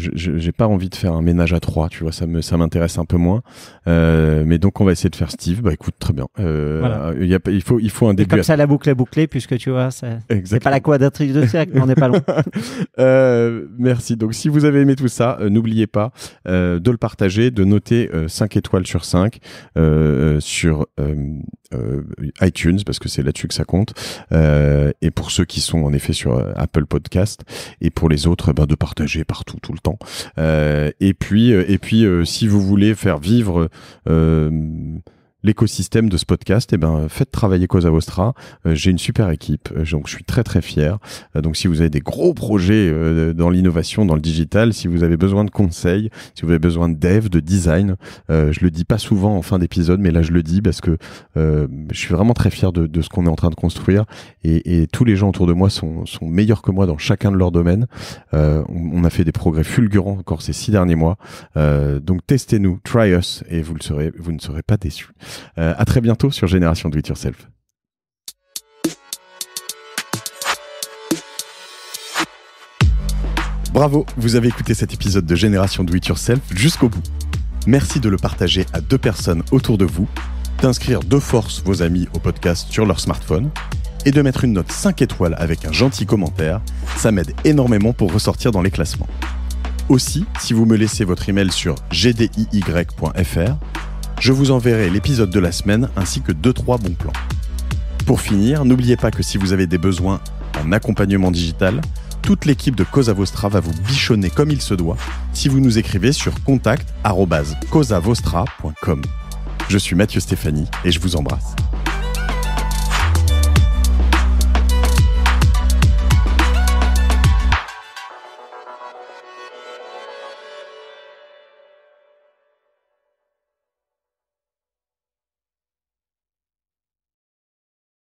S1: j'ai pas envie de faire un ménage à 3, tu vois, ça m'intéresse un peu moins. Mais donc on va essayer de faire Steve. Écoute, très bien.
S2: Voilà.
S1: Il faut un début.
S2: Et comme ça, la boucle est bouclée, puisque tu vois, c'est pas la quadrature de cercle, mais on n'est pas loin.
S1: Merci. Donc si vous avez aimé tout ça, n'oubliez pas de le partager, de noter 5 5 étoiles sur 5 sur iTunes, parce que c'est là-dessus que ça compte. Et pour ceux qui sont en effet sur Apple Podcast, et pour les autres, de partager partout, tout le temps. Et puis, si vous voulez faire vivre l'écosystème de ce podcast, faites travailler Cosa Vostra. J'ai une super équipe, donc je suis très très fier. Donc si vous avez des gros projets dans l'innovation, dans le digital, si vous avez besoin de conseils, si vous avez besoin de dev, de design, je le dis pas souvent en fin d'épisode, mais là je le dis parce que je suis vraiment très fier de ce qu'on est en train de construire, et tous les gens autour de moi sont meilleurs que moi dans chacun de leurs domaines. On a fait des progrès fulgurants encore ces 6 derniers mois. Donc testez-nous, try us, et vous ne serez pas déçus. À très bientôt sur Génération Do It Yourself. Bravo, vous avez écouté cet épisode de Génération Do It Yourself jusqu'au bout. Merci de le partager à 2 personnes autour de vous, d'inscrire de force vos amis au podcast sur leur smartphone et de mettre une note 5 étoiles avec un gentil commentaire. Ça m'aide énormément pour ressortir dans les classements. Aussi, si vous me laissez votre email sur gdiy.fr, je vous enverrai l'épisode de la semaine ainsi que 2-3 bons plans. Pour finir, n'oubliez pas que si vous avez des besoins en accompagnement digital, toute l'équipe de Cosa Vostra va vous bichonner comme il se doit si vous nous écrivez sur contact@cosavostra.com. Je suis Mathieu Stéphanie et je vous embrasse.